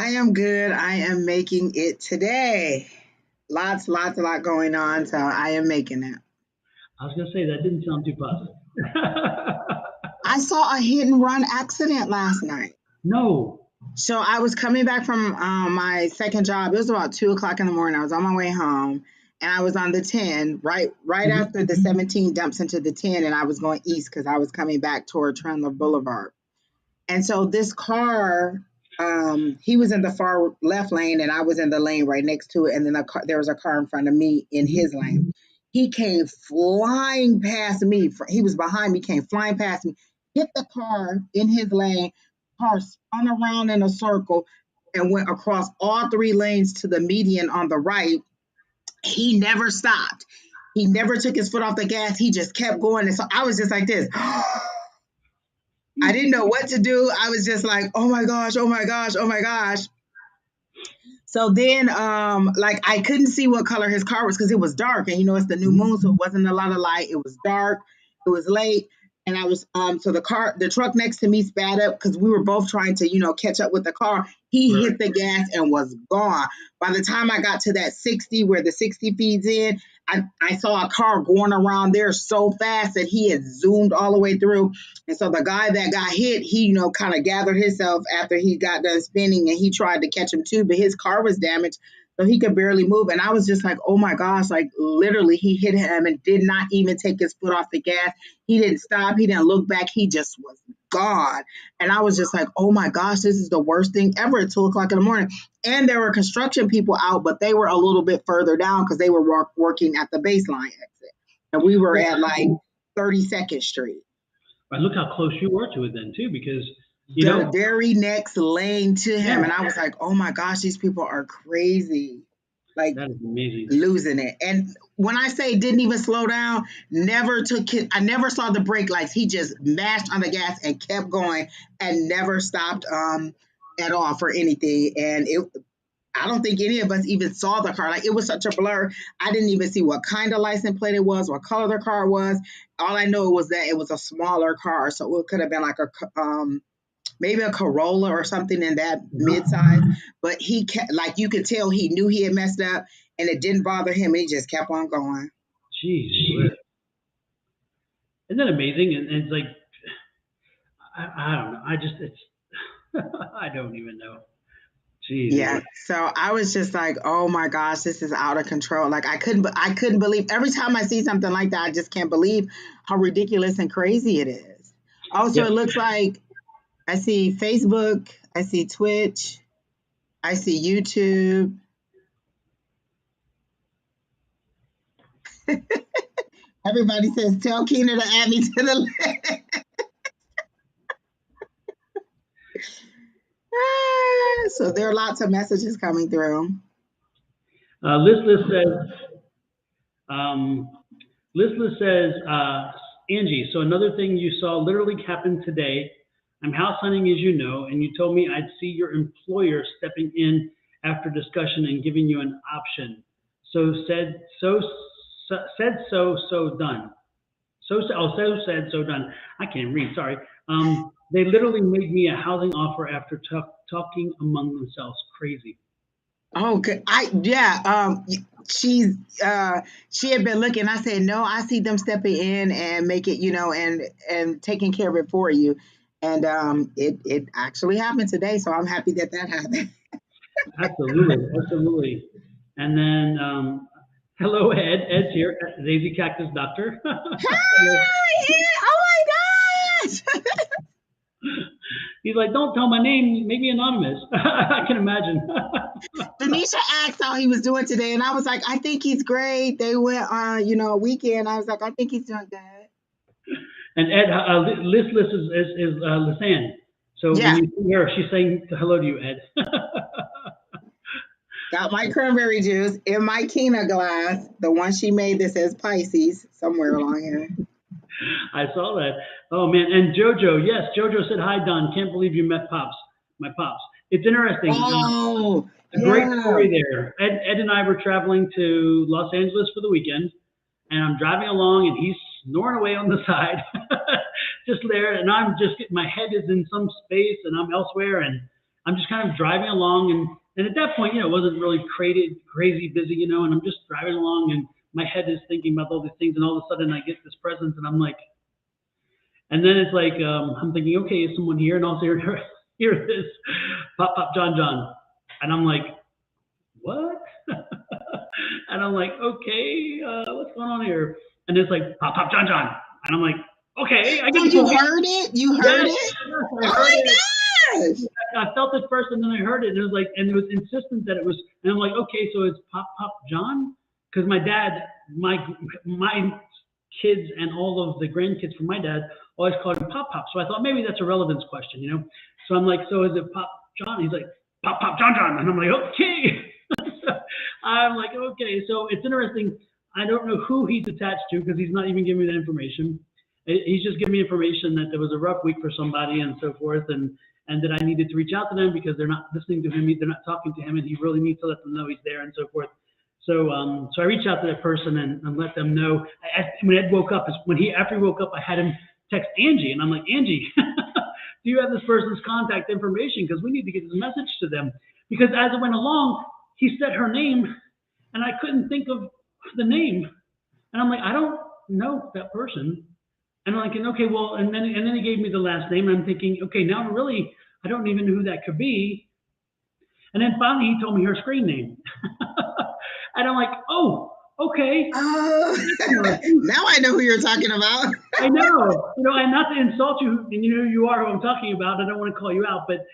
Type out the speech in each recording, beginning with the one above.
am good. I am making it today. A lot going on, so I am making it. I was gonna say that didn't sound too positive. I saw a hit and run accident last night. No. So I was coming back from my second job. It was about 2 o'clock in the morning. I was on my way home, and I was on the 10 right Mhm. after the 17 dumps into the 10, and I was going east because I was coming back toward Trendler Boulevard. And so this car, he was in the far left lane, and I was in the lane right next to it. And then there was a car in front of me in his lane. He came flying past me. He was behind me, came flying past me, hit the car in his lane. Car spun around in a circle and went across all three lanes to the median on the right. He never stopped. He never took his foot off the gas. He just kept going. And so I was just like this. I didn't know what to do. I was just like, oh my gosh, oh my gosh, oh my gosh. So then, like, I couldn't see what color his car was because it was dark, and it's the new moon, so it wasn't a lot of light. It was dark. It was late, and I was so the truck next to me sped up because we were both trying to catch up with the car. He hit the gas and was gone. By the time I got to that 60 where the 60 feeds in, I saw a car going around there so fast that he had zoomed all the way through. And so the guy that got hit, he kind of gathered himself after he got done spinning, and he tried to catch him too, but his car was damaged, so he could barely move. And I was just like, oh my gosh, like literally he hit him and did not even take his foot off the gas. He didn't stop. He didn't look back. He just was gone. And I was just like, oh my gosh, this is the worst thing ever at 2 o'clock in the morning. And there were construction people out, but they were a little bit further down because they were working at the baseline exit. And we were at like 32nd Street. But look how close you were to it then too, because the very next lane to him. Yeah. And I was like, oh my gosh, these people are crazy. Like, that is amazing. Losing it. And when I say didn't even slow down, I never saw the brake lights. He just mashed on the gas and kept going and never stopped at all for anything. And I don't think any of us even saw the car. Like, it was such a blur. I didn't even see what kind of license plate it was, what color the car was. All I know was that it was a smaller car. So it could have been like maybe a Corolla or something in that mid-size. But he kept, like, you could tell he knew he had messed up, and it didn't bother him. He just kept on going. Jeez. Isn't that amazing? And it's like, I don't know. I don't even know. Jeez. Yeah. So I was just like, oh my gosh, this is out of control. Like, I couldn't believe. Every time I see something like that, I just can't believe how ridiculous and crazy it is. Also, It looks like I see Facebook, I see Twitch, I see YouTube. Everybody says, tell Keena to add me to the list. So there are lots of messages coming through. Listless says, Angie, so another thing you saw literally happened today. I'm house hunting, as you know, and you told me I'd see your employer stepping in after discussion and giving you an option. So said, so done. So said, so done. I can't read, sorry. They literally made me a housing offer after talking among themselves. Crazy. Oh, good. She had been looking. I said, no, I see them stepping in and make it, and taking care of it for you. And it actually happened today, so I'm happy that happened. Absolutely. And then, hello, Ed. Ed's here, Daisy Cactus Doctor. Hi, Ed. Oh my gosh. He's like, don't tell my name, maybe anonymous. I can imagine. Denisha asked how he was doing today, and I was like, I think he's great. They went on, a weekend. I was like, I think he's doing good. And Ed, Listless is Lisanne. So when you see her, she's saying hello to you, Ed. Got my cranberry juice in my Keena glass, the one she made that says Pisces somewhere along here. I saw that. Oh, man. And JoJo, yes, JoJo said, hi, Don. Can't believe you met my Pops. It's interesting. Oh, a great story there. Ed and I were traveling to Los Angeles for the weekend, and I'm driving along, and he's snoring away on the side, just there. And I'm just, my head is in some space, and I'm elsewhere, and I'm just kind of driving along, and at that point, it wasn't really crazy busy, and I'm just driving along, and my head is thinking about all these things, and all of a sudden I get this presence, and I'm like, and then it's like, I'm thinking, okay, is someone here? And also hear this, Pop Pop John John, and I'm like, what? And I'm like, okay, what's going on here? And it's like, Pop Pop John John, and I'm like, okay, I So get you heard it? You heard yes, it? yes, I Oh heard my it. gosh! I felt it first, and then I heard it, and it was like, and it was insistent that it was, and I'm like, okay, so it's Pop Pop John, because my dad, my kids, and all of the grandkids from my dad always called him Pop Pop, so I thought maybe that's a relevance question, So I'm like, so is it Pop John? He's like, Pop Pop John John, and I'm like, okay. So I'm like, okay, so it's interesting. I don't know who he's attached to because he's not even giving me that information. He's just giving me information that there was a rough week for somebody and so forth, and that I needed to reach out to them because they're not listening to him, they're not talking to him, and he really needs to let them know he's there and so forth. So I reached out to that person and let them know. When Ed woke up, after he woke up, I had him text Angie, and I'm like, Angie, do you have this person's contact information? Because we need to get this message to them. Because as it went along, he said her name, and I couldn't think of the name, and I'm like, I don't know that person. And I'm like, okay, well, and then he gave me the last name, and I'm thinking, okay, now really, I don't even know who that could be. And then finally, he told me her screen name, and I'm like, oh, okay. Now I know who you're talking about. I know, and not to insult you, and you know who you are, who I'm talking about. I don't want to call you out, but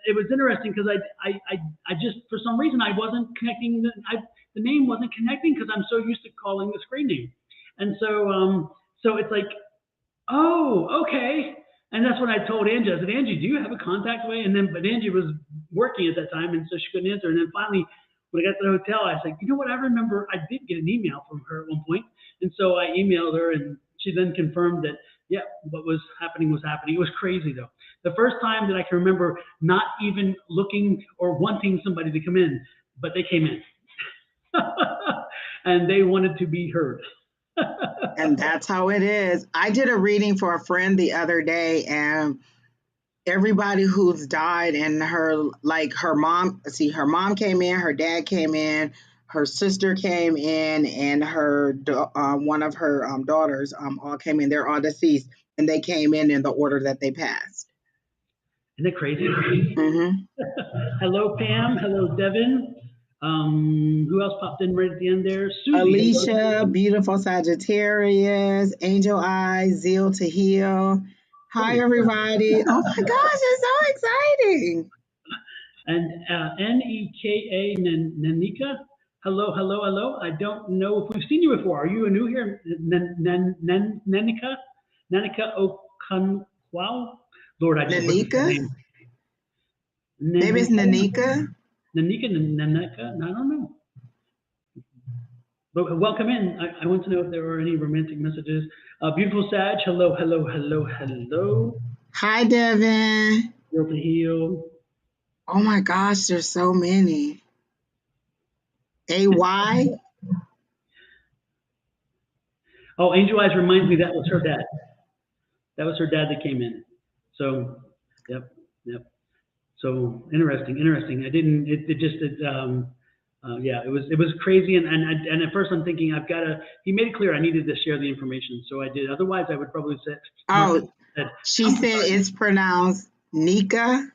it was interesting because I just, for some reason, I wasn't connecting. The name wasn't connecting because I'm so used to calling the screen name, and so it's like, oh, okay. And that's when I told Angie. I said, Angie, do you have a contact way? But Angie was working at that time, and so she couldn't answer. And then finally, when I got to the hotel, I was like, you know what? I remember I did get an email from her at one point, and so I emailed her, and she then confirmed that, yeah, what was happening was happening. It was crazy though. The first time that I can remember not even looking or wanting somebody to come in, but they came in, and they wanted to be heard. And that's how it is. I did a reading for a friend the other day, and everybody who's died and her mom came in, her dad came in, her sister came in, and her one of her daughters all came in. They're all deceased, and they came in the order that they passed. Isn't that crazy? Mm-hmm. Hello, Pam. Hello, Devin. Who else popped in right at the end there? Susie. Alicia, beautiful Sagittarius, Angel Eyes, Zeal to Heal. Hi, everybody. Oh my gosh, it's so exciting. And Neka, Nanika. Hello. I don't know if we've seen you before. Are you new here? Nanika? Nanika Okunwau? Lord, I just Nanika? Maybe it's Nanika? Nanika? I don't know. But welcome in. I want to know if there are any romantic messages. Beautiful Sag. Hello. Hi, Devin. Heal to heal. Oh my gosh, there's so many. AY? Oh, Angel Eyes reminds me that was her dad. That was her dad that came in. So, yep. So interesting. I didn't. Yeah, it was crazy, and at first I'm thinking he made it clear I needed to share the information, so I did. Otherwise, I would probably say. Oh, she said it's pronounced Nika.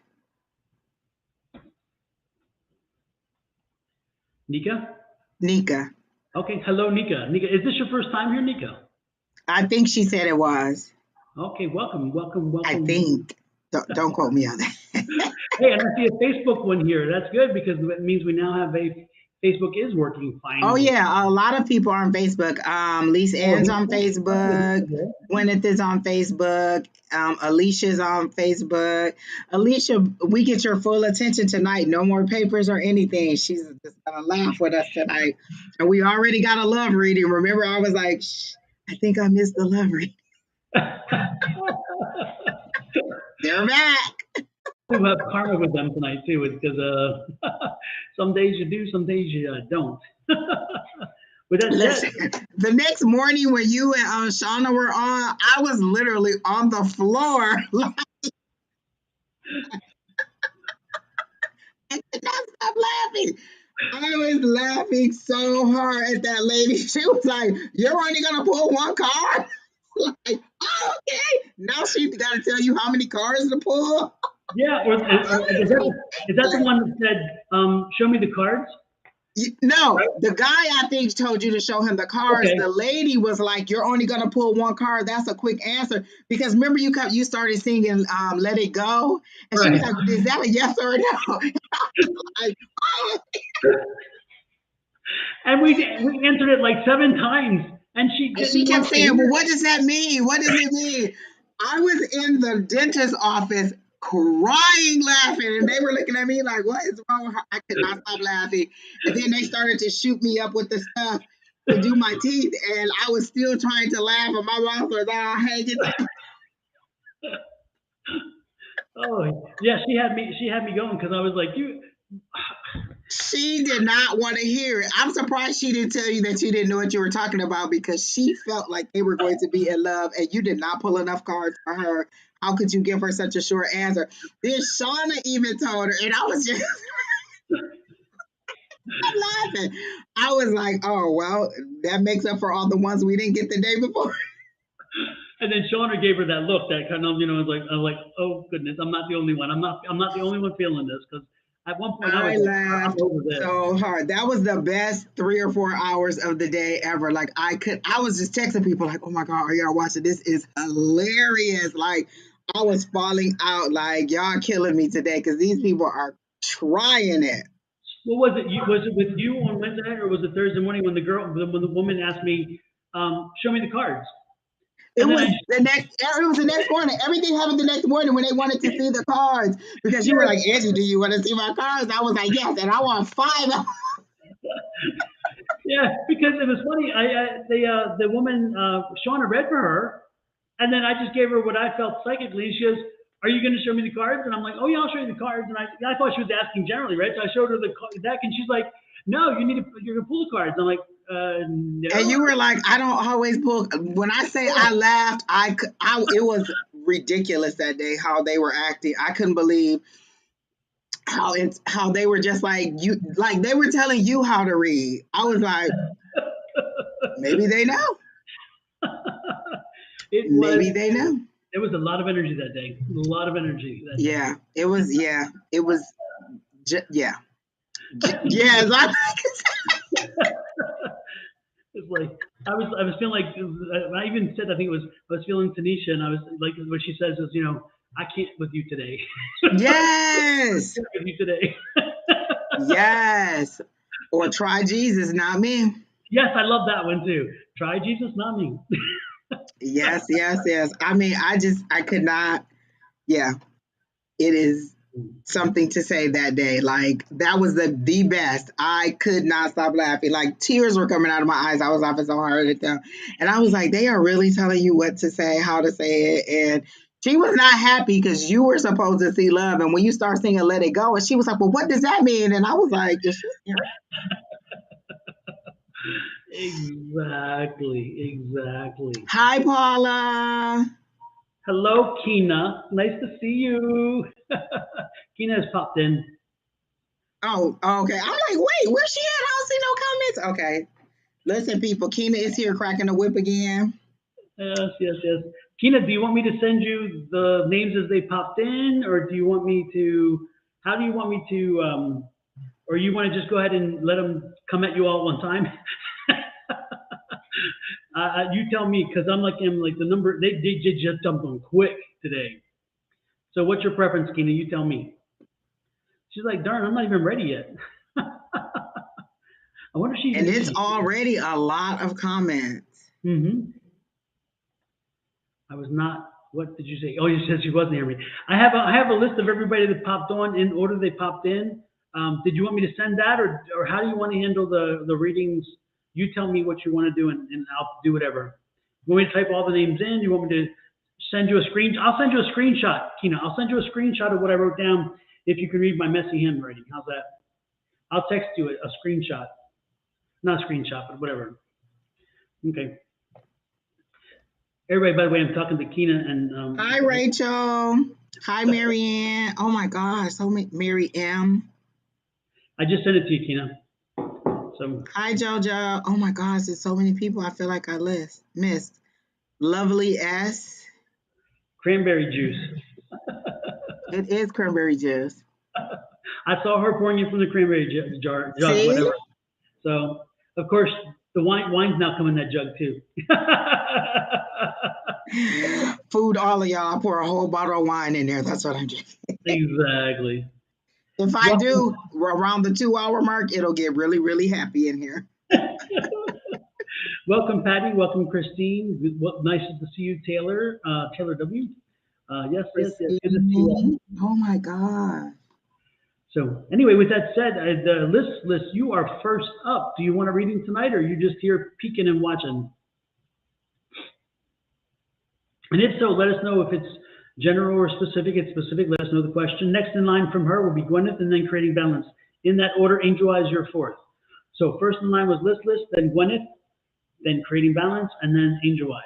Nika. Okay, hello, Nika. Is this your first time here, Nika? I think she said it was. Okay, welcome. I think. Don't quote me on that. Hey, and I see a Facebook one here. That's good because it means we now have Facebook is working fine. Oh yeah, a lot of people are on Facebook. Lisa Ann's on Facebook. Gwyneth is on Facebook. Alicia's on Facebook. Alicia, we get your full attention tonight. No more papers or anything. She's just gonna laugh with us tonight. And we already got a love reading. Remember, I was like, shh, I think I missed the love reading. They're back. We'll have karma with them tonight too, because some days you do, some days you don't. With that said, the next morning when you and Shauna were on, I was literally on the floor. I could not stop laughing. I was laughing so hard at that lady. She was like, "You're only gonna pull one card." Like, oh, okay. Now she got to tell you how many cards to pull. Yeah, or is that the one that said, "Show me the cards"? No, Right. the guy I think told you to show him the cards. Okay. The lady was like, "You're only gonna pull one card." That's a quick answer because remember you started singing "Let It Go," and she was Right. like, "Is that a yes or a no?" Like, oh. And we answered it like 7 times, and she And she didn't kept want to saying, hear "Well, it. what does that mean? What does it mean?" I was in the dentist's office crying, laughing, and they were looking at me like, "What is wrong with her?" I could not stop laughing. And then they started to shoot me up with the stuff to do my teeth, and I was still trying to laugh, and my mouth was all hanging. Oh, yeah, she had me going because I was like, you. She did not want to hear it. I'm surprised she didn't tell you that you didn't know what you were talking about because she felt like they were going to be in love and you did not pull enough cards for her. How could you give her such a short answer? Then Shauna even told her, and I was just laughing. I was like, oh, well, that makes up for all the ones we didn't get the day before. And then Shauna gave her that look, that kind of, I was like, oh goodness, I'm not the only one. I'm not the only one feeling this because at one point I was I like, I'm laughed over this. so hard. That was the best 3 or 4 hours of the day ever. Like I was just texting people like, "Oh my God, are y'all watching? This is hilarious!" Like I was falling out. Like y'all killing me today because these people are trying it. What was it? Was it with you on Wednesday night, or was it Thursday morning when when the woman asked me, show me the cards, It and then was I, the next. It was the next morning. Everything happened the next morning when they wanted to see the cards because you were like, yes, "Angie, do you want to see my cards?" I was like, "Yes," and I want five. yeah, because it was funny. The woman Shauna read for her, and then I just gave her what I felt psychically. And she goes, "Are you going to show me the cards?" And I'm like, "Oh yeah, I'll show you the cards." And I thought she was asking generally, right? So I showed her the deck, and she's like, "No, you're going to pull the cards." I'm like, And "No." you were like, I don't always pull. When I say I laughed, it was ridiculous that day how they were acting. I couldn't believe how they were just like they were telling you how to read. I was like, maybe they know, it was maybe they know. it was a lot of energy that day. A lot of energy that day. Yeah, it was. Yeah, it was. Yeah, yes. It's like I was feeling like I even said I think it was I was feeling Tanisha and I was like what she says is I can't with you today. I Yes, can't with you today. yes. Or try Jesus, not me. Yes, I love that one too. Try Jesus, not me. Yes, yes, yes. I mean, I could not. Yeah, it is something to say that day. Like that was the best. I could not stop laughing. Like tears were coming out of my eyes. I was laughing so hard at them. And I was like, they are really telling you what to say, how to say it. And she was not happy because you were supposed to see love. And when you start singing Let It Go, and she was like, well, what does that mean? And I was like, is she serious? Exactly, exactly. Hi, Paula. Hello, Kina. Nice to see you. Kina has popped in. Oh, okay. I'm like, wait, where's she at? I don't see no comments. Okay. Listen, people, Keena is here cracking the whip again. Yes, yes, yes. Kina, do you want me to send you the names as they popped in, or do you want me to? How do you want me to? Or you want to just go ahead and let them come at you all at one time? You tell me, because I'm like the number. They just jumped on quick today. So what's your preference, Kina? You tell me. She's like, darn, I'm not even ready yet. I wonder if she even And knew it's she. already a lot of comments. Mm-hmm. I was not. What did you say? Oh, you said she wasn't hearing me. I have a list of everybody that popped on in order they popped in. Did you want me to send that, or how do you want to handle the readings? You tell me what you want to do, and I'll do whatever. You want me to type all the names in? You want me to send you a screen? I'll send you a screenshot, Kina. I'll send you a screenshot of what I wrote down if you can read my messy handwriting. How's that? I'll text you a screenshot. Not a screenshot, but whatever. Okay. Everybody, by the way, I'm talking to Kina and Hi, Rachel. Hi, Marianne. Oh my gosh, so many Mary M. I just sent it to you, Tina. So Hi, JoJo. Oh my gosh, there's so many people I feel like I missed. Lovely S. cranberry juice. It is cranberry juice. I saw her pouring it from the cranberry jug, See? whatever. So, of course, the wine's now coming in that jug too. Food, all of y'all. I pour a whole bottle of wine in there. That's what I'm doing. Exactly. If I Welcome, do, around the 2 hour mark, it'll get really, really happy in here. welcome, Patty. Welcome, Christine. Nice to see you, Taylor. Taylor W. Yes, yes, yes. Good to see you all. Christine. Oh my God. So, anyway, with that said, Liz, you are first up. Do you want a reading tonight, or are you just here peeking and watching? And if so, let us know if it's general or specific. It's specific. Let us know the question. Next in line from her will be Gwyneth, and then creating balance. In that order, Angel Eyes, you're fourth. So first in line was Liz, then Gwyneth, then creating balance, and then Angel Eyes.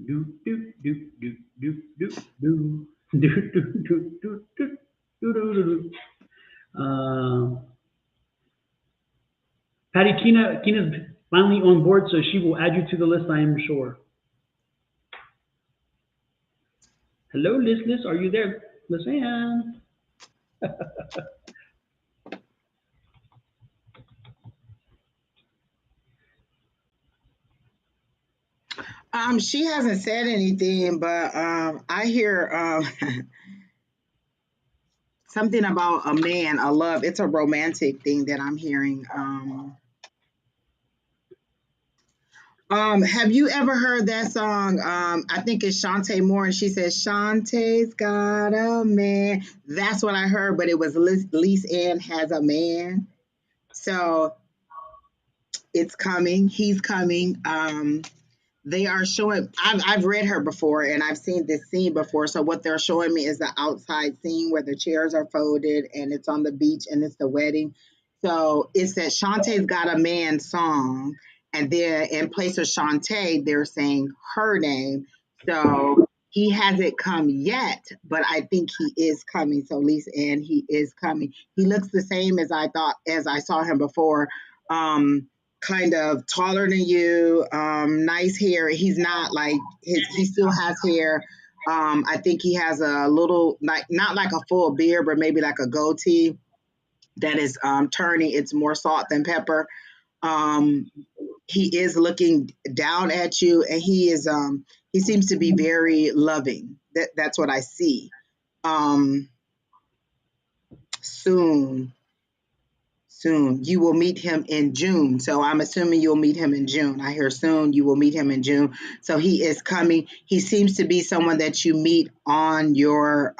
Do do do do do do do do do do do do do do. Patty, Kina's finally on board, so she will add you to the list, I am sure. Hello, Liz, are you there? Liz-Ann. She hasn't said anything, but I hear something about a man, a love. It's a romantic thing that I'm hearing. Have you ever heard that song? I think it's Shantae Moore, and she says, Shantae's got a man. That's what I heard, but it was Lise Ann has a man. So it's coming. He's coming. They are showing, I've read her before and I've seen this scene before. So what they're showing me is the outside scene where the chairs are folded and it's on the beach and it's the wedding. So it's that Shantae's got a man song. And then in place of Shantae, they're saying her name. So he hasn't come yet, but I think he is coming. So Lisa Ann, he is coming. He looks the same as I thought, as I saw him before. Kind of taller than you, nice hair. He's not like he still has hair. I think he has a little, like, not like a full beard, but maybe like a goatee that is turning. It's more salt than pepper. He is looking down at you, and he seems to be very loving. That's what I see. Soon you will meet him in June. So I'm assuming you'll meet him in June. I hear soon you will meet him in June. So he is coming. He seems to be someone that you meet on your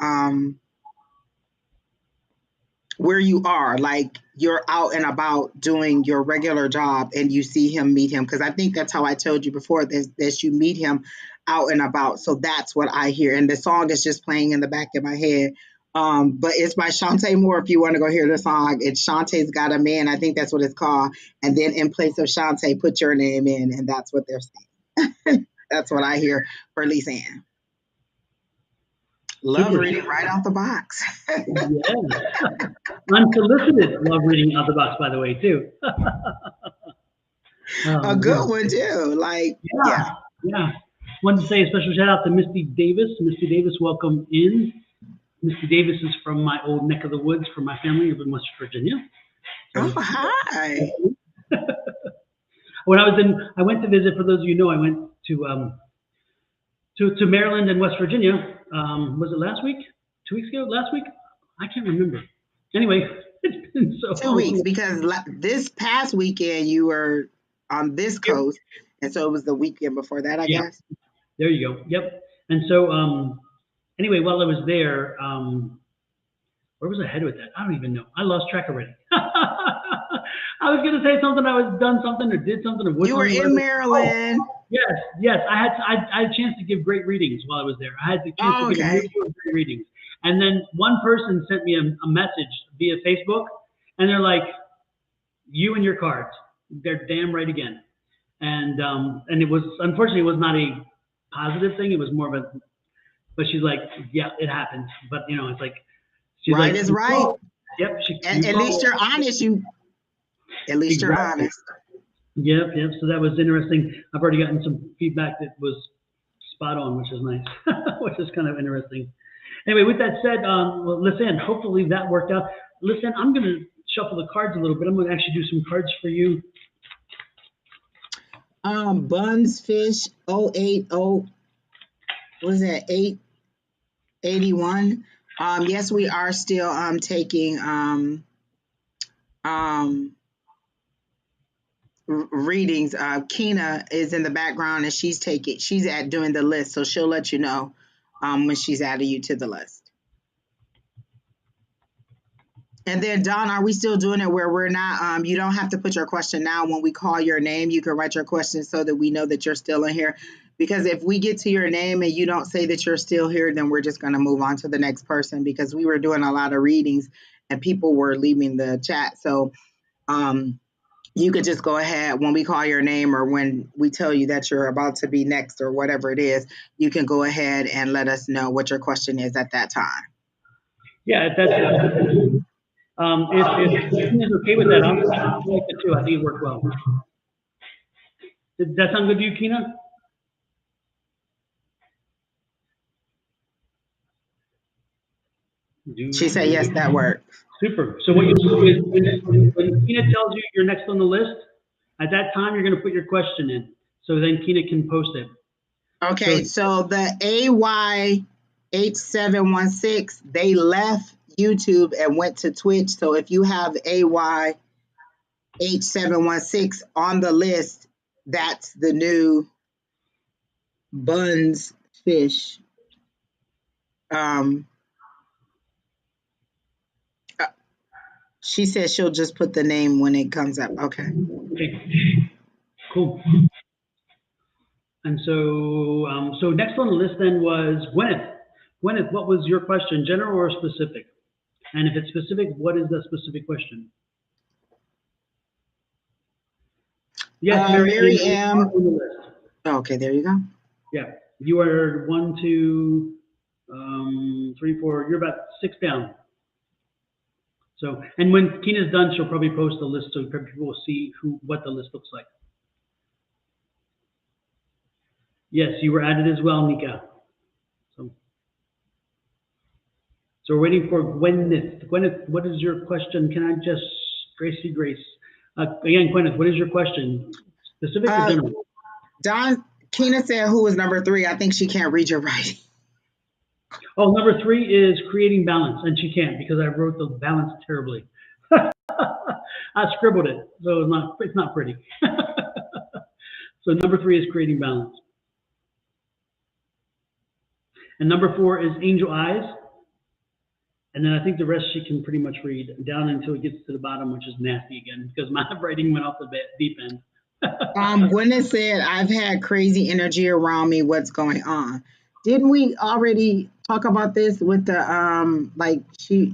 where you are, like you're out and about doing your regular job and you see him, meet him. Because I think that's how I told you before, that you meet him out and about. So that's what I hear. And the song is just playing in the back of my head. But it's by Shantae Moore. If you want to go hear the song, it's Shantae's Got a Man. I think that's what it's called. And then in place of Shantae, put your name in, and that's what they're saying. That's what I hear for Lisa Ann. Love Super. reading right out the box. Yeah. Unsolicited love reading out the box, by the way, too. A good one too. Like, yeah. Wanted to say a special shout out to Misty Davis. Misty Davis, welcome in. Misty Davis is from my old neck of the woods, from my family up in West Virginia. So, oh, hi. When I went to visit. For those of you who know, I went to Maryland and West Virginia. Was it last week? 2 weeks ago? Last week? I can't remember. Anyway, it's been so 2 weeks, because this past weekend you were on this coast, and so it was the weekend before that, I guess. There you go. Yep. And so anyway, while I was there, where was I headed with that? I don't even know. I lost track already. I was going to say something. I was done something or did something. Or you were in Maryland. Oh, yes. I had a chance to give great readings while I was there. I had the chance to give great readings. And then one person sent me a message via Facebook, and they're like, "You and your cards, they're damn right again." And it was, unfortunately, it was not a positive thing. It was more of a, but she's like, "Yeah, it happens." But it's like, She's Right like, is right. yep, At least you're honest. At least you're exactly. honest. Yep. So that was interesting. I've already gotten some feedback that was spot on, which is nice, which is kind of interesting. Anyway, with that said, well, listen, hopefully that worked out. Listen, I'm going to shuffle the cards a little bit. I'm going to actually do some cards for you. Buns Fish 080, what is that, 881? Yes, we are still taking readings. Kina is in the background and she's doing the list, so she'll let you know when she's adding you to the list. And then Don, are we still doing it where we're not, you don't have to put your question now. When we call your name, you can write your question so that we know that you're still in here. Because if we get to your name and you don't say that you're still here, then we're just going to move on to the next person, because we were doing a lot of readings and people were leaving the chat. So you could just go ahead when we call your name, or when we tell you that you're about to be next or whatever it is, you can go ahead and let us know what your question is at that time. Yeah, if Kina's okay with that, I like it too. I think it worked well. Did that sound good to you, Kina? She said yes, that worked. Super. So what you do is when Kina tells you you're next on the list, at that time you're going to put your question in. So then Kina can post it. Okay, so the AY8716, they left YouTube and went to Twitch. So if you have AY8716 on the list, that's the new Buns Fish. She says she'll just put the name when it comes up. Okay. Cool. And so, so next on the list then was Gwyneth. Gwyneth, what was your question, general or specific? And if it's specific, what is the specific question? Yes, Mary M. Okay, there you go. Yeah, you are 1, 2, 3, 4. You're about 6 down. So, and when Kina's done, she'll probably post the list so people will see what the list looks like. Yes, you were added as well, Nika. So we're waiting for Gwyneth. Gwyneth, what is your question? Can I just, Grace? Again, Gwyneth, what is your question? Specific or general? Kina said who was number 3. I think she can't read your writing. Oh, number 3 is creating balance, and she can't because I wrote the balance terribly. I scribbled it, so it's not pretty. So number 3 is creating balance. And number 4 is angel eyes. And then I think the rest she can pretty much read down until it gets to the bottom, which is nasty again, because my writing went off the deep end. Gwyneth said, I've had crazy energy around me. What's going on? Didn't we already talk about this with the like she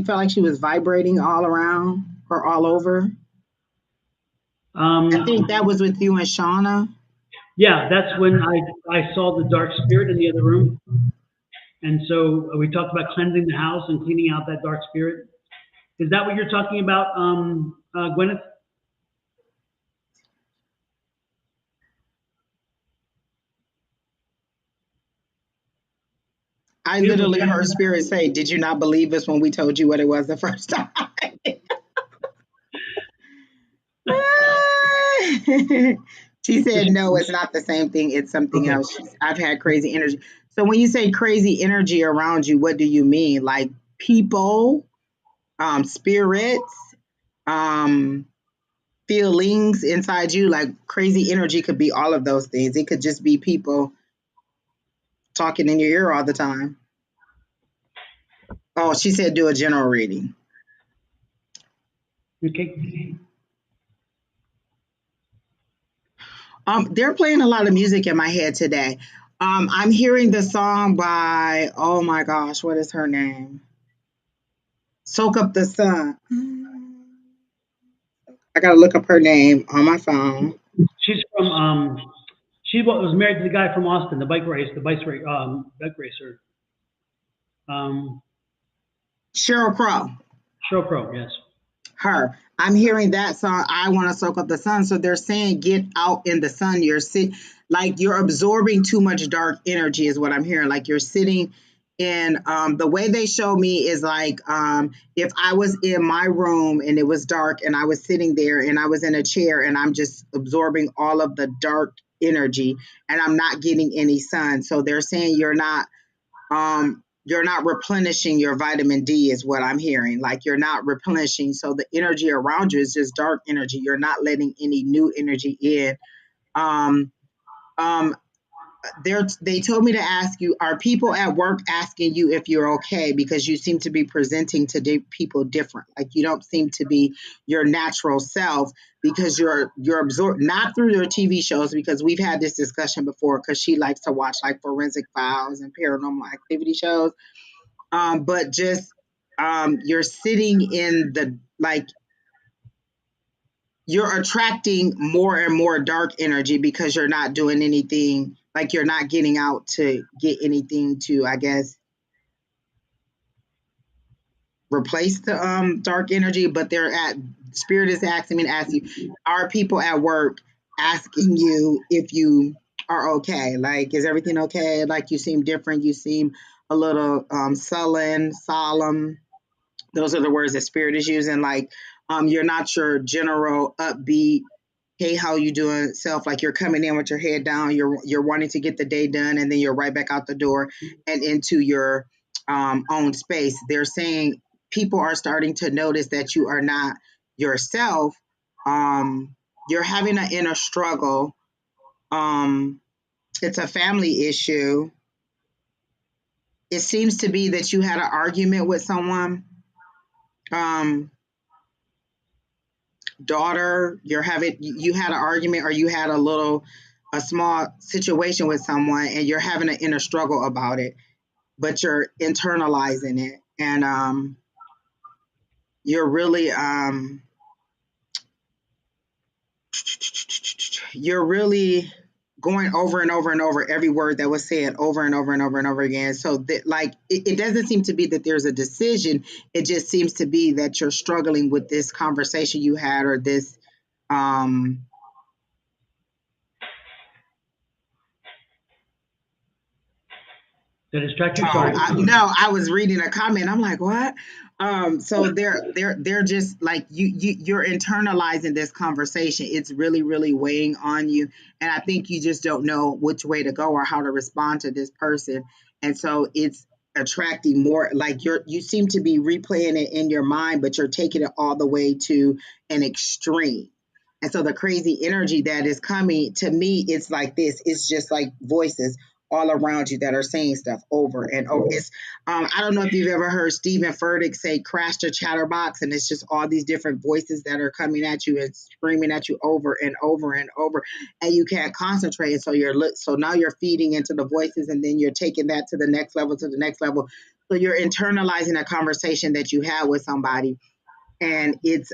felt like she was vibrating all around or all over? I think that was with you and Shauna. Yeah, that's when I saw the dark spirit in the other room. And so we talked about cleansing the house and cleaning out that dark spirit. Is that what you're talking about, Gwyneth? I literally heard spirit say, did you not believe us when we told you what it was the first time? She said, no, it's not the same thing. It's something else. I've had crazy energy. So when you say crazy energy around you, what do you mean? Like people, spirits, feelings inside you? Like crazy energy could be all of those things. It could just be people talking in your ear all the time. Oh, she said do a general reading. Okay. They're playing a lot of music in my head today. I'm hearing the song by, oh my gosh, what is her name? Soak Up the Sun. I gotta look up her name on my phone. She's from she was married to the guy from Austin, the bike racer. Sheryl Crow. Sheryl Crow, yes. Her. I'm hearing that song, I Want to Soak Up the Sun. So they're saying get out in the sun. Like you're absorbing too much dark energy is what I'm hearing. Like you're sitting in the way they show me is like if I was in my room and it was dark and I was sitting there and I was in a chair and I'm just absorbing all of the dark energy and I'm not getting any sun. So they're saying you're not replenishing your vitamin D is what I'm hearing. Like you're not replenishing. So the energy around you is just dark energy. You're not letting any new energy in. Um, um, they told me to ask you, are people at work asking you if you're okay? Because you seem to be presenting to people different. Like you don't seem to be your natural self because you're absorbed, not through your TV shows, because we've had this discussion before because she likes to watch like forensic files and paranormal activity shows. But just you're sitting in the like you're attracting more and more dark energy because you're not doing anything, like you're not getting out to get anything to, I guess, replace the dark energy. But spirit is asking me to ask you, are people at work asking you if you are okay? Like, is everything okay? Like you seem different, you seem a little sullen, solemn. Those are the words that spirit is using. Like you're not your general upbeat, hey, how you doing self. Like you're coming in with your head down, you're wanting to get the day done, and then you're right back out the door and into your own space. They're saying people are starting to notice that you are not yourself. You're having an inner struggle. It's a family issue. It seems to be that you had an argument with someone. Daughter, you had an argument, or you had a small situation with someone and you're having an inner struggle about it, but you're internalizing it, and you're really going over and over and over every word that was said over and over and over and over again. So that, like, it doesn't seem to be that there's a decision. It just seems to be that you're struggling with this conversation you had, or this That distract you? Sorry. No, I was reading a comment. I'm like, what? So they're just like you're internalizing this conversation. It's really, really weighing on you. And I think you just don't know which way to go or how to respond to this person. And so it's attracting more, like you seem to be replaying it in your mind, but you're taking it all the way to an extreme. And so the crazy energy that is coming to me, it's like this. It's just like voices all around you that are saying stuff over and over. It's I don't know if you've ever heard Stephen Furtick say crash the chatterbox, and it's just all these different voices that are coming at you and screaming at you over and over and over, and you can't concentrate. So so now you're feeding into the voices, and then you're taking that to the next level, to the next level. So you're internalizing a conversation that you had with somebody, and it's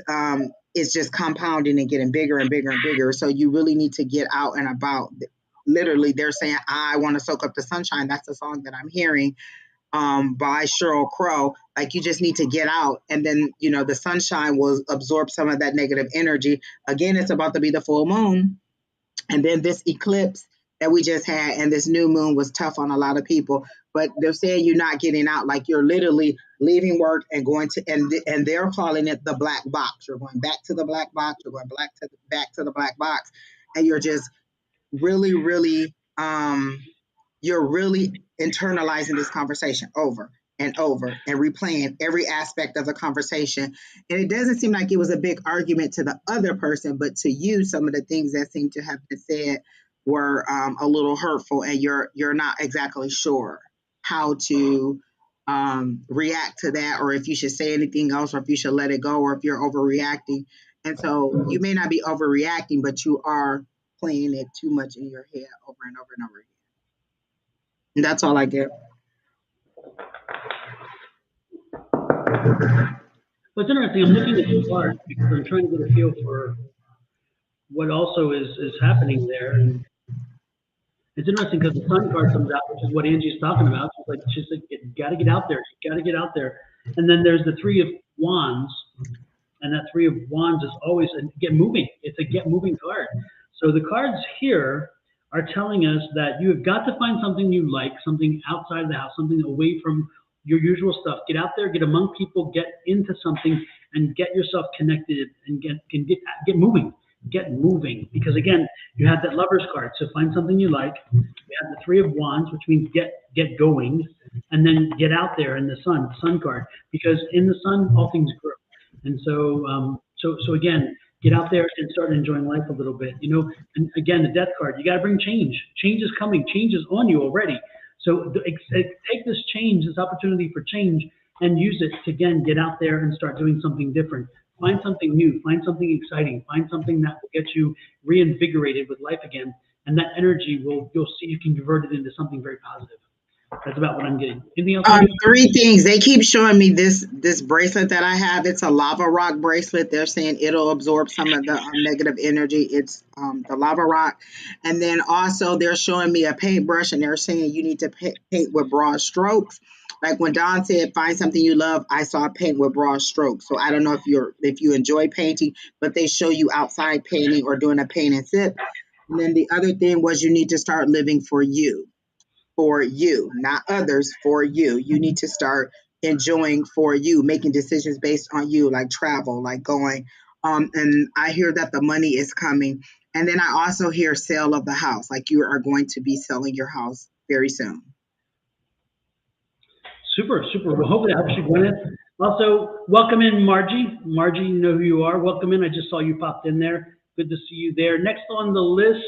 just compounding and getting bigger and bigger and bigger. So you really need to get out and about. Literally, they're saying, I want to soak up the sunshine. That's the song that I'm hearing by Sheryl Crow. Like, you just need to get out, and then, the sunshine will absorb some of that negative energy. Again, it's about to be the full moon. And then this eclipse that we just had and this new moon was tough on a lot of people. But they're saying you're not getting out. Like, you're literally leaving work and going to, and they're calling it the black box. You're going back to the black box. You're going back to the black box. And you're just really, really, you're really internalizing this conversation over and over and replaying every aspect of the conversation. And it doesn't seem like it was a big argument to the other person, but to you, some of the things that seem to have been said were a little hurtful, and you're not exactly sure how to react to that, or if you should say anything else, or if you should let it go, or if you're overreacting. And so you may not be overreacting, but you are playing it too much in your head over and over and over again. And that's all I get. Well, it's interesting. I'm looking at the chart because I'm trying to get a feel for what also is happening there. And it's interesting because the sun card comes out, which is what Angie's talking about. She's like, you got to get out there. You got to get out there. And then there's the Three of Wands, and that Three of Wands is always a get moving. It's a get moving card. So the cards here are telling us that you have got to find something you like, something outside of the house, something away from your usual stuff. Get out there, get among people, get into something, and get yourself connected and get moving. Get moving. Because again, you have that Lover's card. So find something you like. You have the Three of Wands, which means get going, and then get out there in the sun card. Because in the sun, all things grow. And so again, get out there and start enjoying life a little bit, you know. And again, the Death card, you got to bring change. Change is coming. Change is on you already. So take this change, this opportunity for change, and use it to, again, get out there and start doing something different. Find something new. Find something exciting. Find something that will get you reinvigorated with life again. And that energy you'll see you can convert it into something very positive. That's about what I'm getting. Anything else? Three things. They keep showing me this bracelet that I have. It's a lava rock bracelet. They're saying it'll absorb some of the negative energy. It's the lava rock. And then also they're showing me a paintbrush, and they're saying you need to paint with broad strokes. Like when Don said, find something you love, I saw paint with broad strokes. So I don't know if you enjoy painting, but they show you outside painting or doing a paint and sip. And then the other thing was you need to start living for you, not others, for you. You need to start enjoying for you, making decisions based on you, like travel, like going. And I hear that the money is coming. And then I also hear sale of the house, like you are going to be selling your house very soon. Super. Well, hopefully that helps you, Gwyneth. Also, welcome in, Margie. Margie, you know who you are. Welcome in. I just saw you popped in there. Good to see you there. Next on the list,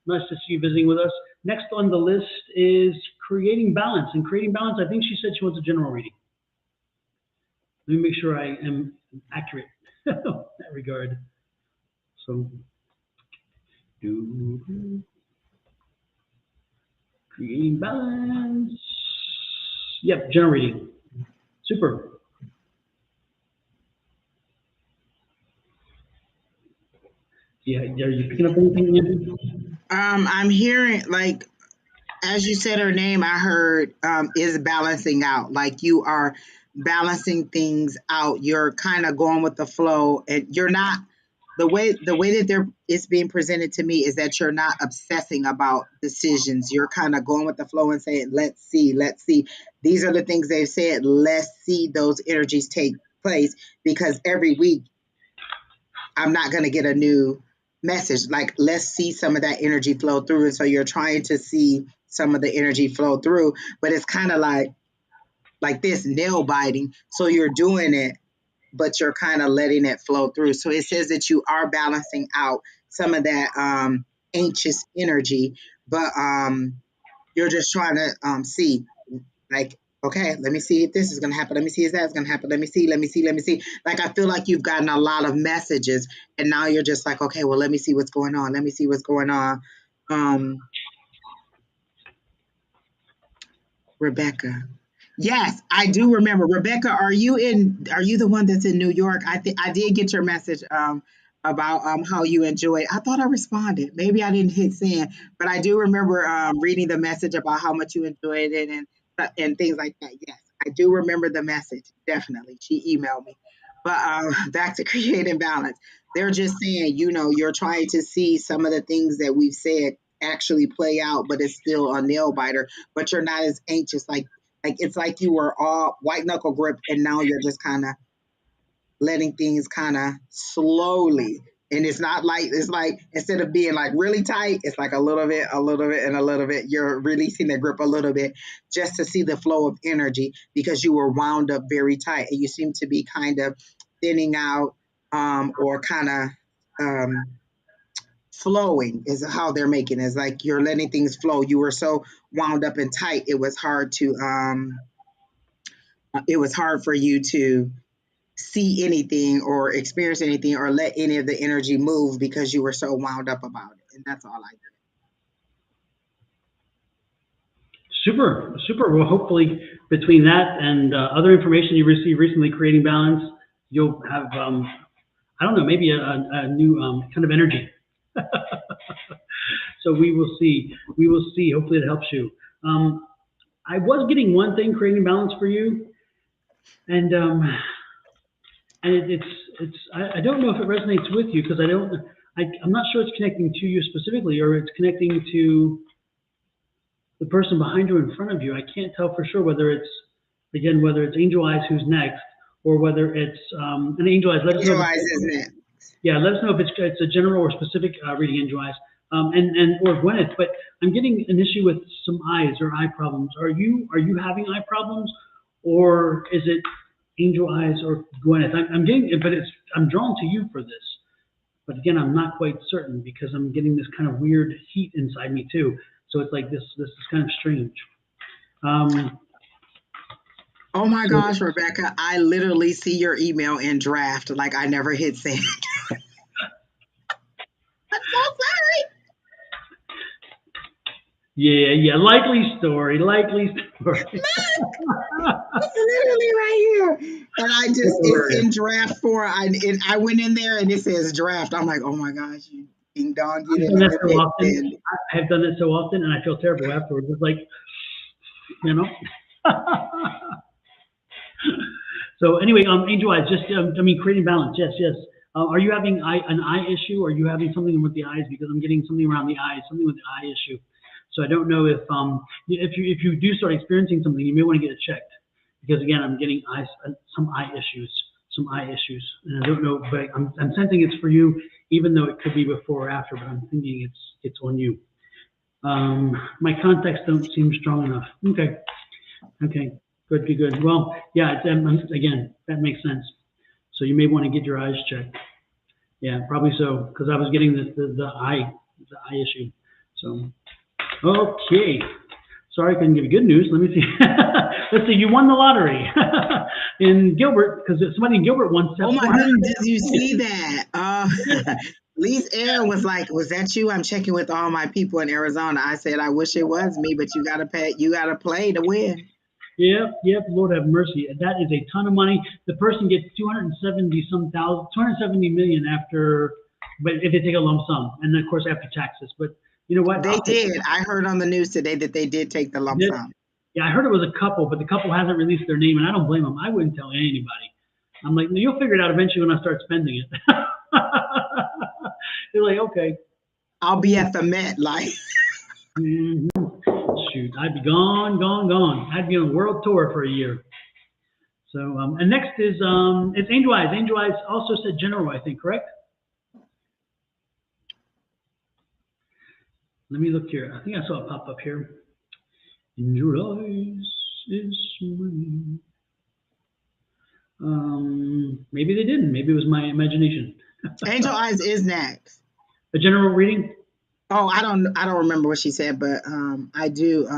nice to see you visiting with us. Next on the list is creating balance. And creating balance, I think she said she wants a general reading. Let me make sure I am accurate in that regard. So, creating balance. Yep, general reading. Super. Yeah, are you picking up anything, Angie? I'm hearing, like, as you said her name, I heard is balancing out. Like you are balancing things out. You're kind of going with the flow, and you're not the way that it's being presented to me is that you're not obsessing about decisions. You're kind of going with the flow and saying, let's see. These are the things they've said. Let's see those energies take place, because every week I'm not going to get a new message. Like, let's see some of that energy flow through. And so you're trying to see some of the energy flow through, but it's kind of like this nail biting. So you're doing it, but you're kind of letting it flow through. So it says that you are balancing out some of that anxious energy, but you're just trying to see, like, okay, let me see if this is going to happen. Let me see if that's going to happen. Let me see. Like, I feel like you've gotten a lot of messages, and now you're just like, okay, well, let me see what's going on. Rebecca. Yes, I do remember. Rebecca, are you the one that's in New York? I did get your message about how you enjoyed. I thought I responded. Maybe I didn't hit send, but I do remember reading the message about how much you enjoyed it and things like that. Yes, I do remember the message. Definitely. She emailed me. But back to creating balance. They're just saying, you're trying to see some of the things that we've said actually play out, but it's still a nail biter, but you're not as anxious. Like it's like you were all white knuckle grip, and now you're just kind of letting things kind of slowly. And it's not like, it's like, instead of being like really tight, it's like a little bit, and a little bit. You're releasing the grip a little bit just to see the flow of energy, because you were wound up very tight, and you seem to be kind of thinning out, or kind of flowing is how they're making it. It's like you're letting things flow. You were so wound up and tight, it was hard for you to see anything or experience anything or let any of the energy move, because you were so wound up about it. And that's all I did. Super. Well, hopefully between that and other information you received recently, creating balance, you'll have, I don't know, maybe a new kind of energy. So we will see. Hopefully it helps you. I was getting one thing, creating balance for you. And I don't know if it resonates with you because I'm not sure it's connecting to you specifically or it's connecting to the person behind you in front of you. I can't tell for sure whether it's Angel Eyes who's next or whether it's an Angel Eyes. Let us know. Angel Eyes, isn't it? Yeah, let us know if it's a general or specific reading, Angel Eyes, and or Gwyneth. But I'm getting an issue with some eyes or eye problems. Are you having eye problems, or is it Angel Eyes or Gwyneth? I'm getting, but I'm drawn to you for this. But again, I'm not quite certain because I'm getting this kind of weird heat inside me too. So it's like this is kind of strange. Oh my gosh, Rebecca, I literally see your email in draft like I never hit send. I'm so sorry. Yeah, likely story. Look, it's literally right here. And it's in draft form. I went in there and it says draft. I'm like, oh my gosh, you ding dong, you didn't even hit send. I have done that so often and I feel terrible afterwards. It's like, you know. So anyway, Angel Eyes, just creating balance. Yes. Are you having an eye issue? Or are you having something with the eyes? Because I'm getting something around the eyes, something with the eye issue. So I don't know if you do start experiencing something, you may want to get it checked. Because again, I'm getting some eye issues, and I don't know, but I'm sensing it's for you, even though it could be before or after. But I'm thinking it's on you. My contacts don't seem strong enough. Okay. Good. Well, yeah, again, that makes sense. So you may want to get your eyes checked. Yeah, probably so, because I was getting the eye issue. So, okay. Sorry I couldn't give you good news. Let me see. Let's see. You won the lottery in Gilbert because somebody in Gilbert won. Oh my goodness! Did you see that? Lise Aaron was like, "Was that you?" I'm checking with all my people in Arizona. I said, "I wish it was me, but you gotta pay. You gotta play to win." Yep. Lord have mercy. That is a ton of money. The person gets 270 million after, but if they take a lump sum, and then of course after taxes. But you know what? They did. I heard on the news today that they did take the lump sum. Yeah, I heard it was a couple, but the couple hasn't released their name, and I don't blame them. I wouldn't tell anybody. I'm like, no, you'll figure it out eventually when I start spending it. They're like, okay. I'll be at the Met, like. Shoot, I'd be gone. I'd be on a world tour for a year. So, and next is it's Angel Eyes. Angel Eyes also said general, I think, correct? Let me look here. I think I saw it pop up here. Angel Eyes is mine. Maybe they didn't. Maybe it was my imagination. Angel Eyes is next. The general reading? Oh, I don't remember what she said, but I do.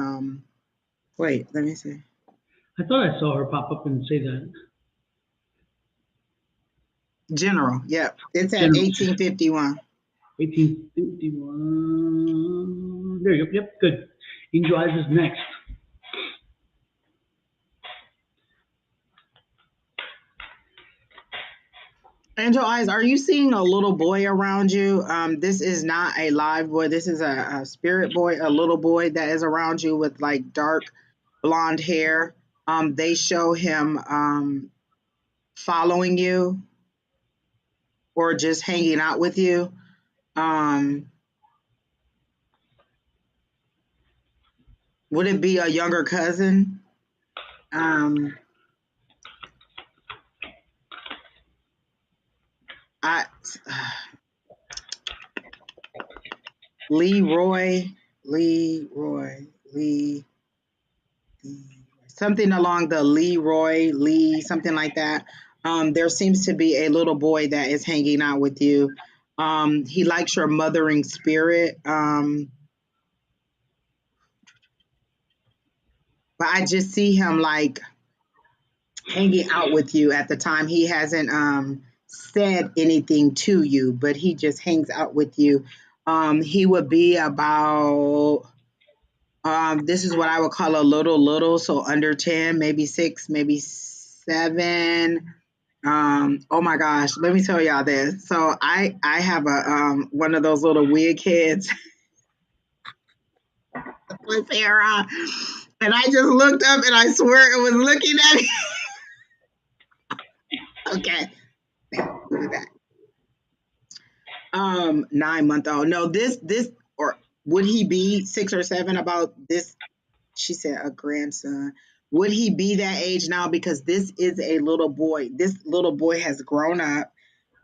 Wait, let me see. I thought I saw her pop up and say that. General, yep. It's at 1851. 1851. There you go. Yep, good. Angel Eyes is next. Angel Eyes, are you seeing a little boy around you? This is not a live boy. This is a spirit boy, a little boy that is around you with like dark blonde hair. They show him following you or just hanging out with you. Would it be a younger cousin? Leroy, something along the Lee, something like that. There seems to be a little boy that is hanging out with you. He likes your mothering spirit. But I just see him like hanging out with you at the time. He hasn't said anything to you, but he just hangs out with you. He would be about this is what I would call a little, so under 10, maybe 6, maybe 7. Oh my gosh, let me tell y'all this. So I have a one of those little wig heads with hair on, and I just looked up and I swear it was looking at me. Okay. Now, we'll be back. 9-month-old. No, this, or would he be 6 or 7 about this? She said a grandson. Would he be that age now? Because this is a little boy. This little boy has grown up.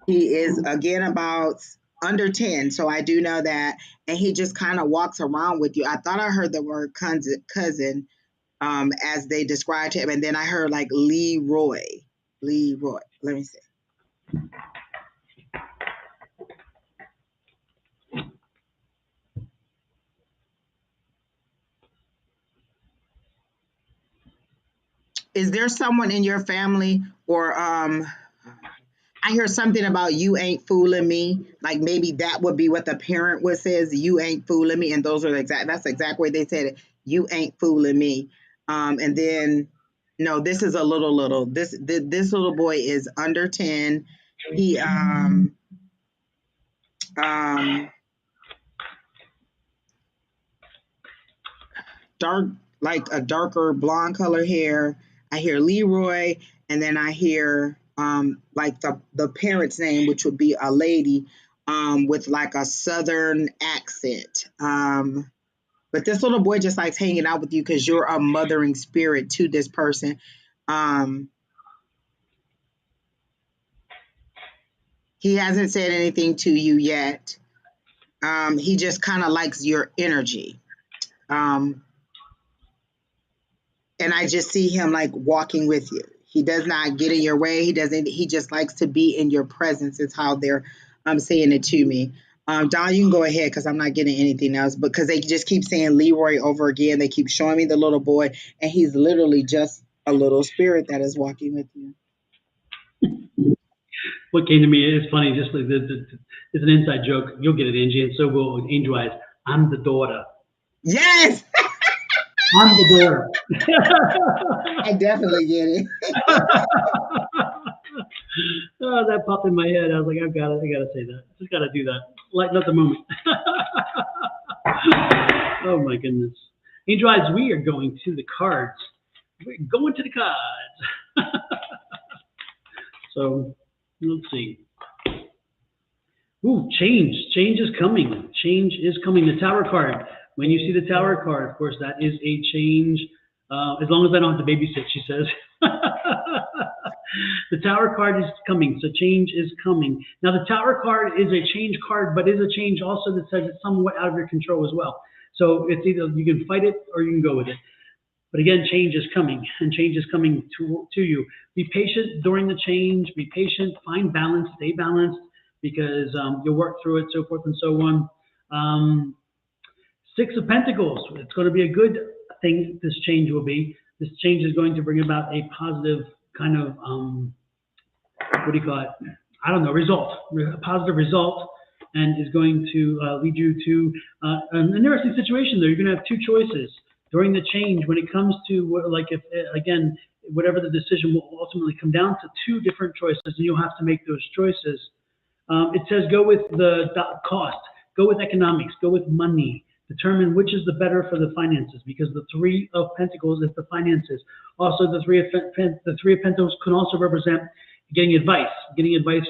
He is again about under 10, so I do know that. And he just kind of walks around with you. I thought I heard the word cousin, as they described him, and then I heard like Leroy. Leroy. Let me see. Is there someone in your family, or I hear something about you ain't fooling me. Like maybe that would be what the parent would says, you ain't fooling me. And those are that's the exact way they said it. You ain't fooling me. And then no, this is a little this little boy is under 10. He um dark, like a darker blonde color hair. I hear Leroy, and then I hear like the parent's name, which would be a lady with like a southern accent. But this little boy just likes hanging out with you because you're a mothering spirit to this person. Um, he hasn't said anything to you yet. He just kind of likes your energy. Um, and I just see him like walking with you. He does not get in your way. He doesn't. He just likes to be in your presence. Is how they're saying it to me. Don, you can go ahead because I'm not getting anything else. Because they just keep saying Leroy over again. They keep showing me the little boy, and he's literally just a little spirit that is walking with you. What came to me is funny, just like it's an inside joke. You'll get it, Angie, and so will Angel Eyes. I'm the daughter. Yes, I'm the daughter. I definitely get it. Oh, that popped in my head. I was like, I gotta say that. Just gotta do that. Lighten up the moment. Oh my goodness. Angel Eyes, we are going to the cards. We're going to the cards. So let's see. Ooh, change. Change is coming. Change is coming. The Tower card. When you see the Tower card, of course, that is a change. As long as I don't have to babysit, she says. The Tower card is coming, so change is coming. Now, the Tower card is a change card, but is a change also that says it's somewhat out of your control as well. So it's either you can fight it or you can go with it. But again, change is coming, and change is coming to you. Be patient during the change. Be patient. Find balance. Stay balanced, because you'll work through it, so forth and so on. Six of Pentacles. It's going to be a good thing. This change will be. This change is going to bring about a positive kind of what do you call it? I don't know. Result. A positive result, and is going to lead you to an interesting situation. There, you're going to have two choices during the change when it comes to like if again whatever the decision will ultimately come down to two different choices, and you'll have to make those choices. It says go with the cost, go with economics, go with money. Determine which is the better for the finances, because the Three of Pentacles is the finances. Also, the Three of Pentacles can also represent getting advice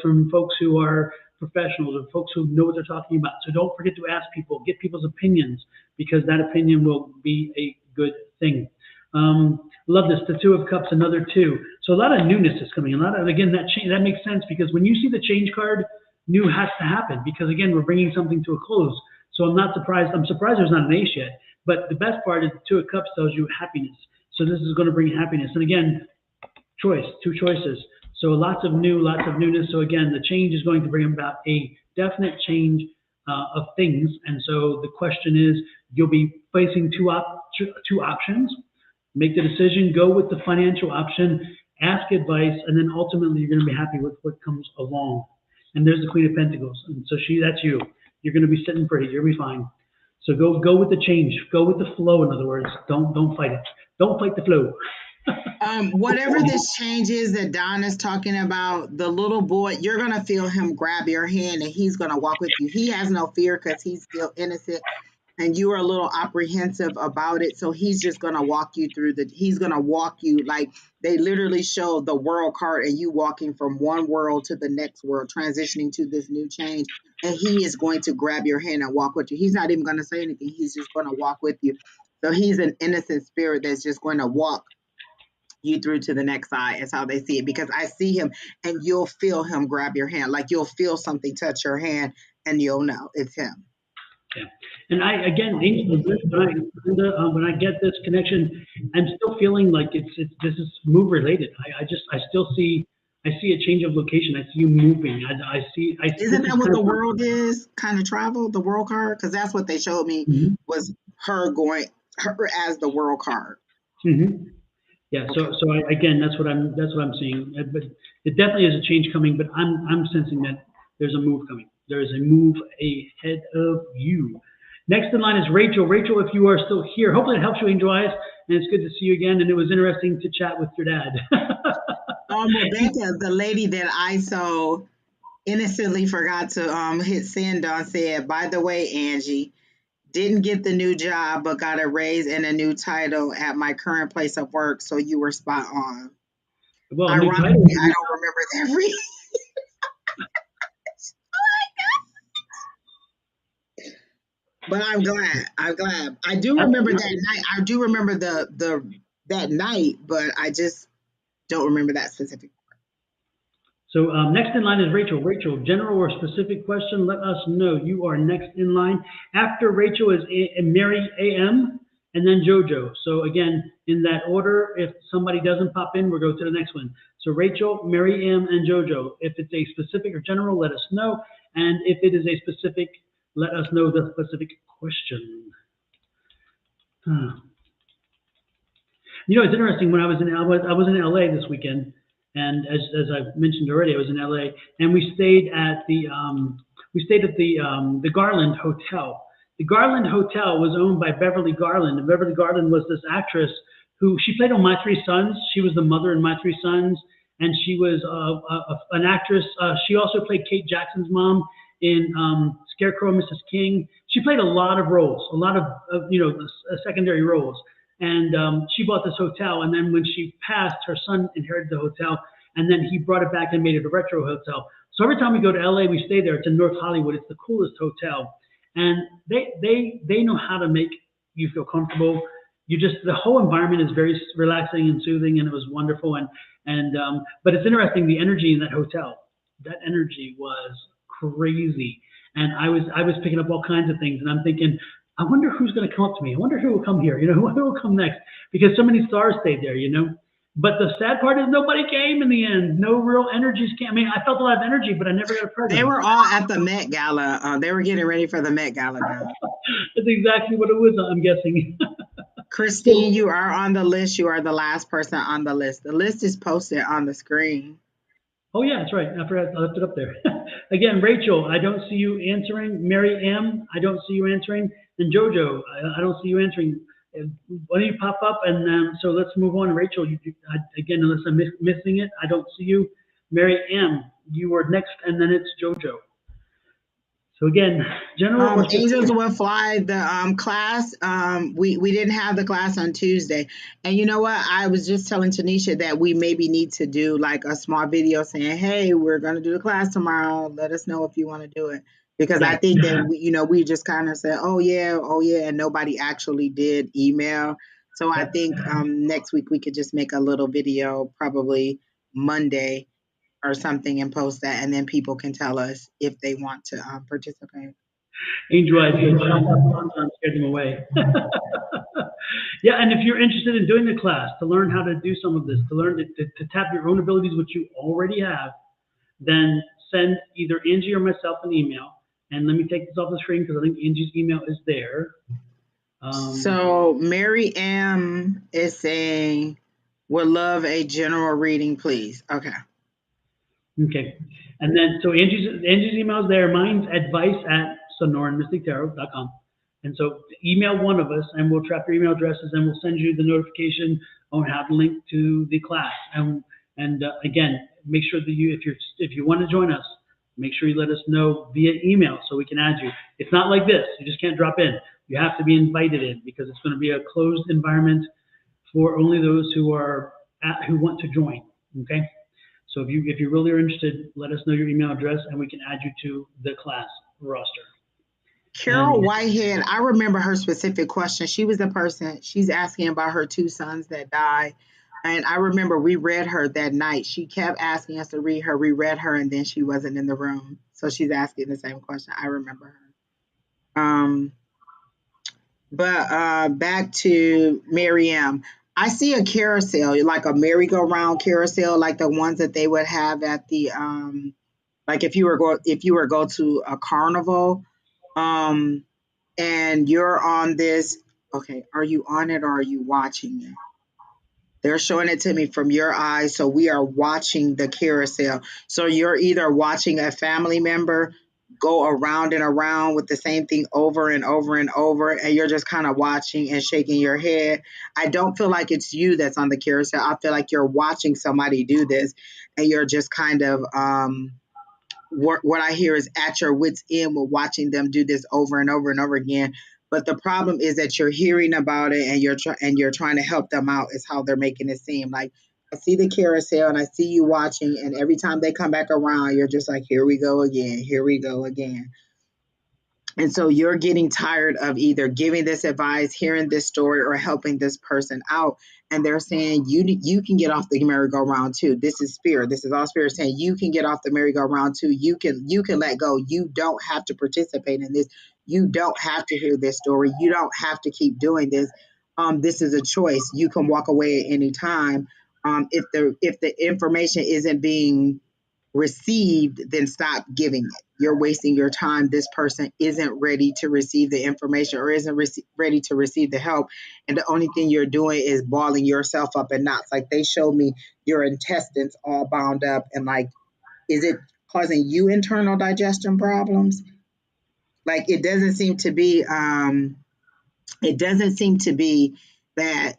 from folks who are professionals or folks who know what they're talking about. So don't forget to ask people, get people's opinions, because that opinion will be a good thing. Love this. The Two of Cups, another two. So a lot of newness is coming. A lot of, again, that makes sense, because when you see the change card, new has to happen, because again, we're bringing something to a close. So I'm not surprised. I'm surprised there's not an ace yet. But the best part is the Two of Cups tells you happiness. So this is going to bring happiness. And again, two choices. So lots of newness. So again, the change is going to bring about a definite change of things. And so the question is, you'll be facing two options. Make the decision, go with the financial option, ask advice, and then ultimately you're going to be happy with what comes along. And there's the Queen of Pentacles. And so that's you. You're going to be sitting pretty. You'll be fine. So go with the change. Go with the flow, in other words. Don't fight it. Don't fight the flow. Whatever this change is that Don is talking about, the little boy, you're gonna feel him grab your hand and he's gonna walk with you. He has no fear because he's still innocent. and you are a little apprehensive about it. So he's just going to walk you through he's going to walk you, like they literally show the world card and you walking from one world to the next world, transitioning to this new change. And he is going to grab your hand and walk with you. He's not even going to say anything. He's just going to walk with you. So he's an innocent spirit that's just going to walk you through to the next side, is how they see it, because I see him and you'll feel him grab your hand, like you'll feel something touch your hand and you'll know it's him. Yeah. And I, again, when I get this connection, I'm still feeling like this is move related. I still see a change of location. I see you moving. I see. Isn't that what the world is? Kind of travel, the world card, because that's what they showed me was her as the world card. Mm-hmm. Yeah. Okay. So again, that's what I'm seeing. But it definitely is a change coming. But I'm sensing that there's a move coming. There is a move ahead of you. Next in line is Rachel. Rachel, if you are still here, hopefully it helps you enjoy us, and it's good to see you again. And it was interesting to chat with your dad. Rebecca, the lady that I so innocently forgot to hit send on, said, by the way, Angie, didn't get the new job, but got a raise and a new title at my current place of work. So you were spot on. Well, ironically, I don't remember that. But I'm glad. I do remember that night. I do remember that night, but I just don't remember that specific. So next in line is Rachel. Rachel, general or specific question, let us know. You are next in line. After Rachel is Mary AM and then JoJo. So again, in that order, if somebody doesn't pop in, we'll go to the next one. So Rachel, Mary M, and JoJo. If it's a specific or general, let us know. And if it is a specific, let us know the specific question. You know, it's interesting. When I was in LA this weekend, and as I mentioned already, I was in LA, and we stayed at the Garland Hotel. The Garland Hotel was owned by Beverly Garland, and Beverly Garland was this actress who she played on My Three Sons. She was the mother in My Three Sons, and she was an actress. She also played Kate Jackson's mom in Scarecrow and Mrs. King. She played a lot of roles, a lot of secondary roles. And she bought this hotel, and then when she passed, her son inherited the hotel, and then he brought it back and made it a retro hotel. So every time we go to LA, we stay there. It's in North Hollywood. It's the coolest hotel, and they know how to make you feel comfortable. The whole environment is very relaxing and soothing, and it was wonderful. But it's interesting, the energy in that hotel. That energy was crazy, and I was picking up all kinds of things, and I'm thinking, I wonder who's going to come up to me. I wonder who will come here. Who will come next? Because so many stars stayed there. But the sad part is nobody came in the end. No real energies came. I mean, I felt a lot of energy, but I never got a present. They were all at the Met Gala. They were getting ready for the Met Gala now. That's exactly what it was, I'm guessing. Christine, you are on the list. You are the last person on the list. The list is posted on the screen. Oh, yeah, that's right. I forgot. I left it up there. Again, Rachel, I don't see you answering. Mary M, I don't see you answering. And JoJo, I don't see you answering. Why don't you pop up? And so let's move on. Rachel, again, unless I'm missing it, I don't see you. Mary M, you are next, and then it's JoJo. So again, general. Angels will fly the class. We didn't have the class on Tuesday, and you know what? I was just telling Tanisha that we maybe need to do like a small video saying, "Hey, we're going to do the class tomorrow. Let us know if you want to do it." Because I think that we just kind of said, "Oh yeah," and nobody actually did email. So I think next week we could just make a little video, probably Monday or something, and post that, and then people can tell us if they want to participate. Angel, I scared them away. Yeah, and if you're interested in doing the class, to learn how to do some of this, to learn to tap your own abilities, which you already have, then send either Angie or myself an email. And let me take this off the screen because I think Angie's email is there. So Mary M is saying, would love a general reading, please. Okay. And then, so Angie's email is there. Mine's advice@sonoranmystictarot.com. And so email one of us, and we'll trap your email addresses, and we'll send you the notification on how to link to the class. And again, make sure that if you want to join us, make sure you let us know via email so we can add you. It's not like this. You just can't drop in. You have to be invited in because it's going to be a closed environment for only those who who want to join. Okay. So if you really are interested, let us know your email address and we can add you to the class roster. Carol Whitehead, I remember her specific question. She was the person, she's asking about her two sons that died. And I remember we read her that night. She kept asking us to read her. We read her and then she wasn't in the room. So she's asking the same question. I remember her. But back to Miriam. I see a carousel, like a merry-go-round carousel, like the ones that they would have at the like if you were go to a carnival. Um and you're on this. Okay, are you on it or are you watching it? They're showing it to me from your eyes, so we are watching the carousel. So you're either watching a family member go around and around with the same thing over and over and over, and you're just kind of watching and shaking your head. I don't feel like it's you that's on the carousel. I feel like you're watching somebody do this, and you're just kind of what I hear is at your wits' end with watching them do this over and over and over again. But the problem is that you're hearing about it and you're trying to help them out. Is how they're making it seem. Like I see the carousel and I see you watching, and every time they come back around, you're just like, here we go again, here we go again. And so you're getting tired of either giving this advice, hearing this story, or helping this person out. And they're saying you can get off the merry-go-round too. This is spirit. This is all spirit saying you can get off the merry-go-round too. You can let go. You don't have to participate in this. You don't have to hear this story. You don't have to keep doing this. This is a choice. You can walk away at any time. If the information isn't being received, then stop giving it. You're wasting your time. This person isn't ready to receive the information or isn't ready to receive the help. And the only thing you're doing is balling yourself up in knots. Like they showed me your intestines all bound up. And like, is it causing you internal digestion problems? Like it doesn't seem to be that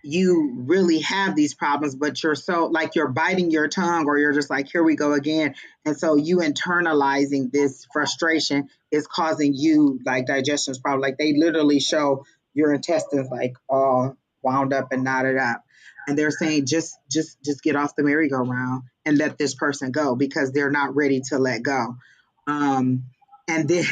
you really have these problems, but you're so like you're biting your tongue or you're just like, here we go again. And so you internalizing this frustration is causing you like digestion's problem. Like they literally show your intestines like all wound up and knotted up. And they're saying just get off the merry-go-round and let this person go because they're not ready to let go. Um, and then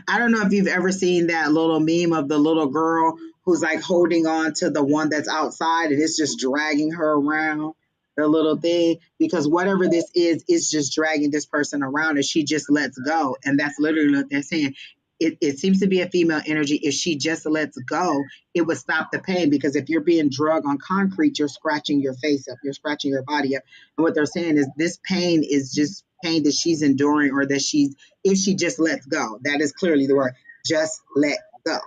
I don't know if you've ever seen that little meme of the little girl who's like holding on to the one that's outside and it's just dragging her around the little thing because whatever this is just dragging this person around and she just lets go. And that's literally what they're saying. It seems to be a female energy. If she just lets go, it would stop the pain because if you're being drugged on concrete, you're scratching your face up, you're scratching your body up. And what they're saying is this pain is just pain that she's enduring or that if she just lets go, that is clearly the word, just let go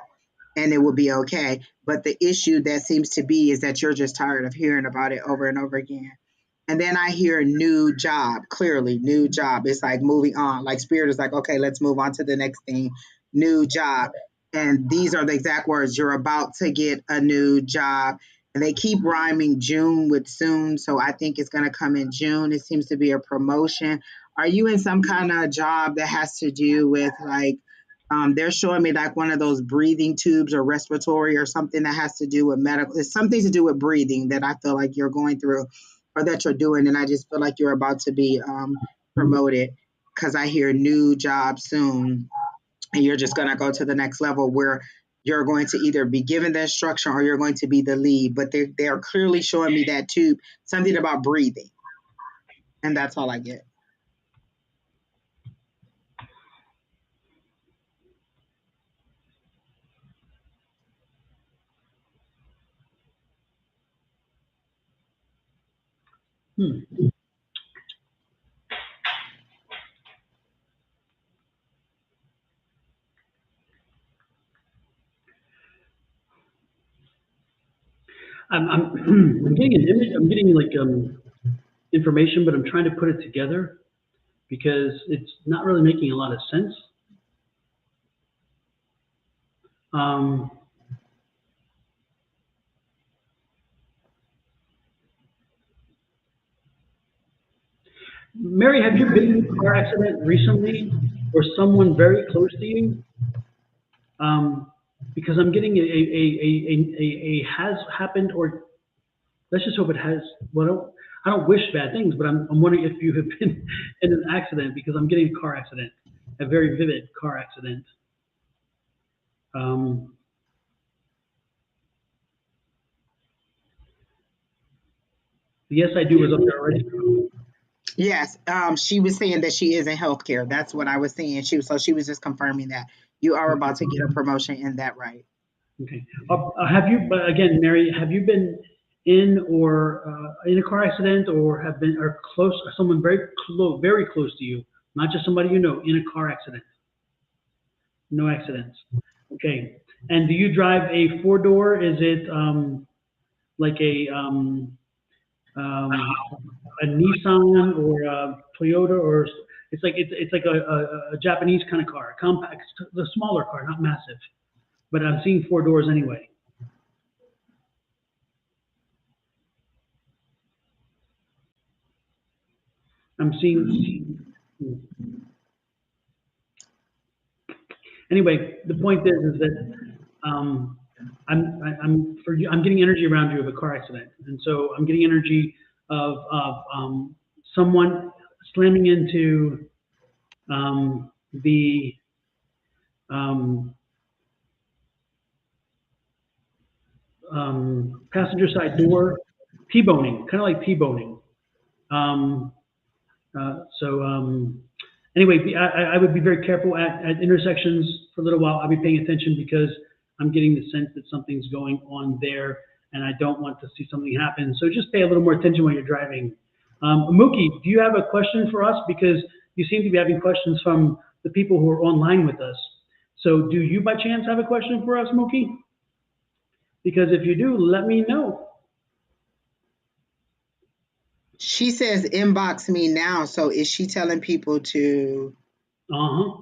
and it will be okay. But the issue that seems to be is that you're just tired of hearing about it over and over again. And then I hear new job, clearly new job. It's like moving on. Like spirit is like, okay, let's move on to the next thing, new job. And these are the exact words. You're about to get a new job. And they keep rhyming June with soon. So I think it's going to come in June. It seems to be a promotion. Are you in some kind of job that has to do with like, they're showing me like one of those breathing tubes or respiratory or something that has to do with medical. It's something to do with breathing that I feel like you're going through or that you're doing. And I just feel like you're about to be promoted because I hear new job soon. And you're just going to go to the next level where you're going to either be given the instruction or you're going to be the lead. But they're clearly showing me that tube, something about breathing. And that's all I get. I'm getting an image. I'm getting like information, but I'm trying to put it together because it's not really making a lot of sense. Um, Mary, have you been in a car accident recently or someone very close to you? Um, because I'm getting a has happened, or let's just hope it has. Well, I don't wish bad things, but I'm wondering if you have been in an accident because I'm getting a car accident, a very vivid car accident. Um, yes, I do was up there already. Yes, she was saying that she is in healthcare. That's what I was saying. She was just confirming that you are about to get a promotion in that, right? Okay. Have you, but again, Mary, have you been in or in a car accident or have been or close, or someone very close to you, not just somebody you know, in a car accident? No accidents. Okay. And do you drive a four door? Is it like um, a Nissan or a Toyota or it's like a Japanese kind of car, compact, the smaller car, not massive. But I'm seeing four doors anyway. I'm seeing. Anyway, the point is that um, I'm getting energy around you of a car accident, and so I'm getting energy of someone slamming into the um, passenger side door, T-boning, kind of like T-boning. Um, so anyway, I would be very careful at intersections for a little while. I'll be paying attention because I'm getting the sense that something's going on there, and I don't want to see something happen. So just pay a little more attention when you're driving. Mookie, do you have a question for us? Because you seem to be having questions from the people who are online with us. So do you by chance have a question for us, Mookie? Because if you do, let me know. She says inbox me now. So is she telling people to? Uh-huh.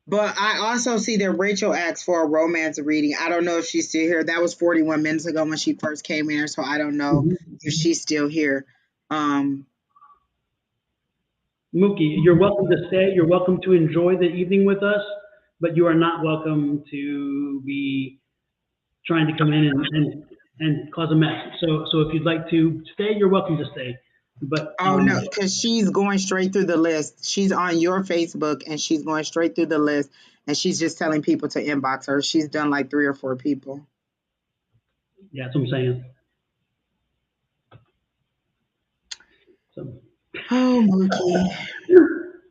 But I also see that Rachel asked for a romance reading. I don't know if she's still here. That was 41 minutes ago when she first came in, so I don't know Mhm. if she's still here. Um, Mookie, you're welcome to stay. You're welcome to enjoy the evening with us, but you are not welcome to be trying to come in and cause a mess. So if you'd like to stay, you're welcome to stay. But oh no, because she's going straight through the list. She's on your Facebook and she's going straight through the list and she's just telling people to inbox her. She's done like 3 or 4 people. yeah, that's what I'm saying. So Oh,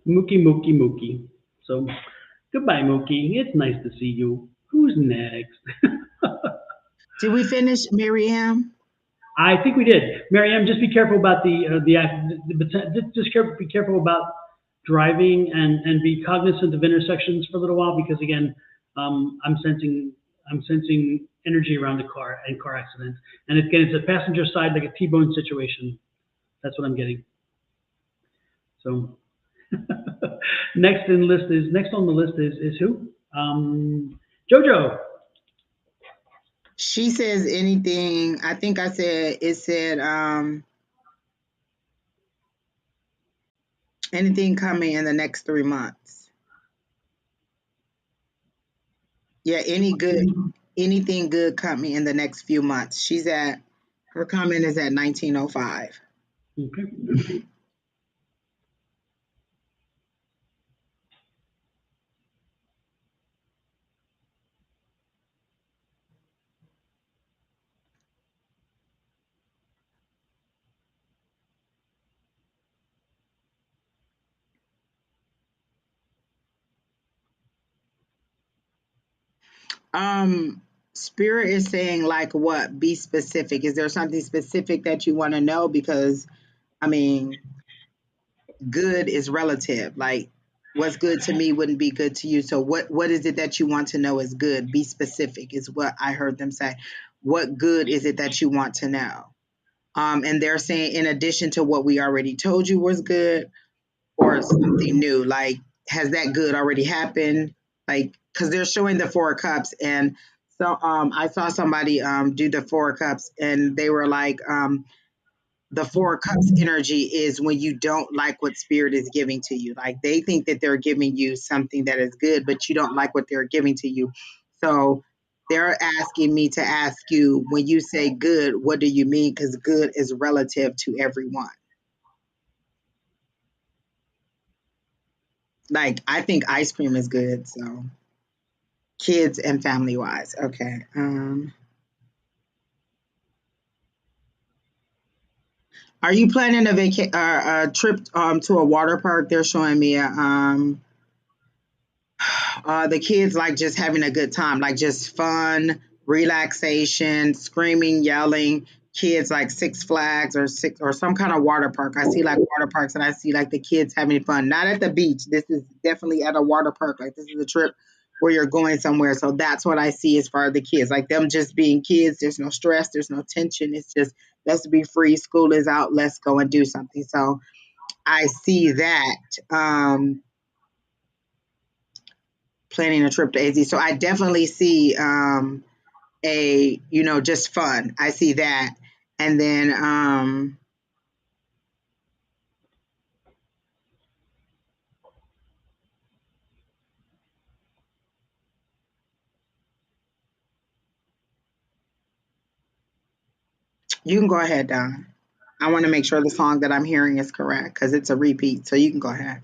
Mookie. Mookie. So goodbye, Mookie. It's nice to see you. Who's next? Did we finish Miriam? I think we did. Mariam, just be careful about be careful about driving and be cognizant of intersections for a little while because again, I'm sensing energy around the car and car accidents. And again, it's a passenger side like a T-bone situation. That's what I'm getting. So next on the list is who? Jojo. She says anything. I think I said it said anything coming in the next 3 months. Yeah, anything good coming in the next few months. Her comment is at 1905. Okay. Um, Spirit is saying like what? Be specific. Is there something specific that you want to know? Because I mean, good is relative. Like what's good to me wouldn't be good to you. So what is it that you want to know is good? Be specific is what I heard them say. What good is it that you want to know? And they're saying in addition to what we already told you was good or something new, like has that good already happened? Like because they're showing the 4 cups and so I saw somebody do the 4 cups and they were like the Four of Cups energy is when you don't like what spirit is giving to you. Like they think that they're giving you something that is good, but you don't like what they're giving to you. So they're asking me to ask you, when you say good, what do you mean? Because good is relative to everyone. Like I think ice cream is good. So kids and family wise. Okay. Are you planning a trip to a water park? They're showing me the kids like just having a good time, like just fun, relaxation, screaming, yelling. Kids like Six Flags or some kind of water park. I see like water parks and I see like the kids having fun. Not at the beach. This is definitely at a water park. Like this is a trip where you're going somewhere. So that's what I see as far as the kids. Like them just being kids. There's no stress. There's no tension. It's just let's be free. School is out. Let's go and do something. So I see that. Planning a trip to AZ. So I definitely see just fun. I see that. And then you can go ahead, Don. I want to make sure the song that I'm hearing is correct because it's a repeat. So you can go ahead.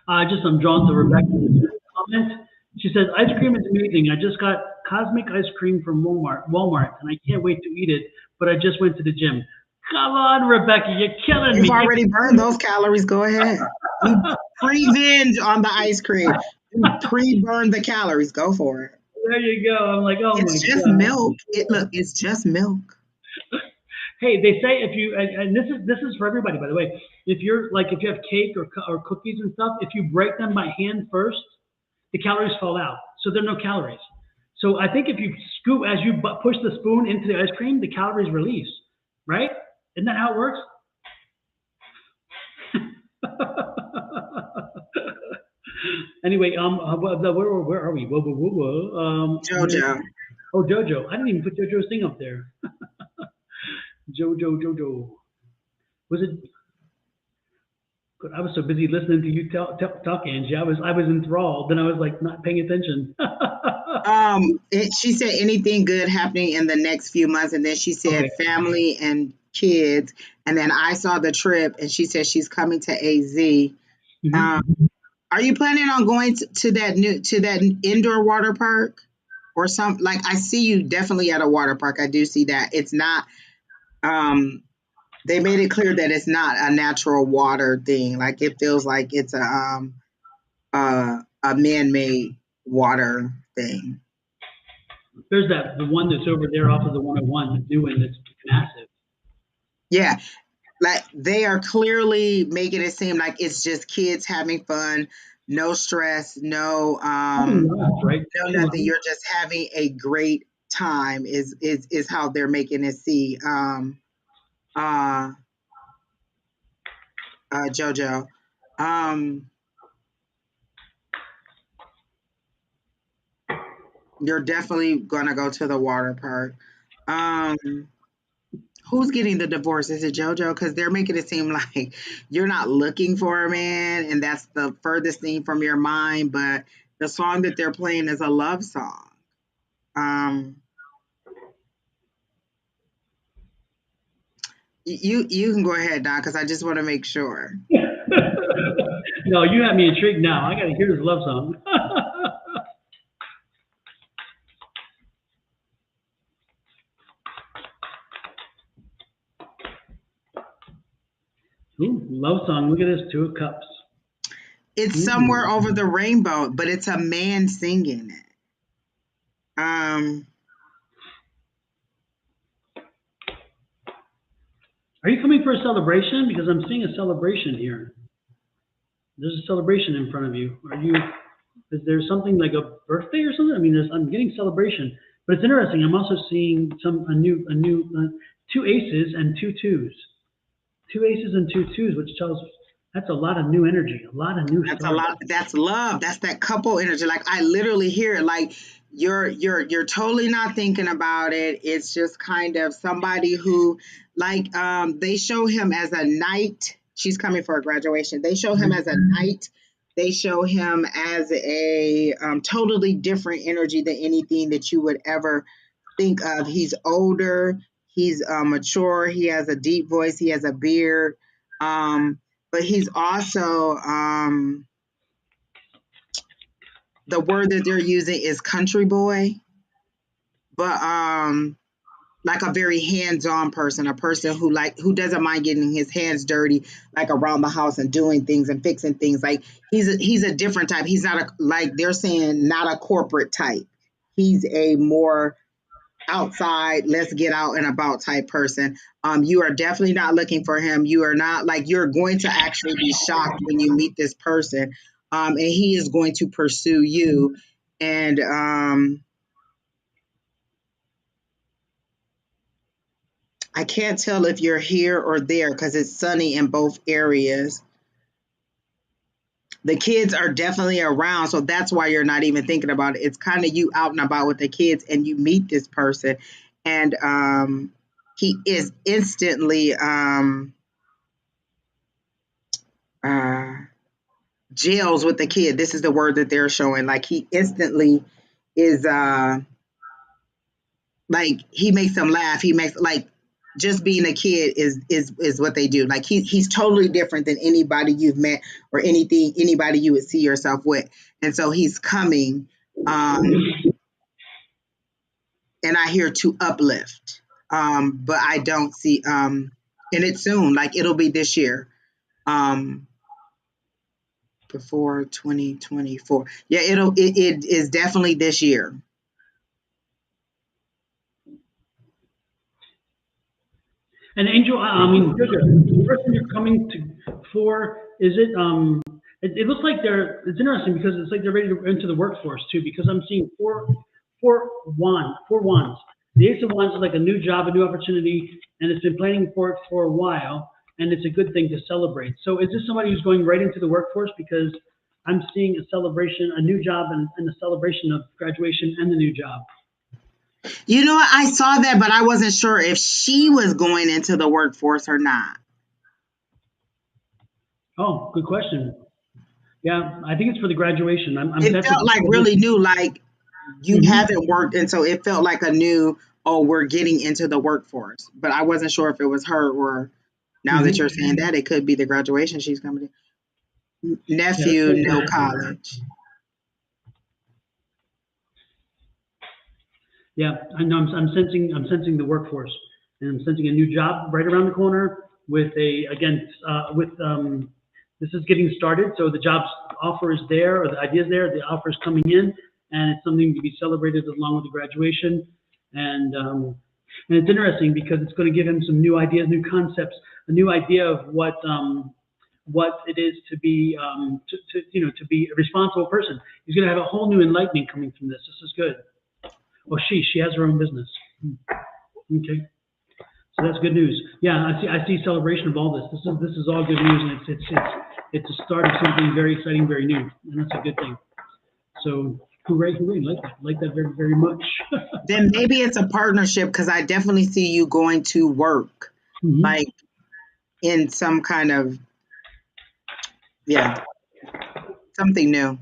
I'm drawn to Rebecca's comment. She says, ice cream is amazing. I just got cosmic ice cream from Walmart, and I can't wait to eat it, but I just went to the gym. Come on, Rebecca, you're killing You've me. already burned those calories. Go ahead. You pre-binge on the ice cream. You pre-burn the calories. Go for it. There you go. I'm like, oh my It's just God. milk. It's just milk. Hey, they say if you and this is for everybody, by the way. If you have cake or cookies and stuff, if you break them by hand first, the calories fall out, so there are no calories. So I think if you scoop as you push the spoon into the ice cream, the calories release, right? Isn't that how it works? Anyway, where are we? Whoa, whoa, whoa, whoa. Jojo. Oh, Jojo. I didn't even put Jojo's thing up there. Jojo. Was it? Good. I was so busy listening to you talk, Angie. I was enthralled. Then I was like not paying attention. She said anything good happening in the next few months, and then she said Okay. family and kids, and then I saw the trip, and she said she's coming to AZ. Um, Hmm. are you planning on going to that indoor water park or some? Like I see you definitely at a water park. I do see that. It's not. They made it clear that it's not a natural water thing. Like it feels like it's a man-made water thing. There's the one that's over there off of the 101, the new one that's massive. Yeah, like they are clearly making it seem like it's just kids having fun, no stress, Having lunch, right? no Having nothing. lunch. You're just having a great time is how they're making it see. Uh Jojo. Um you're definitely gonna go to the water park. Um Who's getting the divorce? Is it JoJo? Because they're making it seem like you're not looking for a man, and that's the furthest thing from your mind. But the song that they're playing is a love song. Um, you can go ahead, Don, because I just want to make sure. No, you have me intrigued now. I got to hear this love song. Ooh, love song. Look at this, Two of Cups. It's somewhere Ooh. over the rainbow, but it's a man singing it. Um, Are you coming for a celebration? Because I'm seeing a celebration here. There's a celebration in front of you. Is there something like a birthday or something? I mean, I'm getting celebration, but it's interesting. I'm also seeing two aces and two twos. Two aces and two twos, which tells that's a lot of new energy, a lot of new That's a starts. lot. That's love. That's that couple energy. Like I literally hear it. Like you're totally not thinking about it. It's just kind of somebody who Like they show him as a knight. She's coming for a graduation. They show him as a knight. They show him as a totally different energy than anything that you would ever think of. He's older. He's mature. He has a deep voice. He has a beard. But he's also the word that they're using is country boy. But like a very hands-on person, a person who doesn't mind getting his hands dirty, like around the house and doing things and fixing things. Like he's a different type. He's not like they're saying, not a corporate type. He's a more outside, let's get out and about type person. You are definitely not looking for him. You are not, like, you're going to actually be shocked when you meet this person. And he is going to pursue you. And I can't tell if you're here or there because it's sunny in both areas. The kids are definitely around, so that's why you're not even thinking about it. It's kind of you out and about with the kids, and you meet this person, and he is instantly gels with the kid. This is the word that they're showing. Like he instantly is like he makes them laugh. He makes, like, just being a kid is what they do. Like he's totally different than anybody you've met or anybody you would see yourself with. And so he's coming, and I hear to uplift. But I don't see and it's soon, like it'll be this year. Before 2024. Yeah, it is definitely this year. And Angel, I mean, the person you're coming for, is it, it looks like it's interesting because it's like they're ready to enter the workforce too, because I'm seeing four wands. The Ace of Wands is like a new job, a new opportunity, and it's been planning for it for a while, and it's a good thing to celebrate. So is this somebody who's going right into the workforce? Because I'm seeing a celebration, a new job, and a celebration of graduation and the new job. You know what? I saw that, but I wasn't sure if she was going into the workforce or not. Oh, good question. Yeah, I think it's for the graduation. It felt like really new, like you Mhm. haven't worked, and so it felt like a new, oh, we're getting into the workforce. But I wasn't sure if it was her or, now that you're Mhm. saying that, it could be the graduation she's coming to. Yeah, that's Nephew, good. no college. Yeah, I know. I'm sensing the workforce, and I'm sensing a new job right around the corner. With this is getting started, so the job's offer is there, or the idea is there. The offer is coming in, and it's something to be celebrated along with the graduation. And it's interesting because it's going to give him some new ideas, new concepts, a new idea of what it is to be to be a responsible person. He's going to have a whole new enlightenment coming from this. This is good. Oh, she has her own business. Okay, so that's good news. Yeah, I see celebration of all this. This is all good news, and it's a start of something very exciting, very new, and that's a good thing. So hooray, hooray! Like that very, very much. Then maybe it's a partnership because I definitely see you going to work, Mhm. like in some kind of, yeah, something new.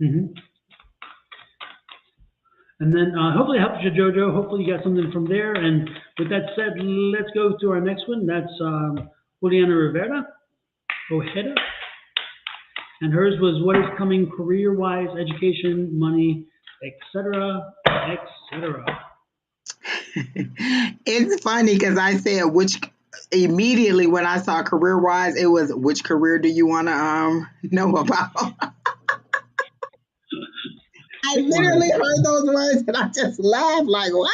Mhm. And then hopefully it helps you, Jojo. Hopefully you got something from there. And with that said, let's go to our next one. That's Juliana Rivera, Ojeda. And hers was what is coming career-wise, education, money, etc., etc. It's funny because I said which, immediately when I saw career wise, it was which career do you want to know about? I Pick one. literally heard those words and I just laughed like, what?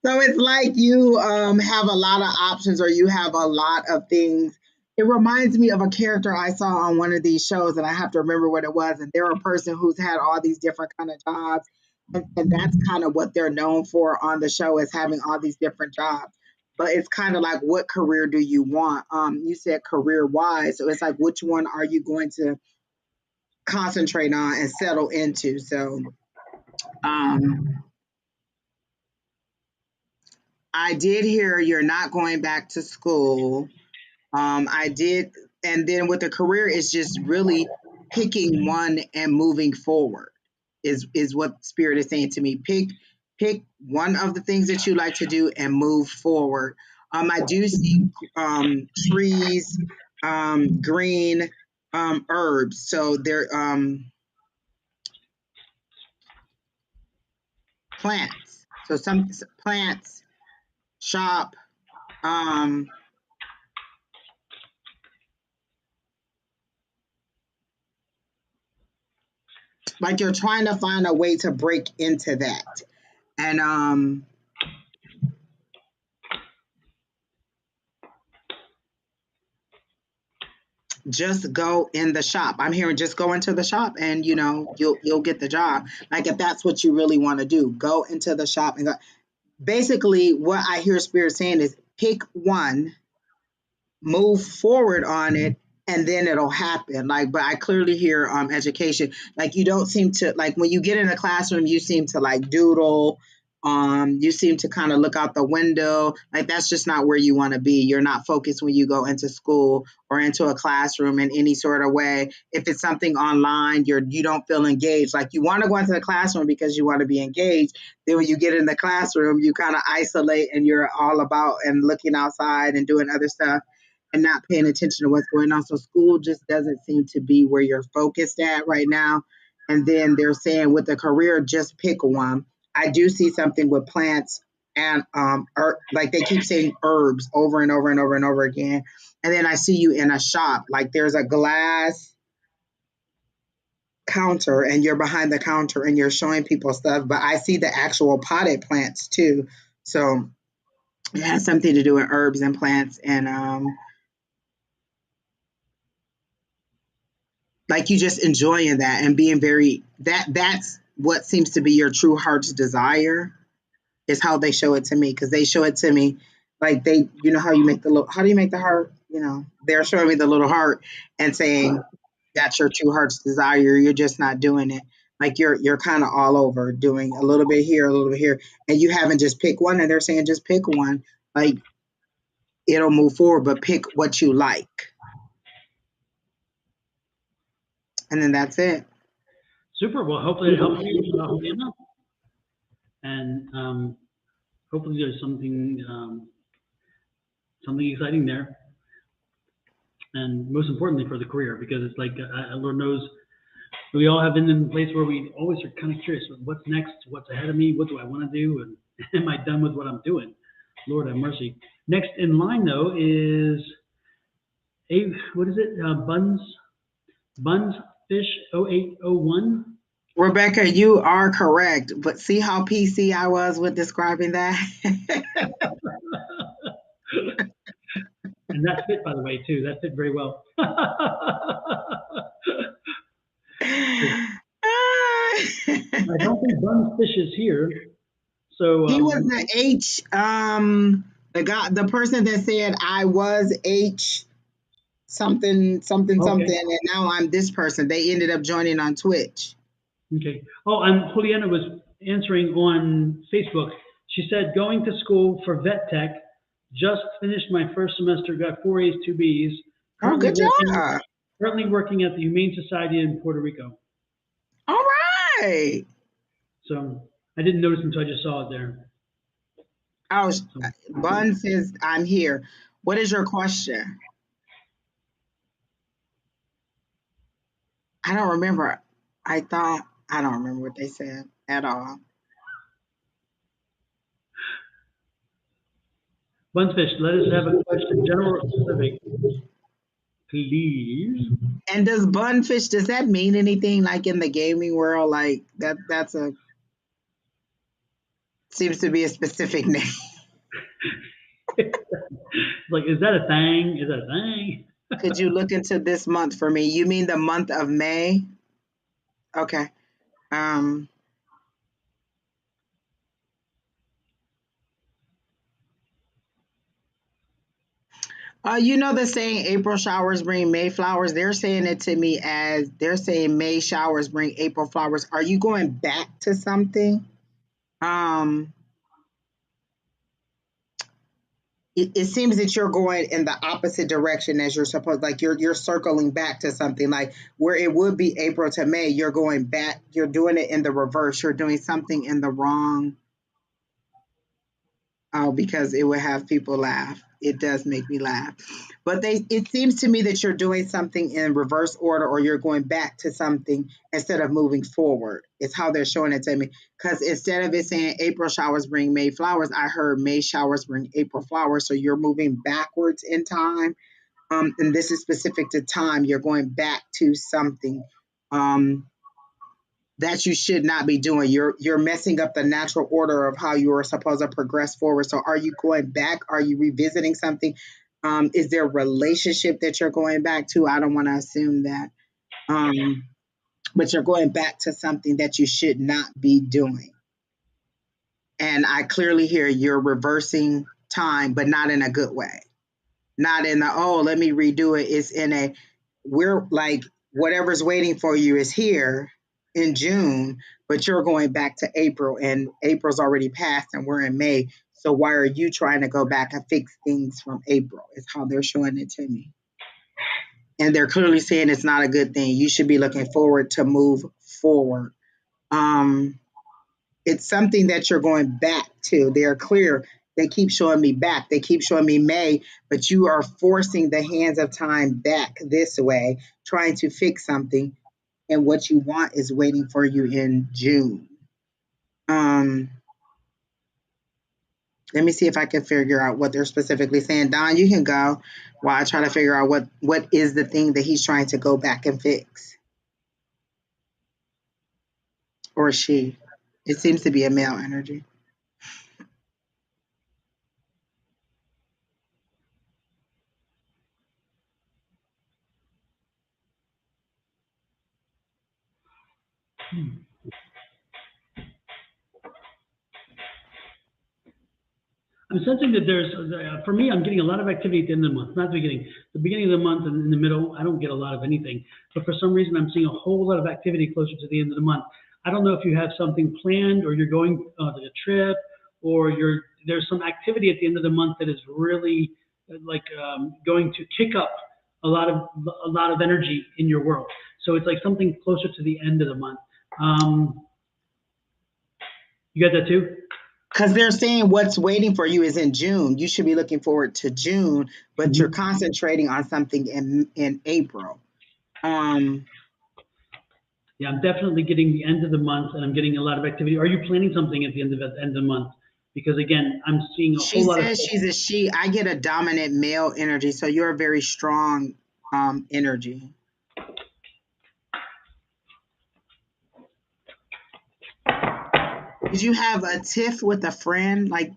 So it's like you have a lot of options, or you have a lot of things. It reminds me of a character I saw on one of these shows, and I have to remember what it was. And they're a person who's had all these different kind of jobs, and that's kind of what they're known for on the show, is having all these different jobs. But it's kind of like, what career do you want? You said career wise, so it's like, which one are you going to concentrate on and settle into? So um, I did hear you're not going back to school. I did, and then with the career, it's just really picking one and moving forward is what spirit is saying to me. Pick one of the things that you like to do and move forward. I do see trees, green herbs. So they're plants. So some plants, shop, um, like you're trying to find a way to break into that. And just go in the shop. I'm hearing just go into the shop and you'll get the job. Like if that's what you really want to do, go into the shop and go. Basically what I hear spirit saying is pick one, move forward on it, and then it'll happen. Like, but I clearly hear education. Like you don't seem to, like when you get in a classroom, you seem to like doodle. You seem to kind of look out the window. Like that's just not where you want to be. You're not focused when you go into school or into a classroom in any sort of way. If it's something online, you don't feel engaged. Like you want to go into the classroom because you want to be engaged. Then when you get in the classroom, you kind of isolate and you're all about and looking outside and doing other stuff and not paying attention to what's going on. So school just doesn't seem to be where you're focused at right now. And then they're saying with a career, just pick one. I do see something with plants and like they keep saying herbs over and over and over and over again. And then I see you in a shop, like there's a glass counter and you're behind the counter and you're showing people stuff, but I see the actual potted plants too. So it has something to do with herbs and plants and like you just enjoying that and being very that's what seems to be your true heart's desire is how they show it to me because they show it to me like they how you make the little how do you make the heart they're showing me the little heart and saying that's your true heart's desire, you're just not doing it, like you're kind of all over doing a little bit here, a little bit here, and you haven't just picked one, and they're saying just pick one, like it'll move forward, but pick what you like, and then that's it. Super. Well, hopefully it helps you, Juliana. And hopefully there's something exciting there. And most importantly for the career, because it's like Lord knows we all have been in a place where we always are kind of curious, what's next, what's ahead of me, what do I want to do, and am I done with what I'm doing? Lord have mercy. Next in line though is what is it? Buns Fish 0801. Rebecca, you are correct, but see how PC I was with describing that? And that fit, by the way, too. That fit very well. I don't think Buns Fish is here. So he was the H, the person that said I was H something, something, okay. something, and now I'm this person. They ended up joining on Twitch. Okay. Oh, and Juliana was answering on Facebook. She said, going to school for vet tech, just finished my first semester, got 4 A's, 2 B's. Oh, good job. Currently working at the Humane Society in Puerto Rico. All right. So I didn't notice until I just saw it there. Oh, Bun says, I'm here. What is your question? I don't remember. I don't remember what they said at all. Bunfish, let us have a question, general or specific, please. And does bunfish, does that mean anything like in the gaming world? Like that's seems to be a specific name. Like, is that a thing? Is that a thing? Could you look into this month for me? You mean the month of May? Okay. The saying April showers bring May flowers. They're saying it to me as they're saying May showers bring April flowers. Are you going back to something? it seems that you're going in the opposite direction as you're supposed, like you're circling back to something, like where it would be April to May, you're going back, you're doing it in the reverse, you're doing something in the wrong. Oh, because it would have people laugh. It does make me laugh. But it seems to me that you're doing something in reverse order, or you're going back to something instead of moving forward. It's how they're showing it to me. Because instead of it saying April showers bring May flowers, I heard May showers bring April flowers. So you're moving backwards in time. And this is specific to time. You're going back to something. That you should not be doing. You're messing up the natural order of how you are supposed to progress forward. So are you going back? Are you revisiting something? Is there a relationship that you're going back to? I don't want to assume that. But you're going back to something that you should not be doing. And I clearly hear you're reversing time, but not in a good way. Not in the, oh, let me redo it. It's in a, we're like, whatever's waiting for you is here in June, but you're going back to April, and April's already passed and we're in May. So why are you trying to go back and fix things from April? Is how they're showing it to me. And they're clearly saying it's not a good thing. You should be looking forward to move forward. It's something that you're going back to. They're clear. They keep showing me back. They keep showing me May, but you are forcing the hands of time back this way, trying to fix something. And what you want is waiting for you in June. Let me see if I can figure out what they're specifically saying. Don, you can go while I try to figure out what is the thing that he's trying to go back and fix. Or she. It seems to be a male energy. I'm sensing that there's, for me, I'm getting a lot of activity at the end of the month, not the beginning. The beginning of the month and in the middle, I don't get a lot of anything. But for some reason, I'm seeing a whole lot of activity closer to the end of the month. I don't know if you have something planned, or you're going to a trip, or there's some activity at the end of the month that is really like going to kick up a lot of energy in your world. So it's like something closer to the end of the month. You got that too? Because they're saying what's waiting for you is in June. You should be looking forward to June, but you're concentrating on something in April. Yeah, I'm definitely getting the end of the month, and I'm getting a lot of activity. Are you planning something at the end of the month? Because again, I'm seeing a She whole lot of. says she's a she. I get a dominant male energy, so you're a very strong energy. Did you have a tiff with a friend? Like,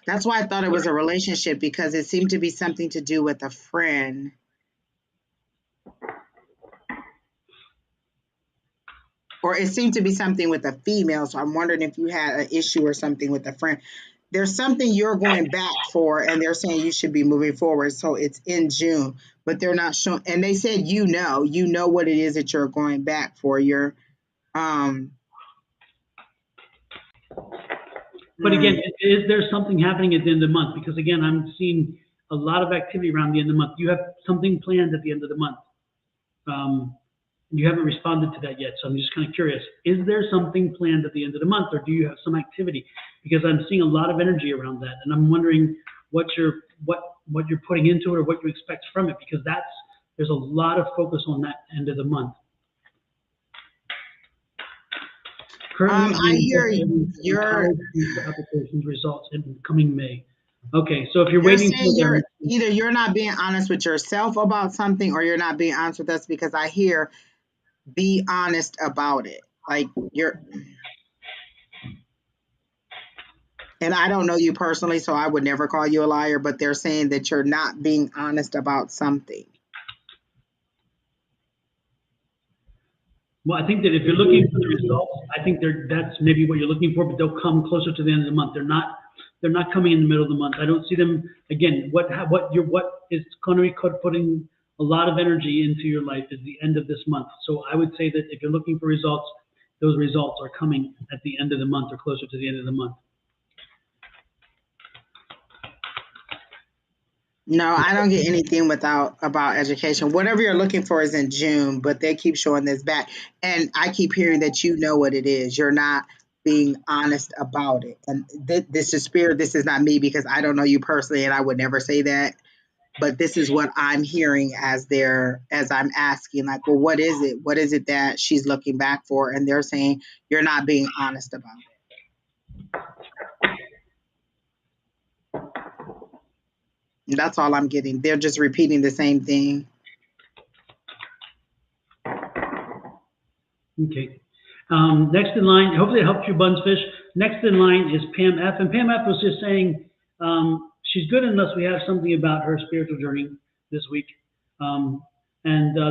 that's why I thought it was a relationship, because it seemed to be something to do with a friend. Or it seemed to be something with a female, so I'm wondering if you had an issue or something with a friend. There's something you're going back for, and they're saying you should be moving forward, so it's in June, but they're not showing. And they said you know what it is that you're going back for. You're But again, is there something happening at the end of the month? Because again, I'm seeing a lot of activity around the end of the month. You have something planned at the end of the month. You haven't responded to that yet, so I'm just kind of curious. Is there something planned at the end of the month, or do you have some activity? Because I'm seeing a lot of energy around that, and I'm wondering what you're putting into it, or what you expect from it, because there's a lot of focus on that end of the month. Currently, I hear your applications results in coming May. Okay, so if you're waiting for them, either you're not being honest with yourself about something, or you're not being honest with us, because I hear be honest about it. Like and I don't know you personally, so I would never call you a liar, but they're saying that you're not being honest about something. well, I think that if you're looking for the results, I think that's maybe what you're looking for, but they'll come closer to the end of the month. They're not coming in the middle of the month. I don't see them. Again, what is going to be putting a lot of energy into your life is the end of this month. So I would say that if you're looking for results, those results are coming at the end of the month, or closer to the end of the month. No, I don't get anything without about education. Whatever you're looking for is in June, but they keep showing this back. And I keep hearing that you know what it is. You're not being honest about it. And this is spirit. This is not me because I don't know you personally and I would never say that. But this is what I'm hearing as I'm asking, like, well, what is it? What is it that she's looking back for? And they're saying you're not being honest about it. That's all I'm getting. They're just repeating the same thing. Okay. Next in line, hopefully it helped you, Bunsfish. Next in line is Pam F. And Pam F was just saying she's good unless we have something about her spiritual journey this week. The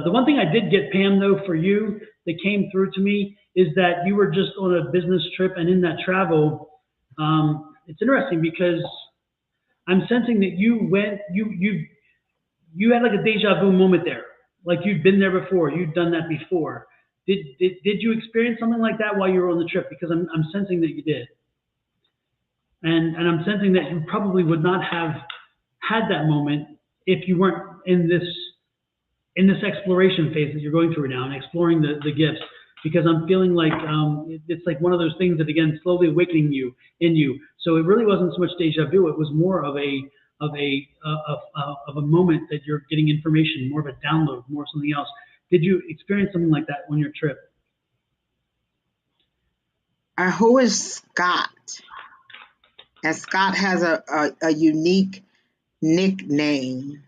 one thing I did get, Pam, though, for you that came through to me is that you were just on a business trip, and in that travel, it's interesting because I'm sensing that you had like a deja vu moment there, like you'd been there before, you'd done that before. Did you experience something like that while you were on the trip? Because I'm sensing that you did, and I'm sensing that you probably would not have had that moment if you weren't in this exploration phase that you're going through now and exploring the gifts. Because I'm feeling like it's like one of those things that again slowly awakening you in you. So it really wasn't so much deja vu; it was more of a moment that you're getting information, more of a download, more something else. Did you experience something like that on your trip? Who is Scott? And Scott has a unique nickname.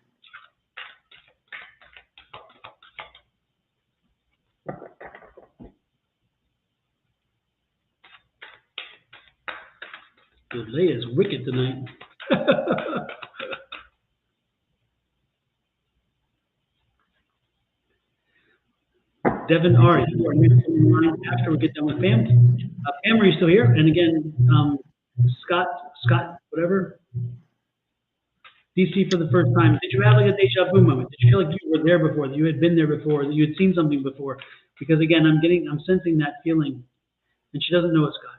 The lay is wicked tonight. Devin R., you are next in line after we get done with Pam. Pam, are you still here? And again, Scott, whatever, DC for the first time. Did you have like a deja vu moment? Did you feel like you were there before, that you had been there before, that you had seen something before? Because again, I'm sensing that feeling, and she doesn't know it's Scott.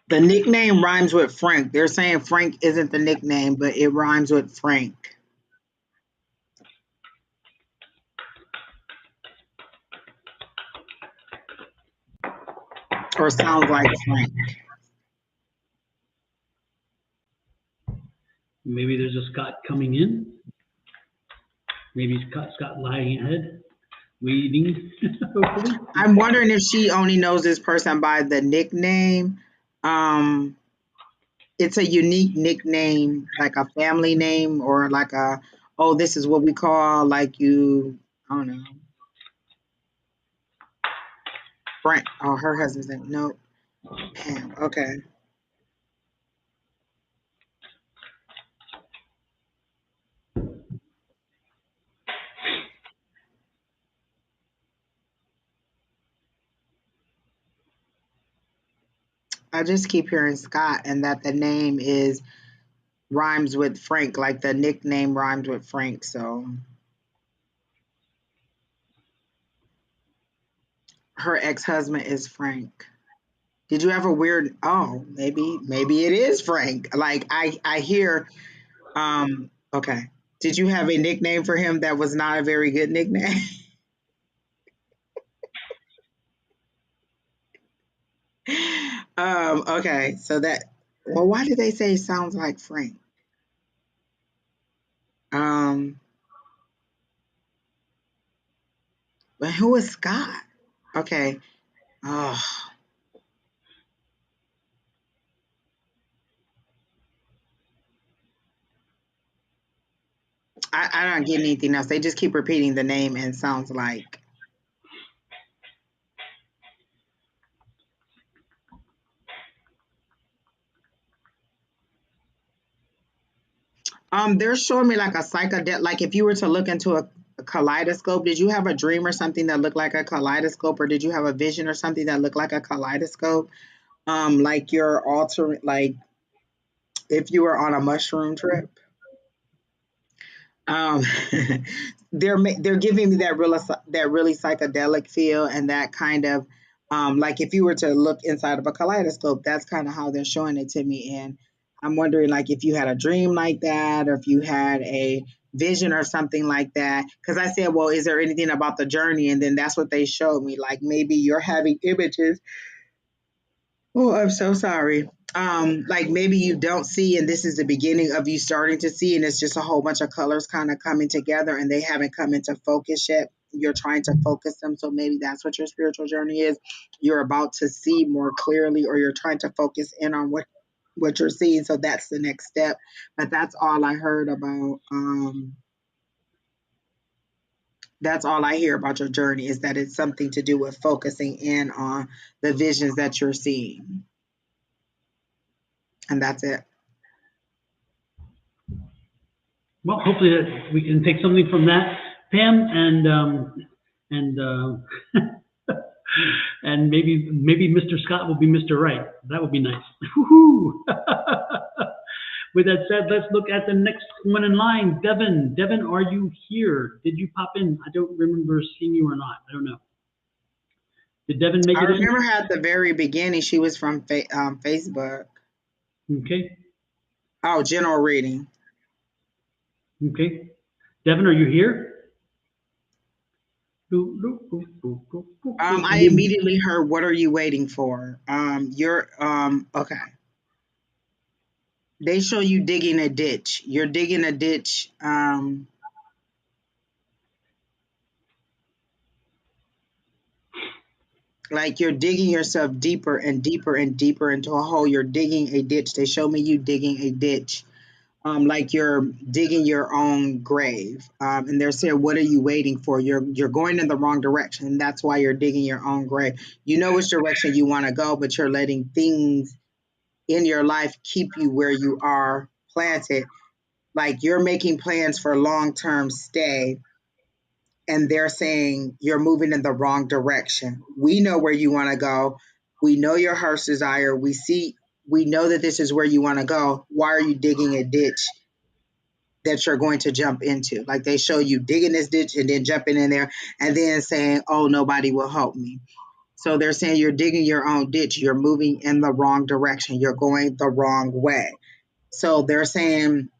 The nickname rhymes with Frank. They're saying Frank isn't the nickname, but it rhymes with Frank. Or sounds like Frank. Maybe there's a Scott coming in. Maybe Scott lying ahead, waiting, hopefully. I'm wondering if she only knows this person by the nickname. Um, it's a unique nickname, like a family name or like oh, this is what we call like you, I don't know. Frank. Oh, her husband's name. Nope. Pam. Okay. I just keep hearing Scott and that the name is rhymes with Frank, like the nickname rhymes with Frank. So her ex-husband is Frank. Did you have a weird, oh, maybe it is Frank. Like I hear okay. Did you have a nickname for him that was not a very good nickname? Okay. So that, well, why did they say sounds like Frank? Um but who is Scott? Okay. Oh, I don't get anything else. They just keep repeating the name and sounds like. They're showing me like a psychedelic. Like if you were to look into a kaleidoscope, did you have a dream or something that looked like a kaleidoscope, or did you have a vision or something that looked like a kaleidoscope? Like you're altering, like if you were on a mushroom trip. Um, they're giving me that really psychedelic feel and that kind of like if you were to look inside of a kaleidoscope, that's kind of how they're showing it to me. And I'm wondering like if you had a dream like that or if you had a vision or something like that. Because I said, well, is there anything about the journey? And then that's what they showed me. Like maybe you're having images. Oh, I'm so sorry. Like maybe you don't see, and this is the beginning of you starting to see, and it's just a whole bunch of colors kind of coming together, and they haven't come into focus yet. You're trying to focus them, so maybe that's what your spiritual journey is. You're about to see more clearly, or you're trying to focus in on what you're seeing. So that's the next step. But that's all I heard about. That's all I hear about your journey is that it's something to do with focusing in on the visions that you're seeing, and that's it. Well, hopefully that we can take something from that, Pam, and and maybe Mr. Scott will be Mr. Right. That would be nice. Woo-hoo. With that said, let's look at the next one in line. Devin, Devin, are you here? Did you pop in? I don't remember seeing you or not. I don't know. Did Devin make I it in? remember at the very beginning, she was from Facebook. Okay, Oh, general reading. okay. Devin, are you here? I immediately heard, "What are you waiting for?" You're okay. They show you digging a ditch. You're digging a ditch. Like you're digging yourself deeper and deeper and deeper into a hole. You're digging a ditch. They show me you digging a ditch. Like you're digging your own grave. And they're saying, "What are you waiting for? You're going in the wrong direction. And that's why you're digging your own grave. You know which direction you want to go, but you're letting things in your life keep you where you are planted. Like you're making plans for long term stay, and they're saying you're moving in the wrong direction. We know where you want to go. We know your heart's desire. We know that this is where you want to go. Why are you digging a ditch that you're going to jump into?" Like they show you digging this ditch and then jumping in there and then saying, "Oh, nobody will help me." So they're saying you're digging your own ditch. You're moving in the wrong direction. You're going the wrong way. So they're saying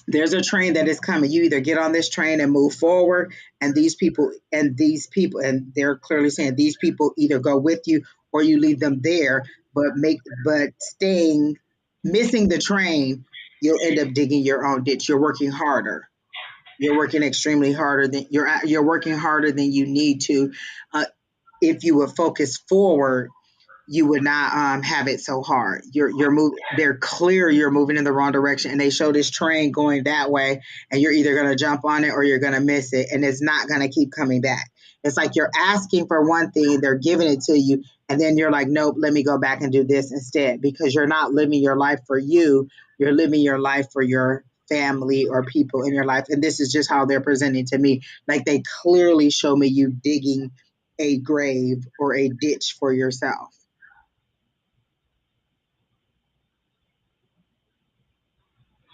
there's a train that is coming. You either get on this train and move forward, and they're clearly saying these people either go with you or you leave them there, but staying, missing the train, you'll end up digging your own ditch. You're working harder. You're working extremely harder than you're working harder than you need to. Uh, if you would focus forward, you would not have it so hard. You're moving. They're clear you're moving in the wrong direction, and they show this train going that way, and you're either going to jump on it or you're going to miss it, and it's not going to keep coming back. It's like you're asking for one thing, they're giving it to you, and then you're like, nope, let me go back and do this instead, because you're not living your life for you. You're living your life for your family or people in your life, and this is just how they're presenting to me. Like they clearly show me you digging a grave or a ditch for yourself.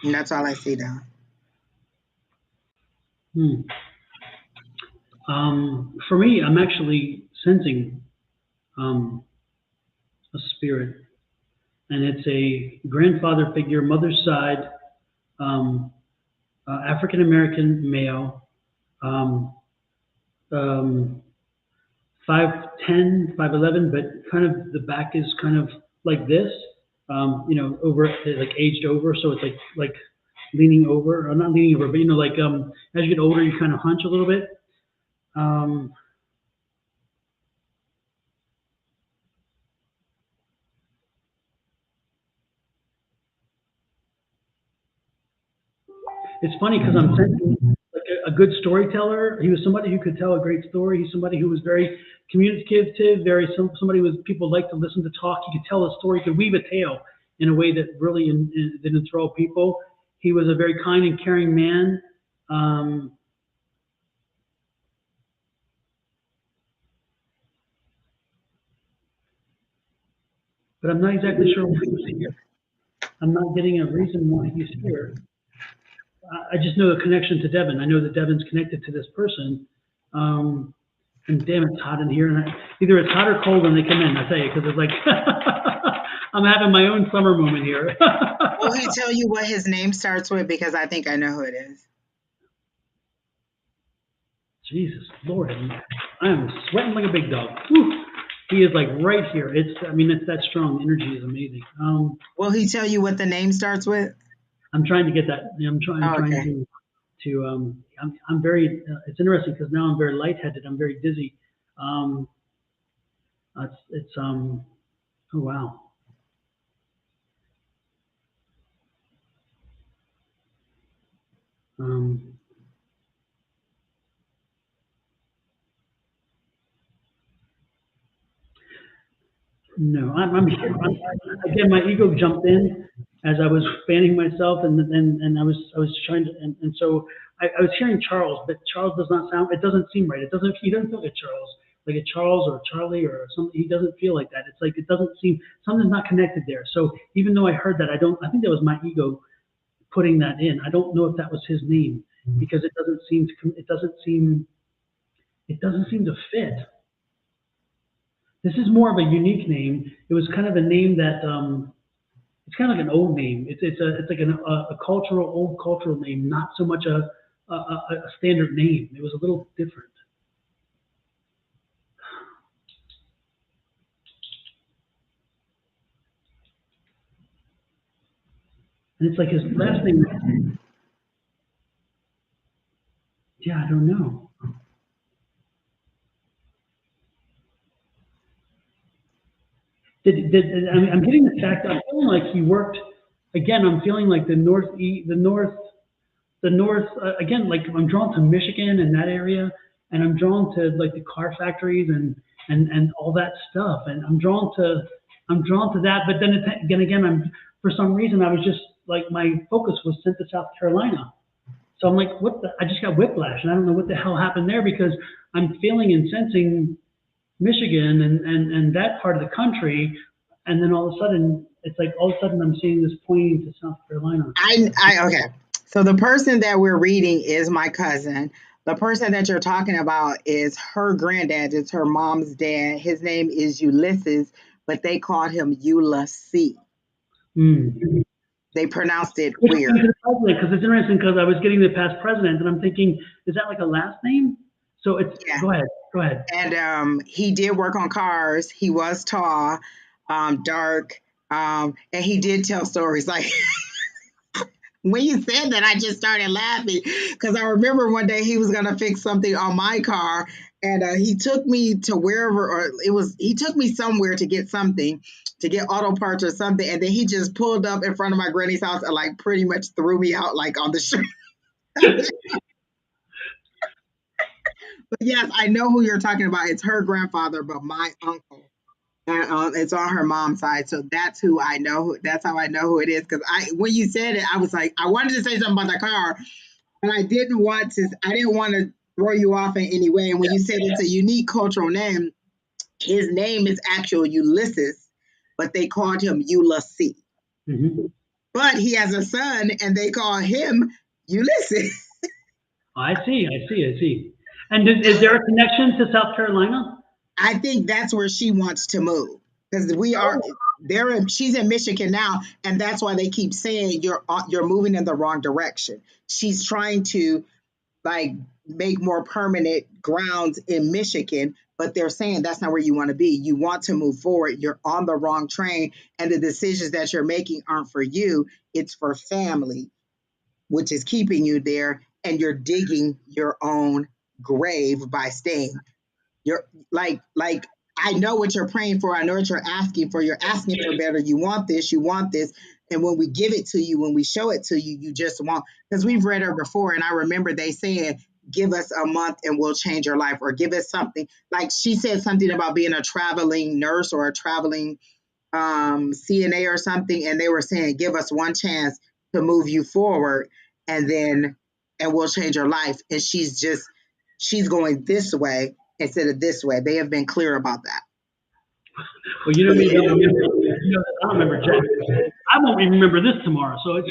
And that's all I see now. Hmm. For me, I'm actually sensing um, a spirit, and it's a grandfather figure, mother's side, um, African American male, um, um, 5'10", 5'11", but kind of the back is kind of like this, over like aged over, so it's like leaning over, or not leaning over, but like as you get older, you kind of hunch a little bit. Um, It's funny because I'm sensing like a good storyteller. He was somebody who could tell a great story. He's somebody who was very communicative, somebody with people like to listen to talk. He could tell a story, he could weave a tale in a way that really did enthrall people. He was a very kind and caring man. Um, but I'm not exactly sure why he's here. I'm not getting a reason why he's here. I just know the connection to Devin. I know that Devin's connected to this person. And damn, it's hot in here. And either it's hot or cold when they come in, I tell you, because it's like I'm having my own summer moment here. Will he tell you what his name starts with? Because I think I know who it is. Jesus Lord, I am sweating like a big dog. Whew. He is like right here. It's that strong. Energy is amazing. Will he tell you what the name starts with? I'm trying to get that. I'm trying Okay. to I'm very. It's interesting because now I'm very lightheaded. I'm very dizzy. It's oh wow. Um, no, again. My ego jumped in as I was fanning myself, and I was trying to, and so I was hearing Charles, but Charles does not sound. It doesn't seem right. It doesn't. He doesn't feel like Charles, like a Charles or Charlie or something. He doesn't feel like that. It's like it doesn't seem something's not connected there. So even though I heard that, I don't. I think that was my ego putting that in. I don't know if that was his name because it doesn't seem to. It doesn't seem to fit. This is more of a unique name. It was kind of a name that it's kind of like an old name. It's like a cultural old cultural name, not so much a standard name. It was a little different. And it's like his last name. Yeah, I don't know. I'm getting the fact. I'm feeling like he worked. Again, I'm feeling like the north again. Like I'm drawn to Michigan and that area, and I'm drawn to like the car factories and all that stuff. And I'm drawn to that. But then again, I'm for some reason I was just like my focus was sent to South Carolina. So I'm like, what the? I just got whiplash, and I don't know what the hell happened there because I'm feeling and sensing Michigan and that part of the country, and then all of a sudden, it's like all of a sudden I'm seeing this pointing to South Carolina. Okay. So the person that we're reading is my cousin. The person that you're talking about is her granddad. It's her mom's dad. His name is Ulysses, but they called him Ulysses. Mm. They pronounced it Which weird. came to the president because it's interesting because I was getting the past president and I'm thinking, is that like a last name? So it's Yeah. go ahead, go ahead. And he did work on cars. He was tall, dark, and he did tell stories. Like when you said that, I just started laughing because I remember one day he was gonna fix something on my car, and he took me to wherever, or he took me somewhere to get something, to get auto parts or something, and then he just pulled up in front of my granny's house and like pretty much threw me out like on the street. But yes, I know who you're talking about. It's her grandfather, but my uncle. And it's on her mom's side, so that's who I know. That's how I know who it is. Because when you said it, I was like, I wanted to say something about the car, but I didn't want to. I didn't want to throw you off in any way. And when you said it's a unique cultural name, his name is actual Ulysses, but they called him Ulysses. Mm-hmm. But he has a son, and they call him Ulysses. I see, I see, I see. And is there a connection to South Carolina? I think that's where she wants to move because we are Oh, there. She's in Michigan now, and that's why they keep saying you're moving in the wrong direction. She's trying to like make more permanent grounds in Michigan, but they're saying that's not where you want to be. You want to move forward. You're on the wrong train, and the decisions that you're making aren't for you. It's for family, which is keeping you there, and you're digging your own grave by staying. You're like I know what you're praying for. I know what you're asking for. You're asking for better. You want this. You want this. And when we give it to you, when we show it to you, you just want because we've read her before, and I remember they saying, "Give us a month and we'll change your life," or "Give us something." Like she said something about being a traveling nurse or a traveling CNA or something, and they were saying, "Give us one chance to move you forward, and then and we'll change your life." And she's going this way instead of this way. They have been clear about that. well, you know me, don't remember. I don't remember Jack. I won't even remember this tomorrow. So it's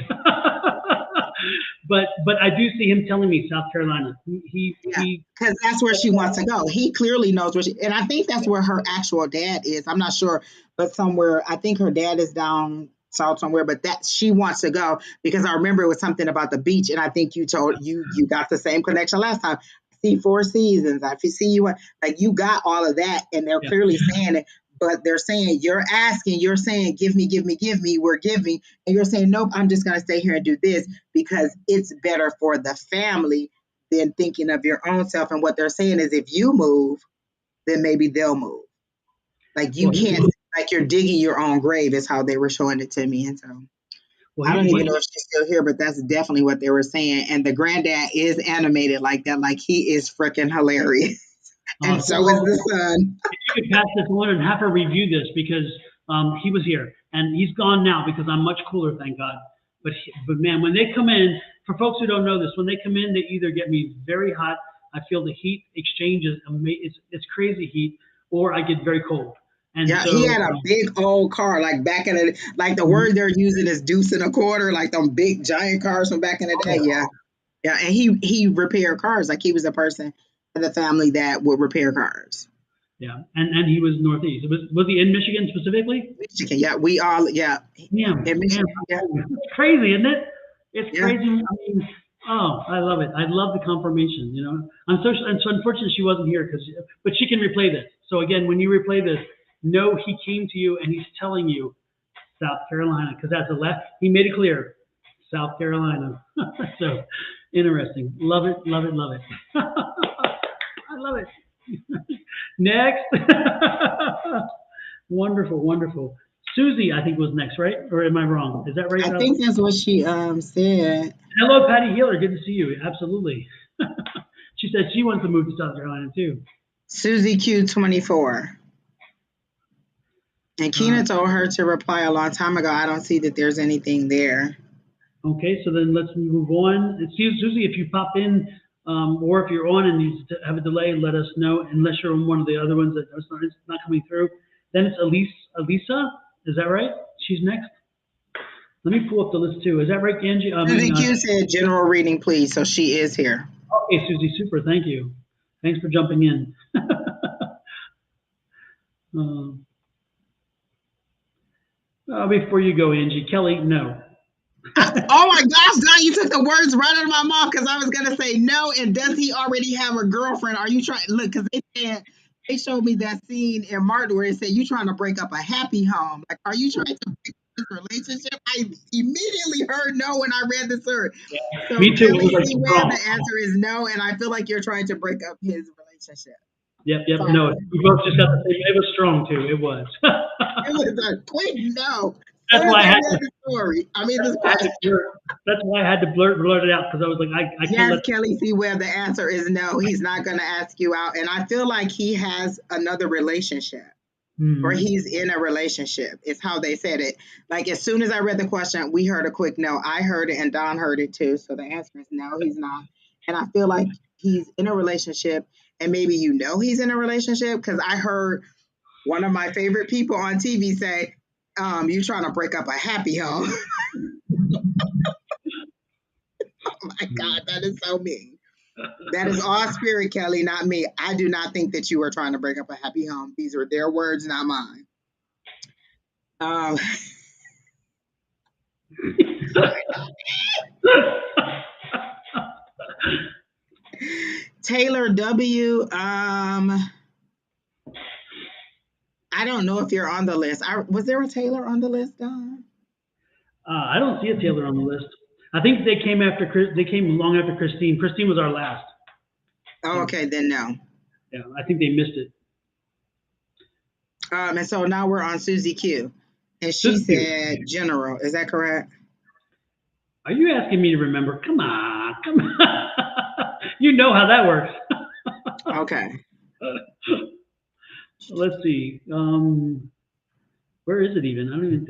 but I do see him telling me South Carolina. He because that's where she wants to go. He clearly knows where and I think that's where her actual dad is. I'm not sure, but somewhere, I think her dad is down south somewhere, but that she wants to go because I remember it was something about the beach, and I think you got the same connection last time. I see Four Seasons. I see you, like you got all of that, and they're clearly saying it. But they're saying, you're asking, you're saying, give me, we're giving. And you're saying, nope, I'm just going to stay here and do this because it's better for the family than thinking of your own self. And what they're saying is if you move, then maybe they'll move. Like you can't, like you're digging your own grave is how they were showing it to me. And so I don't even know if she's still here, but that's definitely what they were saying. And the granddad is animated like that. Like he is freaking hilarious. And so is the son. If you could pass this on and have her review this because he was here and he's gone now because I'm much cooler, thank God. But man, when they come in, for folks who don't know this, when they come in, they either get me very hot. I feel the heat exchange is it's crazy heat, or I get very cold. And yeah, so, he had a big old car, like back in the, like the word they're using is deuce and a quarter, like them big giant cars from back in the day. Yeah. Yeah. And he repaired cars. Like he was a person in the family that would repair cars. Yeah. And he was Northeast. Was he in Michigan specifically? Michigan. Yeah. We all, yeah. In Michigan. Yeah. It's crazy, isn't it? It's crazy. I mean, oh, I love it. I love the confirmation, you know. And so unfortunately she wasn't here but she can replay this. So again, when you replay this, know he came to you and he's telling you South Carolina, because that's he made it clear, South Carolina. So interesting. Love it, love it, love it. I love it. Next. Wonderful, wonderful. Susie, I think, was next, right? Or am I wrong? Is that right? I think that's what she said. Hello, Patty Healer. Good to see you. Absolutely. She said she wants to move to South Carolina too. Susie Q24. And Keena told her to reply a long time ago. I don't see that there's anything there. Okay, so then let's move on. Susie, if you pop in, or if you're on and you have a delay, let us know. Unless you're on one of the other ones that it's not coming through. Then it's Elisa. Is that right? She's next. Let me pull up the list too. Is that right, Angie? Susie Q said general reading, please. So she is here. Okay, Susie, super. Thank you. Thanks for jumping in. Before you go, Angie, Kelly, no. Oh my gosh, Don, you took the words right out of my mouth because I was going to say no. And does he already have a girlfriend? Are you trying? Look, because they showed me that scene in Martin where it said, you trying to break up a happy home. Like, are you trying to break up this relationship? I immediately heard no when I read the word. Yeah, so me too. The answer is no. And I feel like you're trying to break up his relationship. Yep. So, no, we both just got the same. It was strong too. It was. It was a quick no. That's why I had the story. I mean, that's why I had to blurt it out because I was like, I can't. Yes, Kelly C. Webb, the answer is no. He's not going to ask you out, and I feel like he has another relationship, or he's in a relationship. Is how they said it. Like as soon as I read the question, we heard a quick no. I heard it, and Don heard it too. So the answer is no. He's not, and I feel like he's in a relationship, and maybe he's in a relationship because I heard one of my favorite people on TV say, you trying to break up a happy home. Oh my God, that is so mean. That is all spirit, Kelly, not me. I do not think that you are trying to break up a happy home. These are their words, not mine. Taylor W. I don't know if you're on the list. Was there a Taylor on the list, Don? I don't see a Taylor on the list. I think they came long after Christine. Christine was our last. Oh, okay, then no. Yeah, I think they missed it. And so now we're on Susie Q. And she said general. Is that correct? Are you asking me to remember? Come on. You know how that works. Okay. Let's see. Where is it even? I don't even.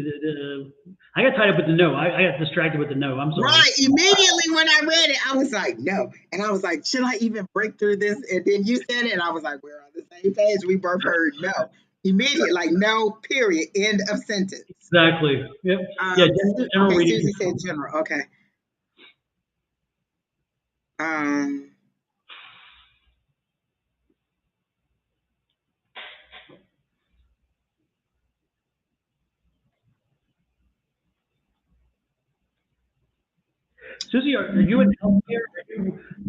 I got tied up with the no. I got distracted with the no. I'm sorry. Right. Immediately when I read it, I was like, no. And I was like, should I even break through this? And then you said it, and I was like, we're on the same page. We both heard no. Immediate, like no, period. End of sentence. General okay, reading. Susie said general. Okay. Um, Susie, are you in healthcare?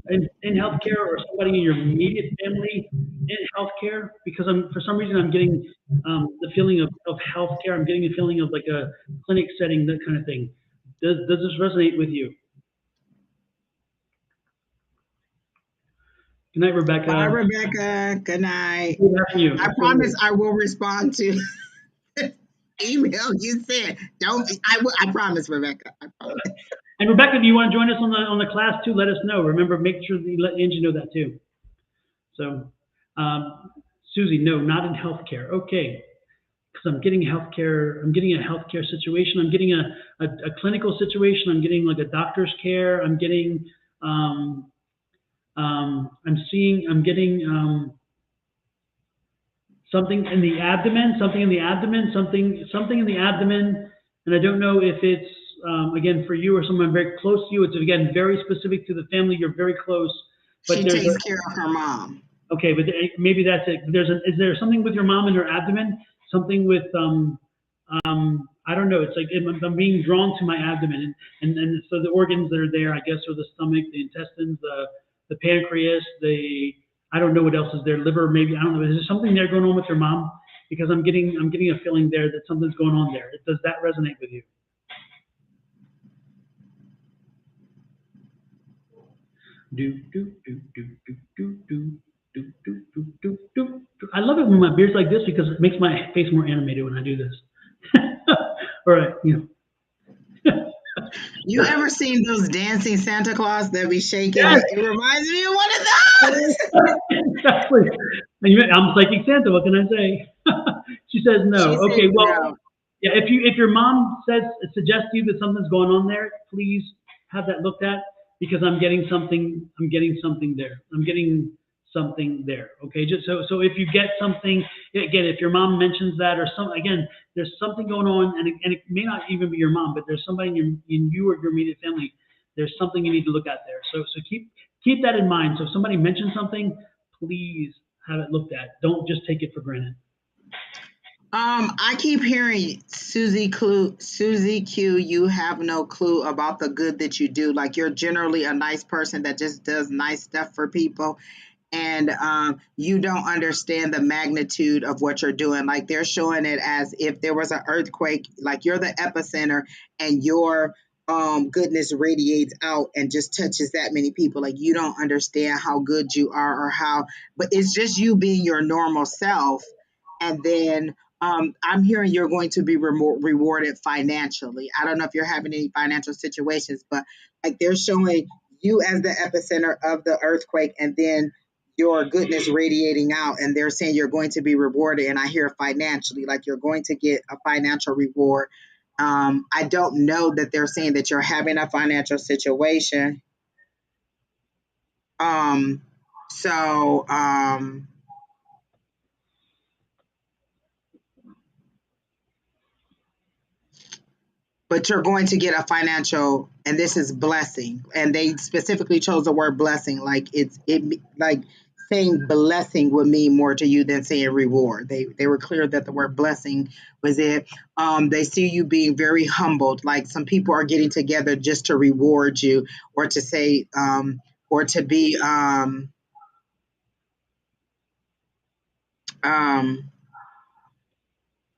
Are you in healthcare, or somebody in your immediate family in healthcare? Because for some reason, I'm getting the feeling of healthcare. I'm getting a feeling of like a clinic setting, that kind of thing. Does this resonate with you? Good night, Bye, Rebecca. Rebecca. Good night. Good having you. I promise I will respond to email you sent. Don't. I promise, Rebecca. I promise. And Rebecca, do you want to join us on the class too? Let us know. Remember, make sure that you let Angie know that too. So, Susie, no, not in healthcare. Okay, because I'm getting healthcare. I'm getting a healthcare situation. I'm getting a clinical situation. I'm getting like a doctor's care. I'm getting. I'm seeing. I'm getting something in the abdomen. Something in the abdomen. Something in the abdomen. And I don't know if it's again for you or someone very close to you. It's again very specific to the family. You're very close, but She there's a takes care of her mom. okay, but maybe that's it. Is there something with your mom in her abdomen? Something with I don't know. It's like I'm being drawn to my abdomen, and so the organs that are there, I guess, are the stomach, the intestines, the pancreas, the I don't know what else is there, liver, maybe I don't know. Is there something there going on with your mom? Because I'm getting a feeling there that something's going on there. Does that resonate with you? Do do do do do do do. Do, do, do, do, do, do. I love it when my beard's like this because it makes my face more animated when I do this. All right, You ever seen those dancing Santa Claus that be shaking? Yes, It reminds me of one of those. exactly. I'm psychic Santa. What can I say? She says She no. said Okay, well, no. yeah. If your mom suggests to you that something's going on there, please have that looked at because I'm getting something. I'm getting something there. I'm getting something there. Okay, just so if you get something again, if your mom mentions that or some again, there's something going on, and it may not even be your mom, but there's somebody in you or your immediate family. There's something you need to look at there. So keep that in mind. So if somebody mentions something, please have it looked at. Don't just take it for granted. I keep hearing Susie Q, you have no clue about the good that you do. Like you're generally a nice person that just does nice stuff for people. And you don't understand the magnitude of what you're doing. Like they're showing it as if there was an earthquake, like you're the epicenter and your goodness radiates out and just touches that many people. Like you don't understand how good you are or how, but it's just you being your normal self. And then I'm hearing you're going to be rewarded financially. I don't know if you're having any financial situations, but like they're showing you as the epicenter of the earthquake and then your goodness radiating out, and they're saying you're going to be rewarded, and I hear financially, like you're going to get a financial reward. I don't know that they're saying that you're having a financial situation. um so but you're going to get a financial, and this is blessing, and they specifically chose the word blessing, like like saying blessing would mean more to you than saying reward. They were clear that the word blessing was it. They see you being very humbled, like some people are getting together just to reward you or to say or to be um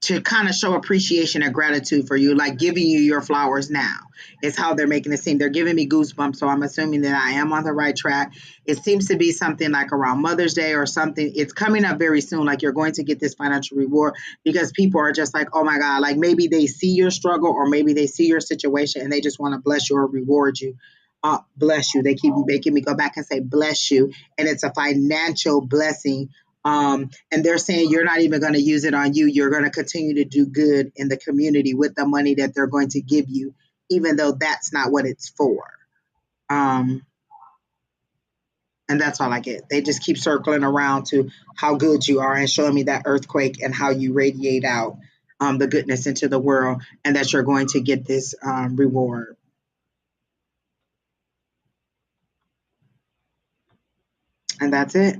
to kind of show appreciation and gratitude for you, like giving you your flowers now is how they're making it seem. They're giving me goosebumps, so I'm assuming that I am on the right track. It seems to be something like around Mother's Day or something. It's coming up very soon, like you're going to get this financial reward because people are just like, oh my God, like maybe they see your struggle or maybe they see your situation and they just want to bless you or reward you. Bless you. They keep making me go back and say bless you, and it's a financial blessing. And they're saying you're not even going to use it on you. You're going to continue to do good in the community with the money that they're going to give you, even though that's not what it's for. Um, and that's all I get. They just keep circling around to how good you are and showing me that earthquake and how you radiate out the goodness into the world, and that you're going to get this reward. And that's it.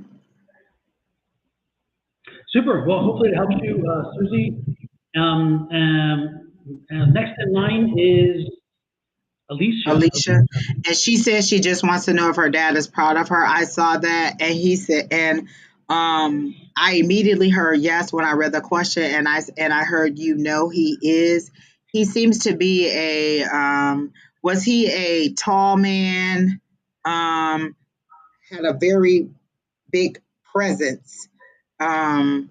Super. Well, hopefully it helps you, Susie. Next in line is Alicia. Alicia, and she says she just wants to know if her dad is proud of her. I saw that, and he said, and I immediately heard yes when I read the question, and I heard he is. He seems to be a was he a tall man? Had a very big presence. Um,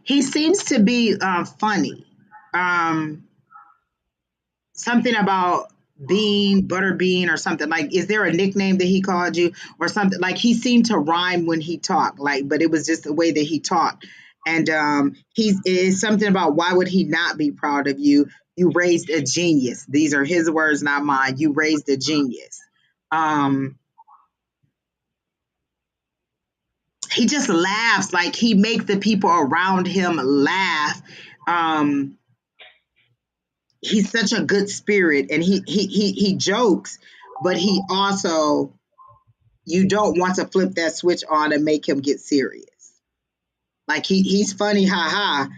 he seems to be funny. Um, Something about bean, butter bean, or something like. Is there a nickname that he called you, or something like? He seemed to rhyme when he talked, like, but it was just the way that he talked. And he's it is something about why would he not be proud of you? You raised a genius. These are his words, not mine. You raised a genius. Um, he just laughs, like he makes the people around him laugh. Um, he's such a good spirit, and he jokes, but he also, you don't want to flip that switch on and make him get serious. Like he's funny, ha ha,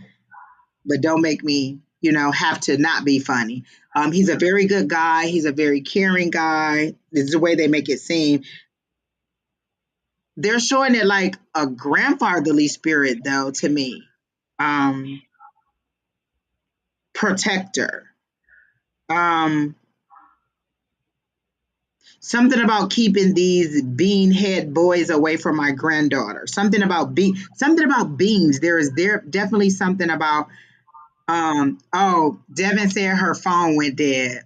but don't make me, have to not be funny. He's a very good guy. He's a very caring guy. This is the way they make it seem. They're showing it like a grandfatherly spirit, though, to me. Um, Protector. Um, Something about keeping these beanhead boys away from my granddaughter. Something about beans. There definitely something about Devin said her phone went dead.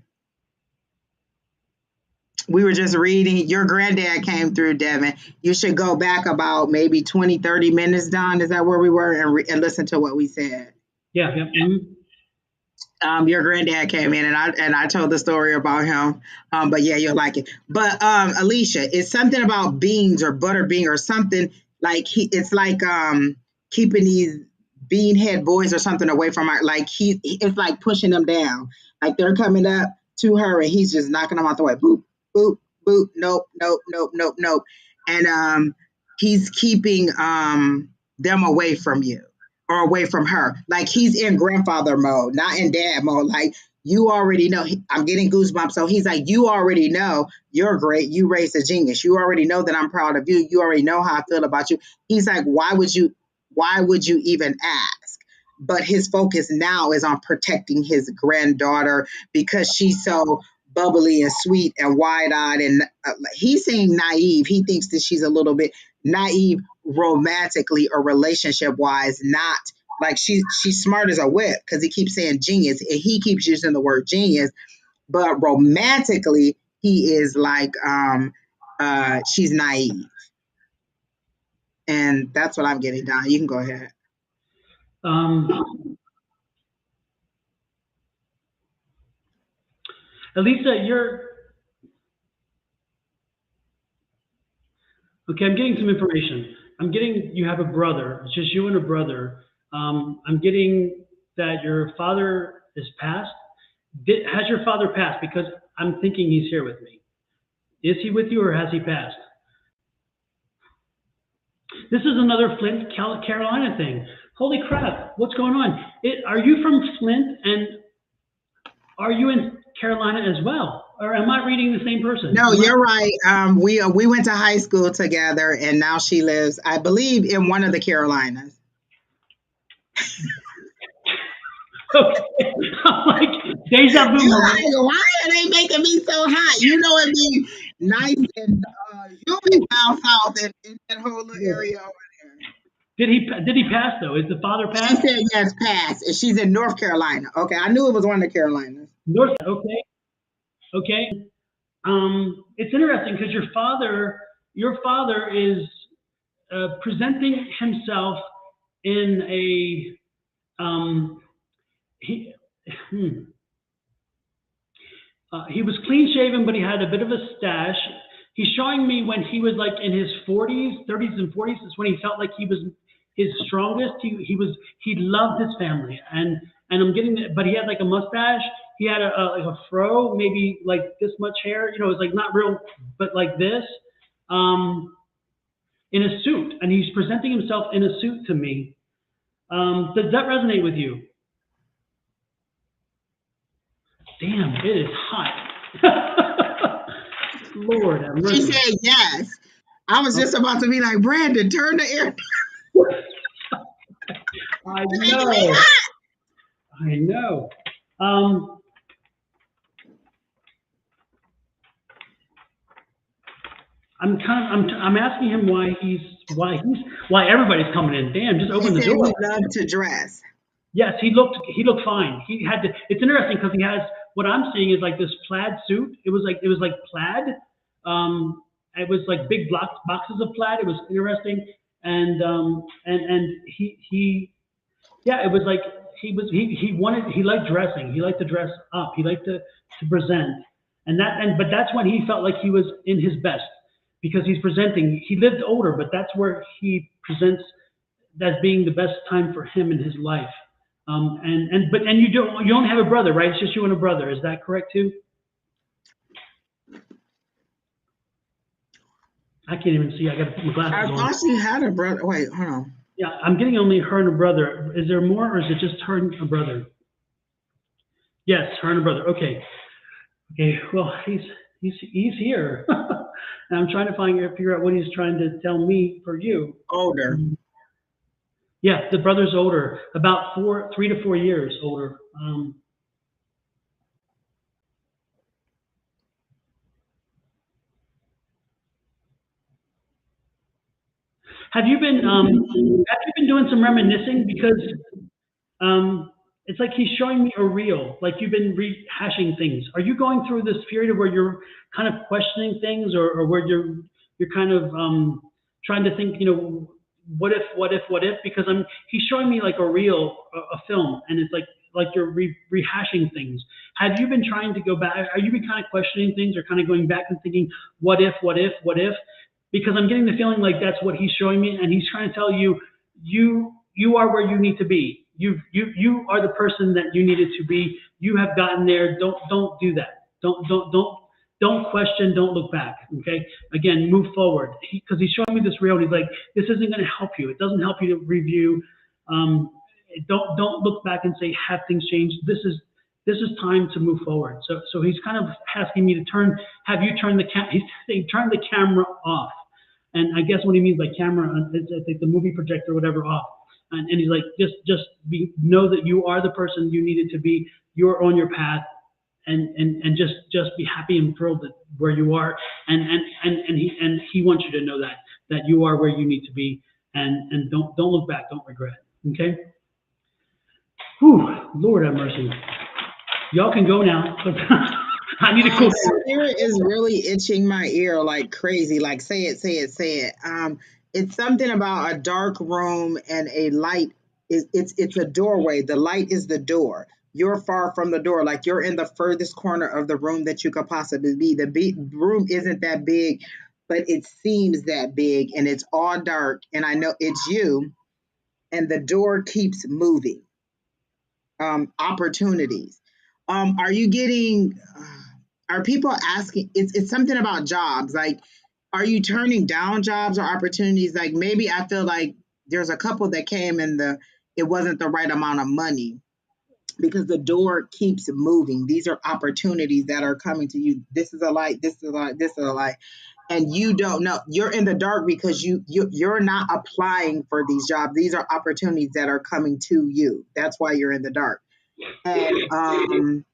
We were just reading your granddad came through, Devin. You should go back about maybe 20, 30 minutes, Don. Is that where we were? And listen to what we said. Yeah. Mm-hmm. Your granddad came in, and I told the story about him. But yeah, you'll like it. But Alicia, it's something about beans or butter bean or something like it's like keeping these beanhead boys or something away from her. Like it's like pushing them down. Like they're coming up to her, and he's just knocking them out the way. Boop, boop, boop. Nope, nope, nope, nope, nope. And he's keeping them away from you or away from her. Like he's in grandfather mode, not in dad mode. Like you already know. I'm getting goosebumps. So he's like, you already know you're great. You raised a genius. You already know that I'm proud of you. You already know how I feel about you. He's like, why would you even ask? But his focus now is on protecting his granddaughter because she's so bubbly and sweet and wide-eyed, and he seemed naive. He thinks that she's a little bit naive romantically or relationship wise, not like she's smart as a whip because he keeps saying genius and he keeps using the word genius, but romantically he is like she's naive. And that's what I'm getting down. You can go ahead. Elisa, okay. I'm getting some information. You have a brother. It's just you and a brother. I'm getting that your father is passed. Has your father passed? Because I'm thinking he's here with me. Is he with you or has he passed? This is another Flint, Carolina thing. Holy crap, what's going on? Are you from Flint and are you in Carolina as well? Or am I reading the same person? No, you're right. We went to high school together, and now she lives, I believe, in one of the Carolinas. Okay. I'm like, deja vu. Why are they making me so hot? It'd be nice and humid down south in that whole little area over there. Did he pass though? Is the father She passed? said yes, pass. And she's in North Carolina. Okay, I knew it was one of the Carolinas. North. Okay. It's interesting because your father is presenting himself in a he. He was clean shaven, but he had a bit of a stash. He's showing me when he was like in his 40s, 30s and 40s. Is when he felt like he was his strongest. He loved his family, and I'm getting it. But he had like a mustache. He had like a fro, maybe like this much hair. You know, it was like not real, but like this. Um, in a suit, and he's presenting himself in a suit to me. Does that resonate with you? Damn, it is hot. Lord have She mercy. said yes. I was just about to be like, Brandon, turn the air. I You're making me know. hot. I know. Um, I'm asking him why everybody's coming in. Damn, just He open the said door. he loved to dress. Yes, he looked fine. He had to. It's interesting because he has what I'm seeing is like this plaid suit. It was like plaid. It was like big boxes of plaid. It was interesting, and he yeah, it was like he liked dressing. He liked to dress up. He liked to present, but that's when he felt like he was in his best because he's presenting. He lived older, but that's where he presents as being the best time for him in his life. And you don't have a brother, right? It's just you and a brother. Is that correct too? I can't even see. I got to put my I glasses on. thought she had a brother. Wait, hold on. Yeah, I'm getting only her and a brother. Is there more, or is it just her and a brother? Yes, her and a brother. Okay. Okay. Well, he's here, and I'm trying to figure out what he's trying to tell me for you. Older. Yeah, the brother's older, about 3 to 4 years older. Have you been doing some reminiscing because it's like he's showing me a reel, like you've been rehashing things. Are you going through this period where you're kind of questioning things, or where you're kind of trying to think, what if, what if, what if? Because he's showing me like a reel, a film, and it's like you're rehashing things. Have you been trying to go back? Are you been kind of questioning things, or kind of going back and thinking, what if, what if, what if? Because I'm getting the feeling like that's what he's showing me, and he's trying to tell you, you are where you need to be. You are the person that you needed to be. You have gotten there. Don't do that. Don't question. Don't look back. Okay. Again, move forward. Because he's showing me this reel. And he's like, this isn't going to help you. It doesn't help you to review. Um, don't look back and say, have things changed? This is time to move forward. So he's kind of asking me to have you turn he's saying turn the camera off. And I guess what he means by camera, is I think the movie projector or whatever off. And he's like, just know that you are the person you needed to be. You're on your path, and just be happy and thrilled that where you are. And he wants you to know that you are where you need to be, and don't look back, don't regret. Okay. Whew, Lord have mercy. Y'all can go now. I need to cool down. Spirit is really itching my ear like crazy. Like, say it, say it, say it. It's something about a dark room and a light. It's a doorway. The light is the door. You're far from the door. Like you're in the furthest corner of the room that you could possibly be. The room isn't that big, but it seems that big, and it's all dark. And I know it's you. And the door keeps moving. Opportunities. Are you getting? Are people asking? It's something about jobs. Like, are you turning down jobs or opportunities? Like maybe I feel like there's a couple that came and it wasn't the right amount of money because the door keeps moving. These are opportunities that are coming to you. This is a light. This is a light. This is a light. And you don't know. You're in the dark because you're not applying for these jobs. These are opportunities that are coming to you. That's why you're in the dark. And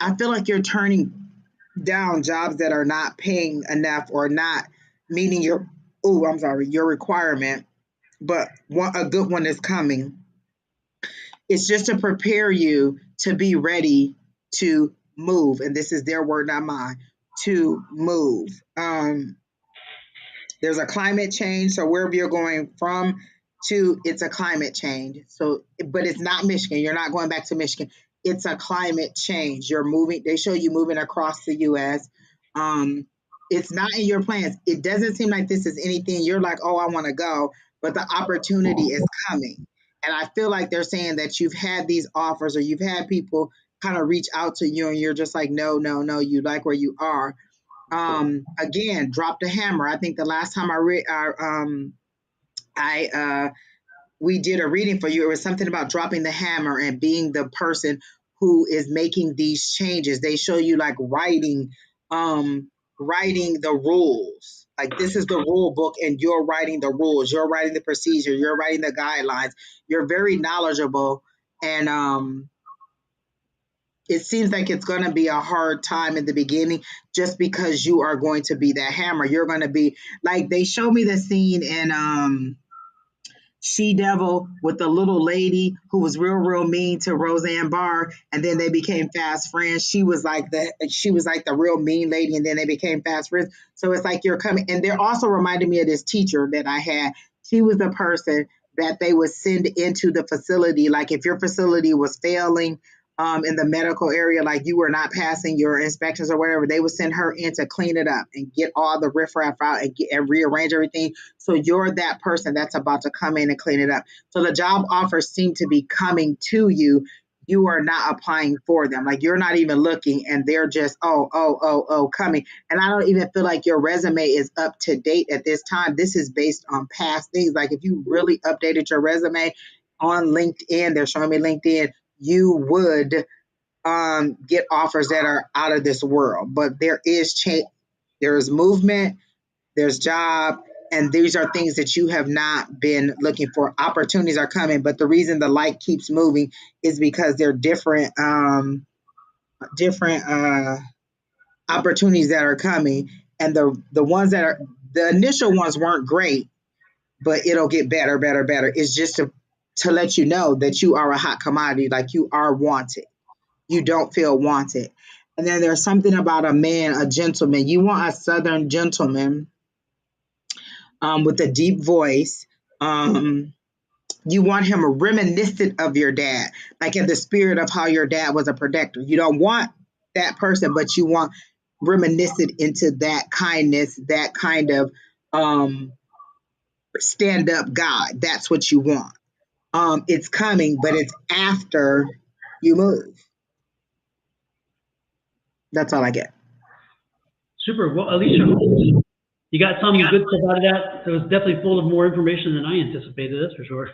I feel like you're turning down jobs that are not paying enough or not meeting your requirement, but a good one is coming. It's just to prepare you to be ready to move. And this is their word, not mine, to move. There's a climate change. So wherever you're going from to, it's a climate change. So, but it's not Michigan. You're not going back to Michigan. it's a climate change. You're moving, they show you moving across the US. It's not in your plans. It doesn't seem like this is anything you're like, oh, I want to go, but the opportunity is coming. And I feel like they're saying that you've had these offers or you've had people kind of reach out to you and you're just like, no, no, no, you like where you are. Again, drop the hammer. I think the last time I we did a reading for you, it was something about dropping the hammer and being the person who is making these changes. They show you like writing the rules. Like this is the rule book and you're writing the rules, you're writing the procedure, you're writing the guidelines. You're very knowledgeable and it seems like it's going to be a hard time in the beginning just because you are going to be that hammer. You're going to be like they show me the scene in She Devil with the little lady who was real mean to Roseanne Barr, and then they became fast friends. She was like the real mean lady, and then they became fast friends. So it's like you're coming, and they're also reminding me of this teacher that I had. She was the person that they would send into the facility. Like if your facility was failing in the medical area, like you were not passing your inspections or whatever, they would send her in to clean it up and get all the riffraff out and rearrange everything. So you're that person that's about to come in and clean it up. So the job offers seem to be coming to you. You are not applying for them. Like you're not even looking and they're just, coming. And I don't even feel like your resume is up to date at this time. This is based on past things. Like if you really updated your resume on LinkedIn, they're showing me LinkedIn, you would get offers that are out of this world. But there is change, there is movement, there's job, and these are things that you have not been looking for. Opportunities are coming, but the reason the light keeps moving is because there are different opportunities that are coming, and the ones that are the initial ones weren't great, but it'll get better, better, better. It's just to let you know that you are a hot commodity, like you are wanted. You don't feel wanted. And then there's something about a man, a gentleman. You want a Southern gentleman with a deep voice. You want him reminiscent of your dad, like in the spirit of how your dad was a protector. You don't want that person, but you want reminiscent into that kindness, that kind of stand up guy. That's what you want. It's coming, but it's after you move. That's all I get. Super. Well, Alicia, you got some good stuff out of that. It was definitely full of more information than I anticipated, that's for sure.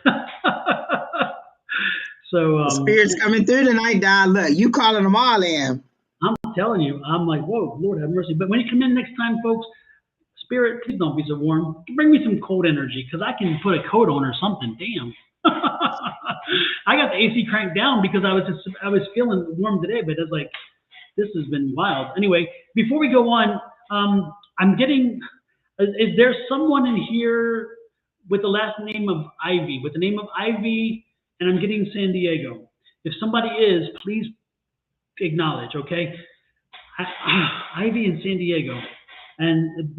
So, Spirits coming through tonight, Don. Look, you calling them all in. I'm telling you, I'm like, whoa, Lord have mercy. But when you come in next time, folks, Spirit, please don't be so warm. Bring me some cold energy because I can put a coat on or something. Damn. I got the AC cranked down because I was feeling warm today, but it's like this has been wild. Anyway, before we go on, I'm getting. Is there someone in here with the last name of Ivy, with the name of Ivy, and I'm getting San Diego? If somebody is, please acknowledge, okay? Ivy in San Diego. And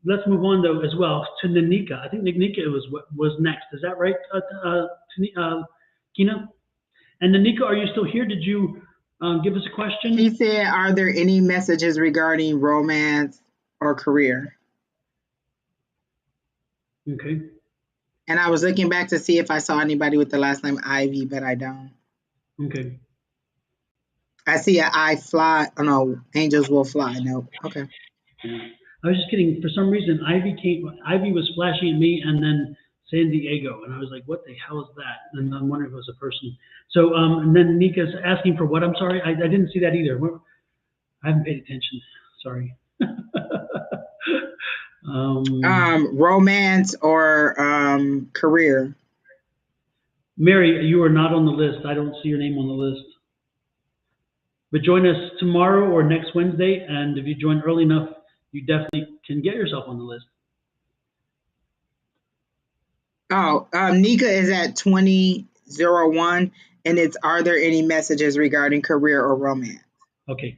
let's move on, though, as well, to Nanika. I think Nanika was next. Is that right, Kina? And Nanika, are you still here? Did you give us a question? She said, are there any messages regarding romance or career? Okay. And I was looking back to see if I saw anybody with the last name Ivy, but I don't. Okay. I see an I fly. Oh, no, angels will fly. No. Okay. Yeah. I was just kidding. For some reason, Ivy was flashing at me, and then San Diego, and I was like, "What the hell is that?" And I'm wondering if it was a person. So, and then Nika's asking for what? I'm sorry, I didn't see that either. I haven't paid attention. Sorry. Romance or career. Mary, you are not on the list. I don't see your name on the list. But join us tomorrow or next Wednesday, and if you join early enough, you definitely can get yourself on the list. Oh, Nika is at 2001, and it's, are there any messages regarding career or romance? Okay.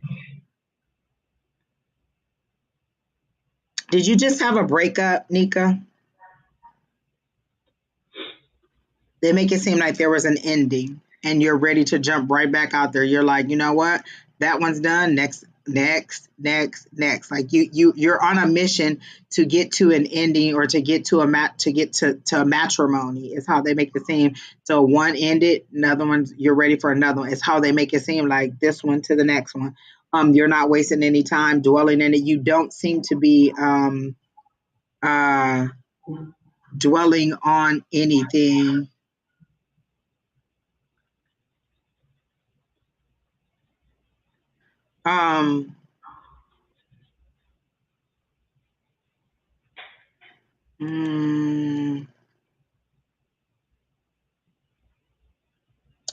Did you just have a breakup, Nika? They make it seem like there was an ending. and you're ready to jump right back out there. You're like, you know what? That one's done. Next, next, next, next. Like you're on a mission to get to an ending or to get to a matrimony is how they make it seem. So one ended, another one's you're ready for another one. It's how they make it seem like this one to the next one. You're not wasting any time dwelling in it. You don't seem to be uh dwelling on anything. Um mm,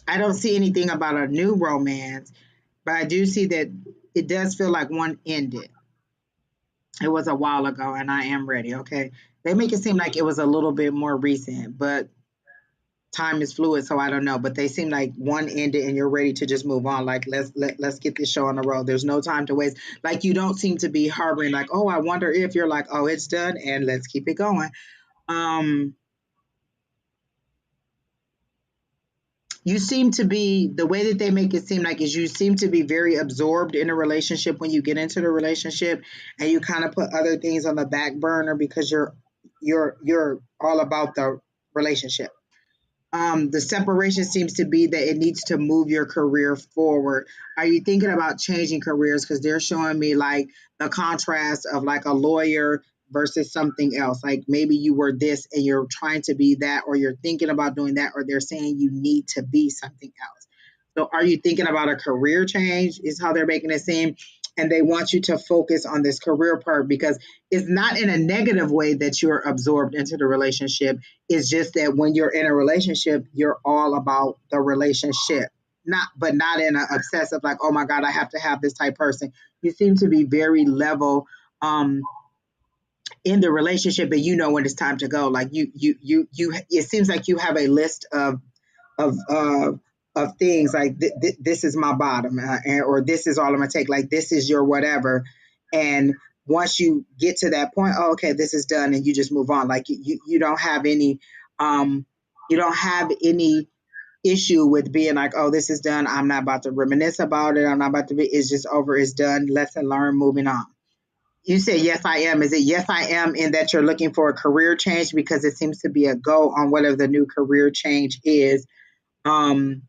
I don't see anything about a new romance, but I do see that it does feel like one ended. It was a while ago, and I am ready. Okay, they make it seem like it was a little bit more recent, but time is fluid, so I don't know. But they seem like one ended, and you're ready to just move on. Like let's get this show on the road. There's no time to waste. Like you don't seem to be harboring like, oh, I wonder if you're like, oh, it's done, and let's keep it going. Um, you seem to be the way that they make it seem like is you seem to be very absorbed in a relationship when you get into the relationship and you kind of put other things on the back burner because you're all about the relationship. The separation seems to be that it needs to move your career forward. Are you thinking about changing careers? Because they're showing me like the contrast of like a lawyer versus something else. Like maybe you were this and you're trying to be that, or you're thinking about doing that, or they're saying you need to be something else. So are you thinking about a career change? Is how they're making it seem. And they want you to focus on this career part because it's not in a negative way that you're absorbed into the relationship. It's just that when you're in a relationship, you're all about the relationship. Not in an obsessive, like, oh my God, I have to have this type person. You seem to be very level in the relationship and you know when it's time to go. Like you it seems like you have a list of of things like this is my bottom or this is all I'm gonna take. Like this is your whatever, and once you get to that point, oh, okay, this is done, and you just move on. Like you don't have any um you don't have any issue with being like, oh, this is done. I'm not about to reminisce about it. I'm not about to be. It's just over. It's done. Lesson learned. Moving on. You say yes, I am. Is it yes, I am in that you're looking for a career change because it seems to be a go on whatever the new career change is? Um,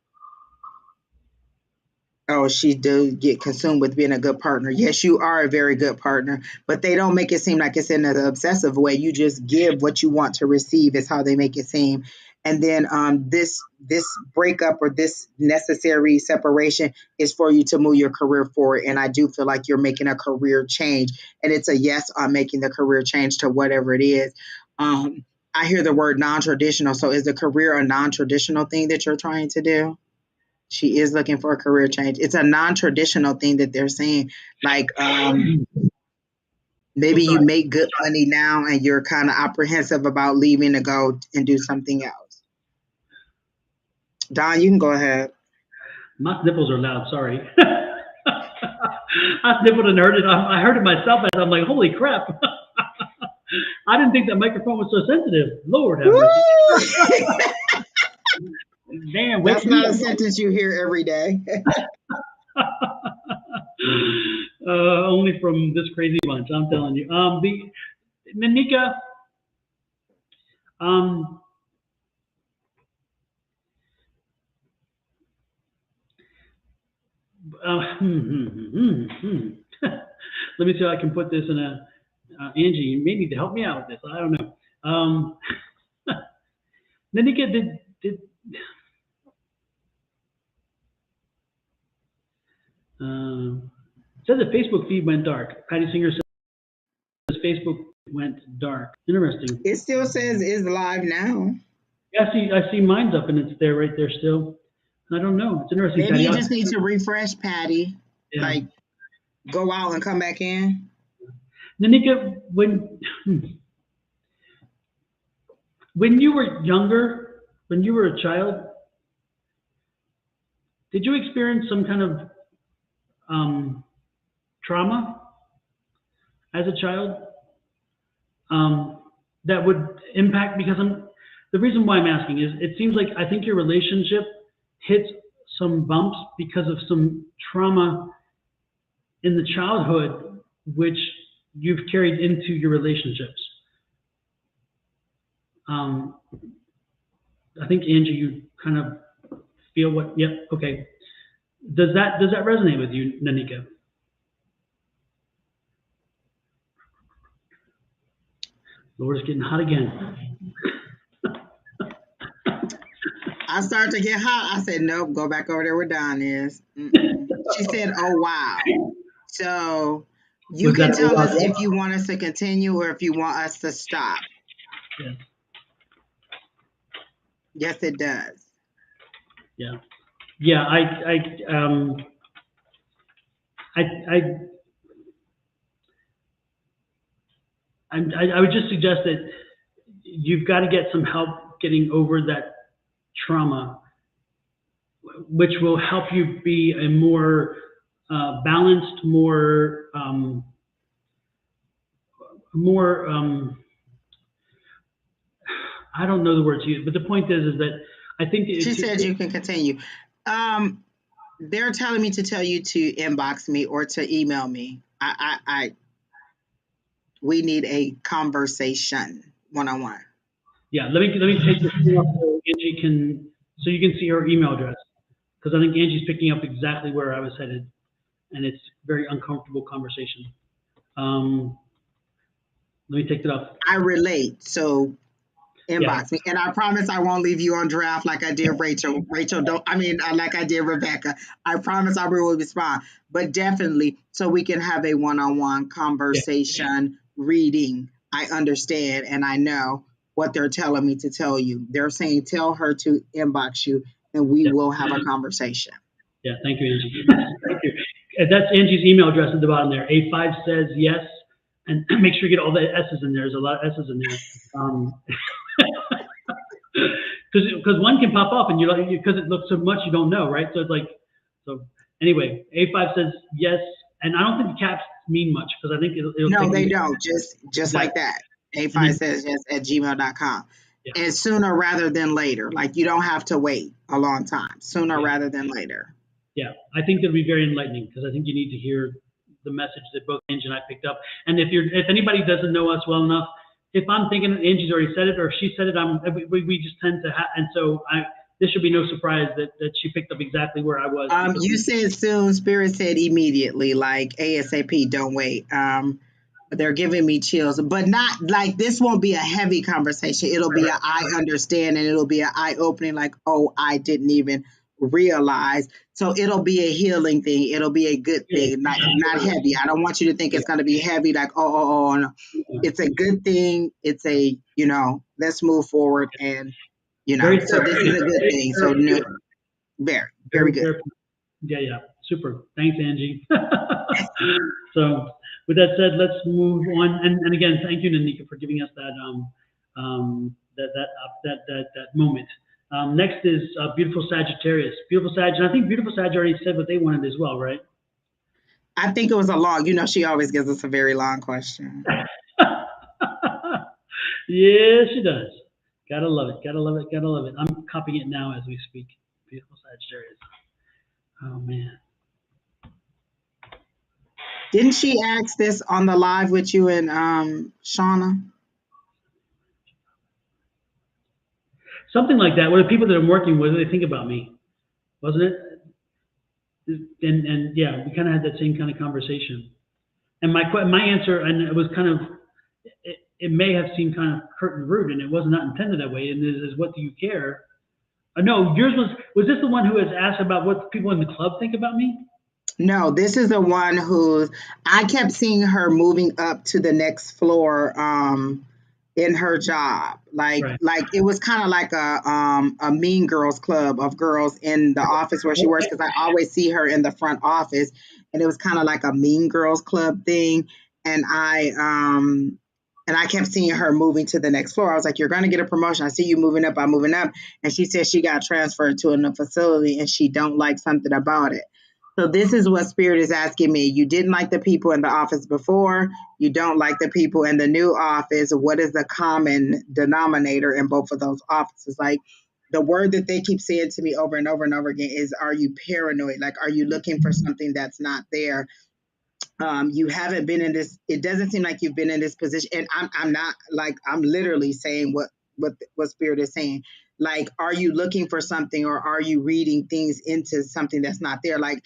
Oh, she do get consumed with being a good partner. Yes, you are a very good partner, but they don't make it seem like it's in an obsessive way. You just give what you want to receive is how they make it seem. And then this breakup or this necessary separation is for you to move your career forward. And I do feel like you're making a career change, and it's a yes on making the career change to whatever it is. Um, I hear the word non-traditional. So is the career a non-traditional thing that you're trying to do? She is looking for a career change. It's a non-traditional thing that they're saying. Like Oh, maybe you sorry. make good money now and you're kind of apprehensive about leaving to go and do something else. Don, you can go ahead. My nipples are loud. Sorry. I nibbled and heard it. I heard it myself, and I'm like, holy crap. I didn't think that microphone was so sensitive. Lord have mercy. Woo! Damn, wake That's me not a up. sentence you hear every day. Only from this crazy bunch, I'm telling you. Nanika, um, let me see how I can put this in a. Angie, you may need to help me out with this. I don't know. Nanika, did said the Facebook feed went dark. Patty Singer says Facebook went dark. Interesting. It still says is live now. Yeah, I see mine's up and it's there right there still. I don't know. It's interesting, Maybe Patty. you just need to refresh, Patty. Yeah. Like go out and come back in. Nanika, when you were younger, when you were a child, did you experience some kind of um, trauma as a child um, that would impact? Because the reason why I'm asking is it seems like I think your relationship hit some bumps because of some trauma in the childhood, which you've carried into your relationships. I think Angie, you kind of feel what? Yep. Okay. Does that resonate with you, Nanika? Lord's getting hot again. I started to get hot. I said, nope, go back over there where Don is. She said, oh, wow. So you Was can that tell us if you want us to continue or if you want us to stop. Yes. Yes, it does. Yeah. Yeah. I would just suggest that you've got to get some help getting over that trauma, which will help you be a more balanced, more I don't know the word to use, but the point is that I think She said you can continue. They're telling me to tell you to inbox me or to email me. We need a conversation one-on-one. Yeah, let me take this thing off so Angie so you can see her email address, because I think Angie's picking up exactly where I was headed, and it's very uncomfortable conversation. Let me take it off. I relate, so inbox me, and I promise I won't leave you on draft like I did Rachel. Like I did Rebecca. I promise I will respond, but definitely so we can have a one-on-one conversation. Reading, I understand, and I know what they're telling me to tell you. They're saying tell her to inbox you, and we will have a conversation. Yeah, thank you, Angie. Thank you. That's Angie's email address at the bottom there. A5Says yes, and make sure you get all the S's in there. There's a lot of S's in there. Because one can pop off and you're like, because it looks so much you don't know, right? So it's like, so anyway, A5 says yes, and I don't think the caps mean much because I think it'll no, they don't. Just like that. A5 says yes at gmail.com. Yeah. And sooner rather than later. Like you don't have to wait a long time. Sooner rather than later. Yeah, I think that'll be very enlightening because I think you need to hear the message that both Angie and I picked up. And if anybody doesn't know us well enough, if I'm thinking Angie's already said it or she said it, we just tend to and so this should be no surprise that she picked up exactly where I was. You said soon, Spirit said immediately, like ASAP, don't wait. They're giving me chills, but not like this won't be a heavy conversation. It'll be an I understand, and it'll be an eye opening, like, oh, I didn't even realize. So it'll be a healing thing. It'll be a good thing, not heavy. I don't want you to think it's going to be heavy, like, oh, no. It's a good thing. It's a, let's move forward and, so this is a good thing. So very good. Yeah. Super. Thanks, Angie. So with that said, let's move on. And again, thank you, Nanika, for giving us that moment. Next is beautiful Sagittarius. Beautiful Sag, and I think beautiful Sag already said what they wanted as well, right? I think it was a long. She always gives us a very long question. Yeah, she does. Gotta love it. Gotta love it. Gotta love it. I'm copying it now as we speak. Beautiful Sagittarius. Oh man. Didn't she ask this on the live with you and Shauna? Something like that. What are people that I'm working with? What do they think about me? Wasn't it? And yeah, we kind of had that same kind of conversation. And my answer, and it was kind of, it may have seemed kind of curt and rude, and it was not intended that way. And is what do you care? No, yours was this the one who has asked about what people in the club think about me? No, this is the one who I kept seeing her moving up to the next floor in her job. Like it was kind of like a Mean Girls club of girls in the office where she works, because I always see her in the front office, and it was kind of like a Mean Girls club thing. And I kept seeing her moving to the next floor. I was like, you're going to get a promotion. I see you moving up. I'm moving up. And she said she got transferred to a new facility and she don't like something about it. So this is what Spirit is asking me. You didn't like the people in the office before. You don't like the people in the new office. What is the common denominator in both of those offices? Like, the word that they keep saying to me over and over and over again is, are you paranoid? Like, are you looking for something that's not there? You haven't been in this, it doesn't seem like you've been in this position. And I'm not like, I'm literally saying what spirit is saying. Like, are you looking for something, or are you reading things into something that's not there? Like,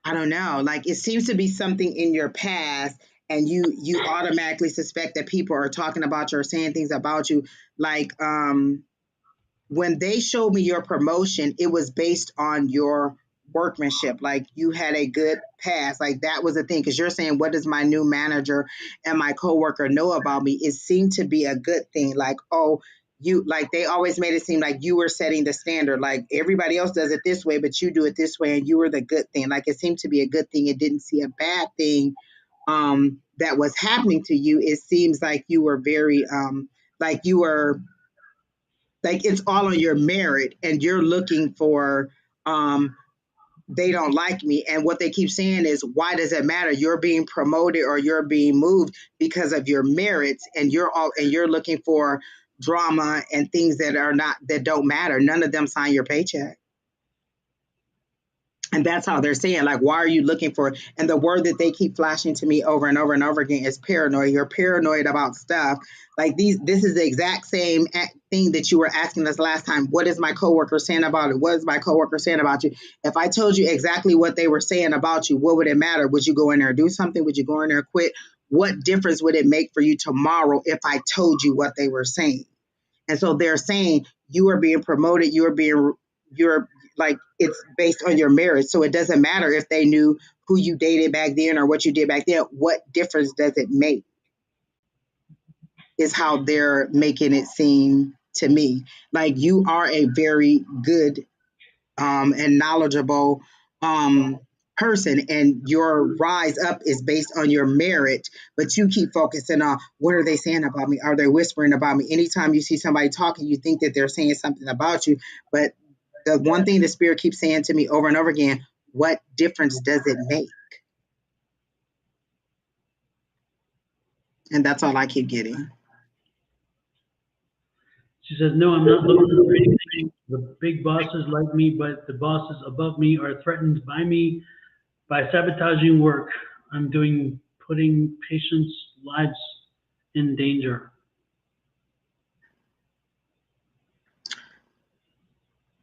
I don't know. Like, it seems to be something in your past, and you automatically suspect that people are talking about you or saying things about you. Like, when they showed me your promotion, it was based on your workmanship. Like, you had a good past. Like, that was the thing. Because you're saying, what does my new manager and my coworker know about me? It seemed to be a good thing. Like, oh, you, like, they always made it seem like you were setting the standard. Like, everybody else does it this way, but you do it this way, and you were the good thing. Like, it seemed to be a good thing. It didn't see a bad thing that was happening to you. It seems like you were very like you were, like, it's all on your merit, and you're looking for um they don't like me. And what they keep saying is, why does it matter? You're being promoted or you're being moved because of your merits, and you're looking for drama and things that don't matter. None of them sign your paycheck. And that's how they're saying, like, why are you looking for it? And the word that they keep flashing to me over and over and over again is paranoid. You're paranoid about stuff. Like, this is the exact same thing that you were asking us last time. What is my coworker saying about it? What is my coworker saying about you? If I told you exactly what they were saying about you, what would it matter? Would you go in there and do something? Would you go in there and quit? What difference would it make for you tomorrow if I told you what they were saying? And so they're saying, you are being promoted, you're like, it's based on your merit. So it doesn't matter if they knew who you dated back then or what you did back then. What difference does it make? Is how they're making it seem to me. Like, you are a very good and knowledgeable um, person, and your rise up is based on your merit. But you keep focusing on, what are they saying about me? Are they whispering about me? Anytime you see somebody talking, you think that they're saying something about you. But the one thing the spirit keeps saying to me over and over again, what difference does it make? And that's all I keep getting. She says, no, I'm not looking for anything. The big bosses like me, but the bosses above me are threatened by me by sabotaging work I'm doing, putting patients' lives in danger.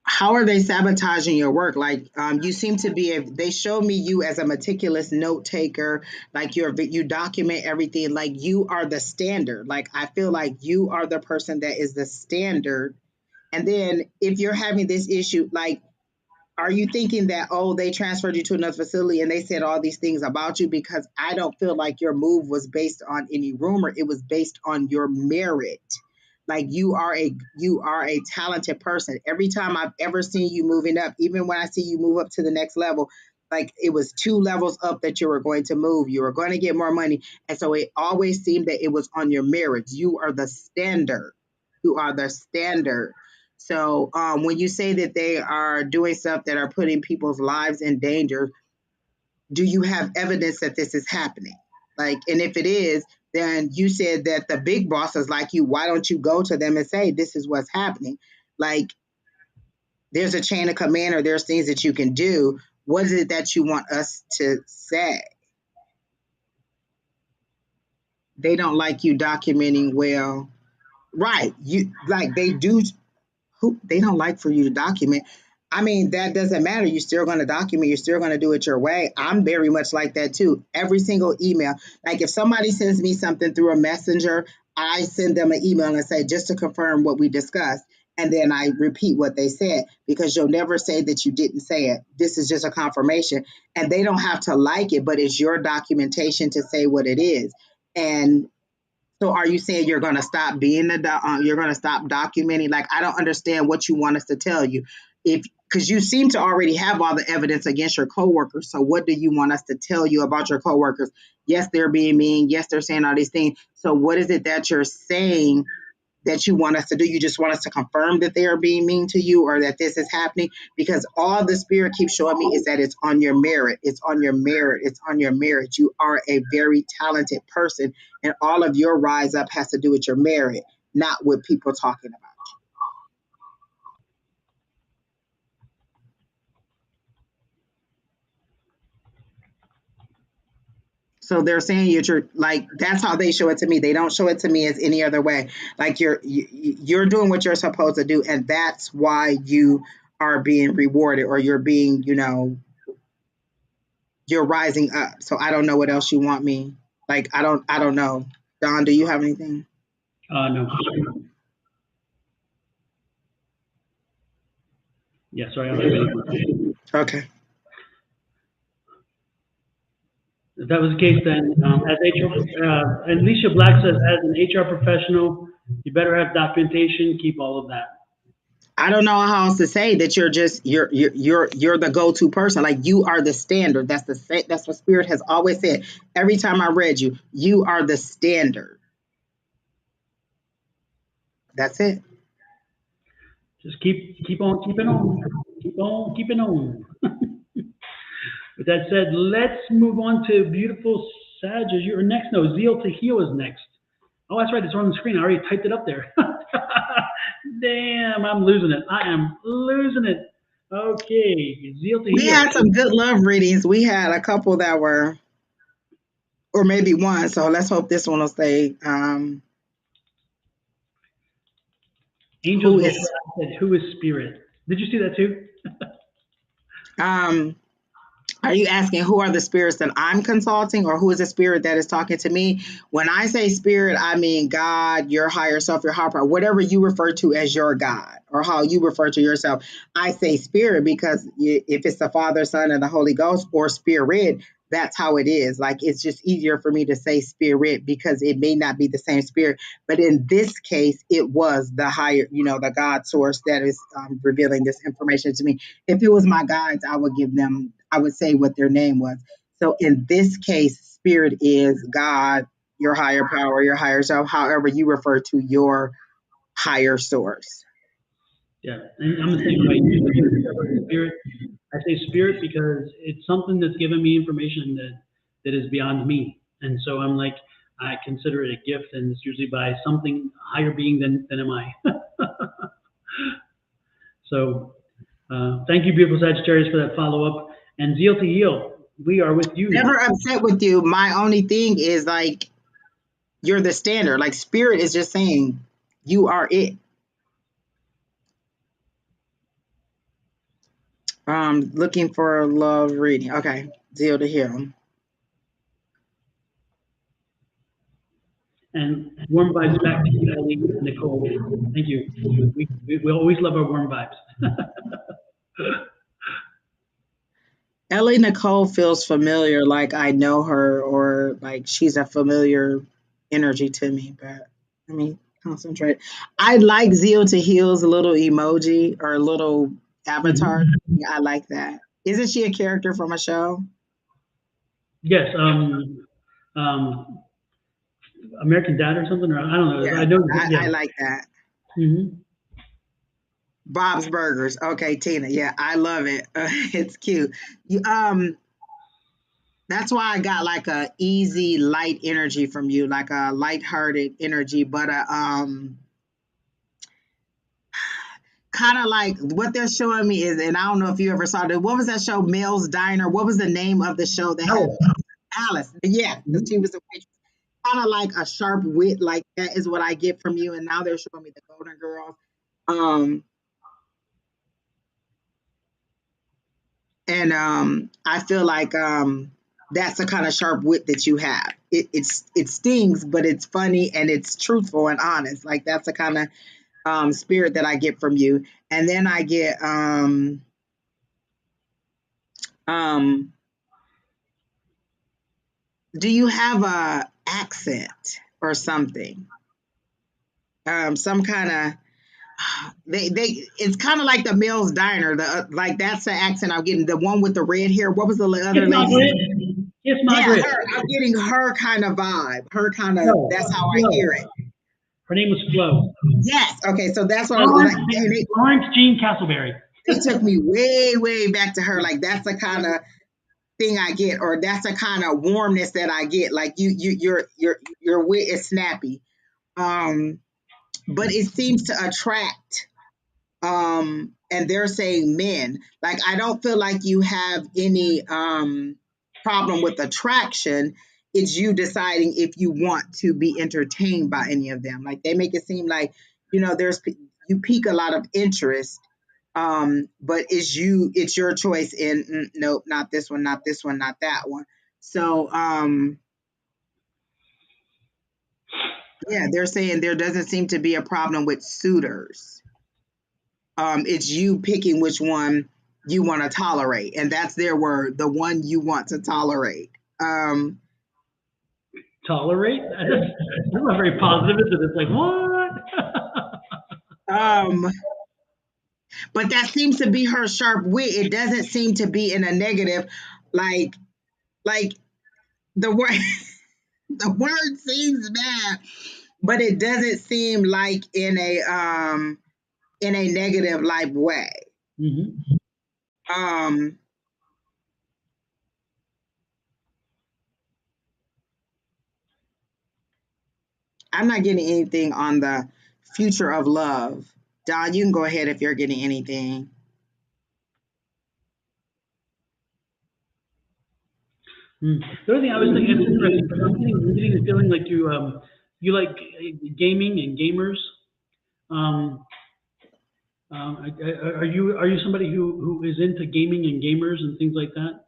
How are they sabotaging your work? Like, you seem to be they show me you as a meticulous note taker. Like, you document everything. Like, you are the standard. Like, I feel like you are the person that is the standard. And then if you're having this issue, like, are you thinking that, oh, they transferred you to another facility and they said all these things about you? Because I don't feel like your move was based on any rumor. It was based on your merit. Like, you are a talented person. Every time I've ever seen you moving up, even when I see you move up to the next level, like, it was two levels up that you were going to move. You were going to get more money. And so it always seemed that it was on your merits. You are the standard. You are the standard. So when you say that they are doing stuff that are putting people's lives in danger, do you have evidence that this is happening? Like, and if it is, then you said that the big bosses like you. Why don't you go to them and say, this is what's happening? Like, there's a chain of command, or there's things that you can do. What is it that you want us to say? They don't like you documenting well. Right. You, like, they do. Who they don't like for you to document. I mean, that doesn't matter. You're still going to document. You're still going to do it your way. I'm very much like that too. Every single email, like, if somebody sends me something through a messenger, I send them an email and say, just to confirm what we discussed. And then I repeat what they said, because you'll never say that you didn't say it. This is just a confirmation. And they don't have to like it, but it's your documentation to say what it is. And so are you saying you're going to stop being you're going to stop documenting? Like, I don't understand what you want us to tell you. If Because you seem to already have all the evidence against your coworkers. So what do you want us to tell you about your coworkers? Yes, they're being mean. Yes, they're saying all these things. So what is it that you're saying that you want us to do? You just want us to confirm that they are being mean to you, or that this is happening? Because all the spirit keeps showing me is that it's on your merit. It's on your merit. It's on your merit. You are a very talented person, and all of your rise up has to do with your merit, not with people talking about So they're saying you're like, that's how they show it to me. They don't show it to me as any other way. Like you're doing what you're supposed to do, and that's why you are being rewarded, or you're being, you're rising up. So I don't know what else you want me. Like I don't know. Don, do you have anything? No. Yeah, sorry, I don't have anything. Okay. If that was the case, then as HR, Alicia Black says, as an HR professional, you better have documentation, keep all of that. I don't know how else to say that you're the go-to person. Like you are the standard. That's what Spirit has always said. Every time I read you, you are the standard. That's it. Just keep on keeping on, keep on keeping on. With that said, let's move on to beautiful Sag. You're next. No, Zeal to Heal is next. Oh, that's right. It's on the screen. I already typed it up there. Damn, I'm losing it. I am losing it. Okay, Zeal to We Heal. had some good love readings. We had a couple that were, or maybe one. So let's hope this one will stay. Angels Who before is I said, who is Spirit? Did you see that too? um Are you asking who are the spirits that I'm consulting, or who is the spirit that is talking to me? When I say spirit, I mean God, your higher self, your higher power, whatever you refer to as your God, or how you refer to yourself. I say spirit because if it's the Father, Son, and the Holy Ghost, or spirit, that's how it is. Like it's just easier for me to say spirit because it may not be the same spirit. But in this case, it was the higher, the God source that is revealing this information to me. If it was my guides, I would say what their name was. So in this case, spirit is God, your higher power, your higher self, however you refer to your higher source. Yeah, and I'm the same way. Usually, when I say Spirit, I say Spirit because it's something that's given me information that is beyond me, and so I'm like, I consider it a gift, and it's usually by something higher being than am I. So, thank you, beautiful Sagittarius, for that follow up. And Zeal to Heal, we are with you now. Never upset with you. My only thing is like you're the standard. Like spirit is just saying you are it. Looking for a love reading. Okay, deal to heal. And warm vibes back to you, Ellie and Nicole. Thank you. We always love our warm vibes. Ellie Nicole feels familiar, like I know her, or like she's a familiar energy to me, but let me concentrate. I like Zeal to Heal's little emoji or little avatar. Mhm. I like that. Isn't she a character from a show? Yes, um, American Dad or something, or I don't know. Yeah, I know, I yeah. like that. Hmm. Bob's Burgers. Okay, Tina. Yeah, I love it. It's cute. You, that's why I got like a easy, light energy from you, like a light-hearted energy, but kind of like what they're showing me is, and I don't know if you ever saw it. What was that show, Mel's Diner? What was the name of the show that had Alice. Alice? Yeah, because she Mhm. was a waitress. Kind of like a sharp wit, like that is what I get from you. And now they're showing me the Golden Girls. Um, and I feel like that's the kind of sharp wit that you have. It stings, but it's funny and it's truthful and honest. Like that's the kind of spirit that I get from you. And then I get um do you have a accent or something? Some kind of they it's kind of like the Mills Diner. The like that's the accent I'm getting. The one with the red hair. What was the Kiss other lady's Margaret. name? Kiss Yeah, Margaret. her. I'm getting her kind of vibe. Her kind of. Flo. That's how I hear Flo. it. Her name was Flo. Yes. Okay. So that's what I Florence, like. And Florence Jean Castleberry. they took me way, way back to her. Like that's the kind of thing I get, or that's the kind of warmness that I get. Like your wit is snappy. Um, but it seems to attract and they're saying men. Like I don't feel like you have any problem with attraction. it's you deciding if you want to be entertained by any of them. Like they make it seem like, you pique a lot of interest, but it's your choice in nope, not this one, not this one, not that one. So yeah, they're saying there doesn't seem to be a problem with suitors. It's you picking which one you want to tolerate, and that's their word, the one you want to tolerate. Tolerate? That's not very positive, is it? It's like, what? um, but that seems to be her sharp wit. It doesn't seem to be in a negative, like like the word the word seems bad, but it doesn't seem like in a negative like way. Mm-hmm. Um, I'm not getting anything on the future of love. Don, you can go ahead if you're getting anything. The other thing I was thinking, it's interesting because I'm getting the feeling like you like gaming and gamers. Um, are you somebody who is into gaming and gamers and things like that?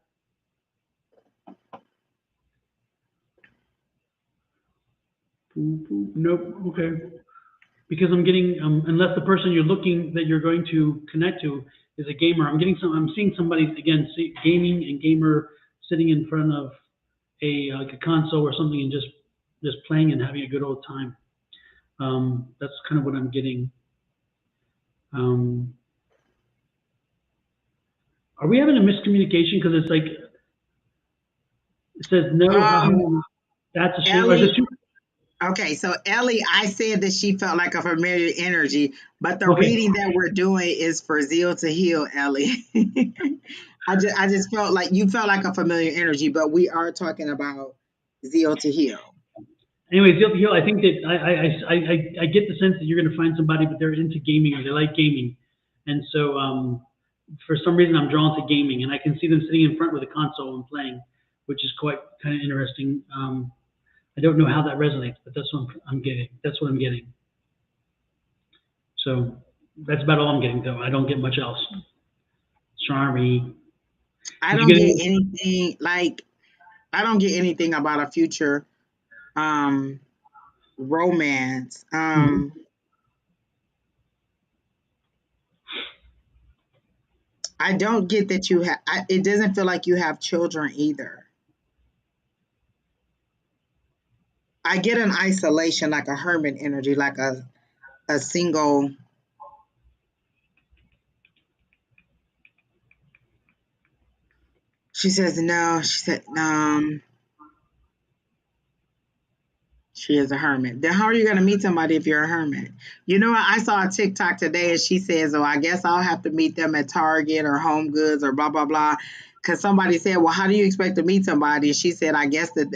Nope. Okay. Because I'm getting unless the person you're going to connect to is a gamer, I'm seeing somebody again gaming and gamer sitting in front of a like a console or something and just playing and having a good old time. That's kind of what I'm getting. Um, are we having a miscommunication? Because it's like it says no. That's a shame. Or is Ellie, it too? okay, so Ellie, I said that she felt like a familiar energy, but the Okay. reading that we're doing is for zeal to heal, Ellie. I just felt like you felt like a familiar energy, but we are talking about zeal to heal. Anyways, I think that I get the sense that you're going to find somebody, but they're into gaming or they like gaming, and so for some reason I'm drawn to gaming, and I can see them sitting in front with a console and playing, which is quite kind of interesting. I don't know how that resonates, but that's what I'm getting. That's what I'm getting. So that's about all I'm getting, though. I don't get much else. Sorry. I Did you don't get get any? anything like I don't get anything about a future um romance. Mhm. I don't get that you have. It doesn't feel like you have children either. I get an isolation, like a hermit energy, like a single. She says no. She said she is a hermit. Then how are you going to meet somebody if you're a hermit? You know what? I saw a TikTok today and she says, "Oh, I guess I'll have to meet them at Target or Home Goods or blah blah blah." Because somebody said, "Well, how do you expect to meet somebody?" She said, "I guess that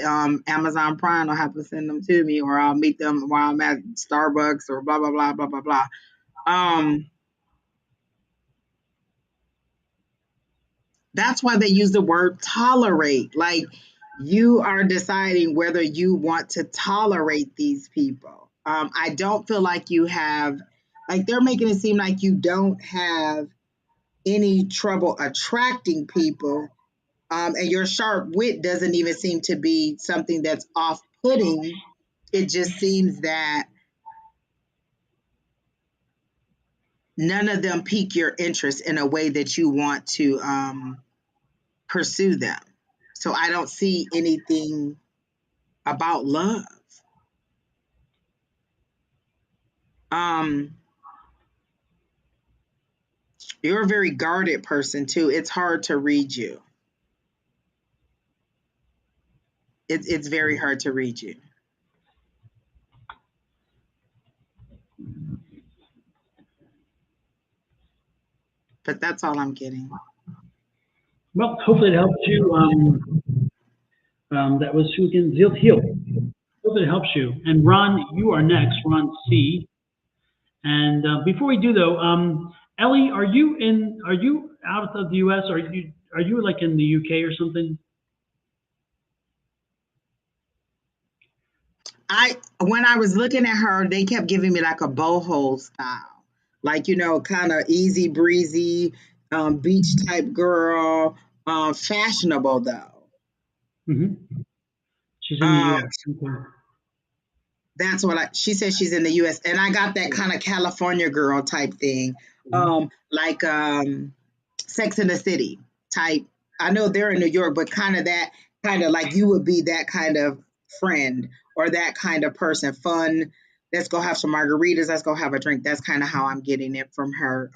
Amazon Prime will have to send them to me, or I'll meet them while I'm at Starbucks or blah blah blah blah blah blah." Um, That's why they use the word tolerate. Like you are deciding whether you want to tolerate these people. I don't feel like you have, like they're making it seem like you don't have any trouble attracting people. And your sharp wit doesn't even seem to be something that's off putting. It just seems that none of them pique your interest in a way that you want to pursue them. So I don't see anything about love. Um, you're a very guarded person too. It's hard to read you. It's very hard to read you. But that's all I'm getting. Well, hopefully it helps you. That was who again? Zil Heal. Hope it helps you. And Ron, you are next. Ron C. And before we do though, Ellie, are you in? Are you out of the U.S. Or are you like in the U.K. or something? When I was looking at her, they kept giving me like a boho style, like kind of easy breezy, beach type girl, fashionable though. Hmm. She's in the Um, U.S. Okay. that's what she said. She's in the U.S. and I got that kind of California girl type thing, Mhm. like Sex in the City type. I know they're in New York, but kind of like you would be that kind of friend or that kind of person. Fun. Let's go have some margaritas. Let's go have a drink. That's kind of how I'm getting it from her.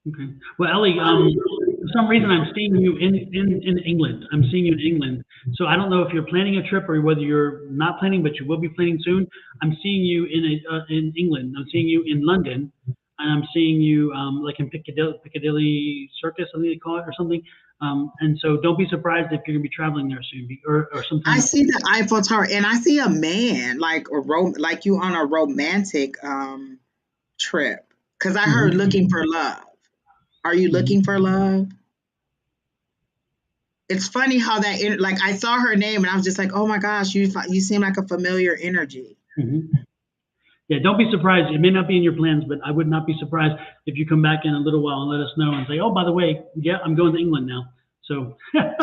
Okay. Well, Ellie, for some reason I'm seeing you in England. I'm seeing you in England. So I don't know if you're planning a trip or whether you're not planning, but you will be planning soon. I'm seeing you in England. I'm seeing you in London, and I'm seeing you like in Piccadilly Circus, I think they call it, or something. And so don't be surprised if you're going to be traveling there soon, or I sometime. see the Eiffel Tower, and I see a man like like you on a romantic trip. Because I heard Mhm. looking for love. Are you Mhm. looking for love? It's funny how like I saw her name and I was just like, oh my gosh, you seem like a familiar energy. Mhm. Yeah, don't be surprised. It may not be in your plans, but I would not be surprised if you come back in a little while and let us know and say, "Oh, by the way, yeah, I'm going to England now." So,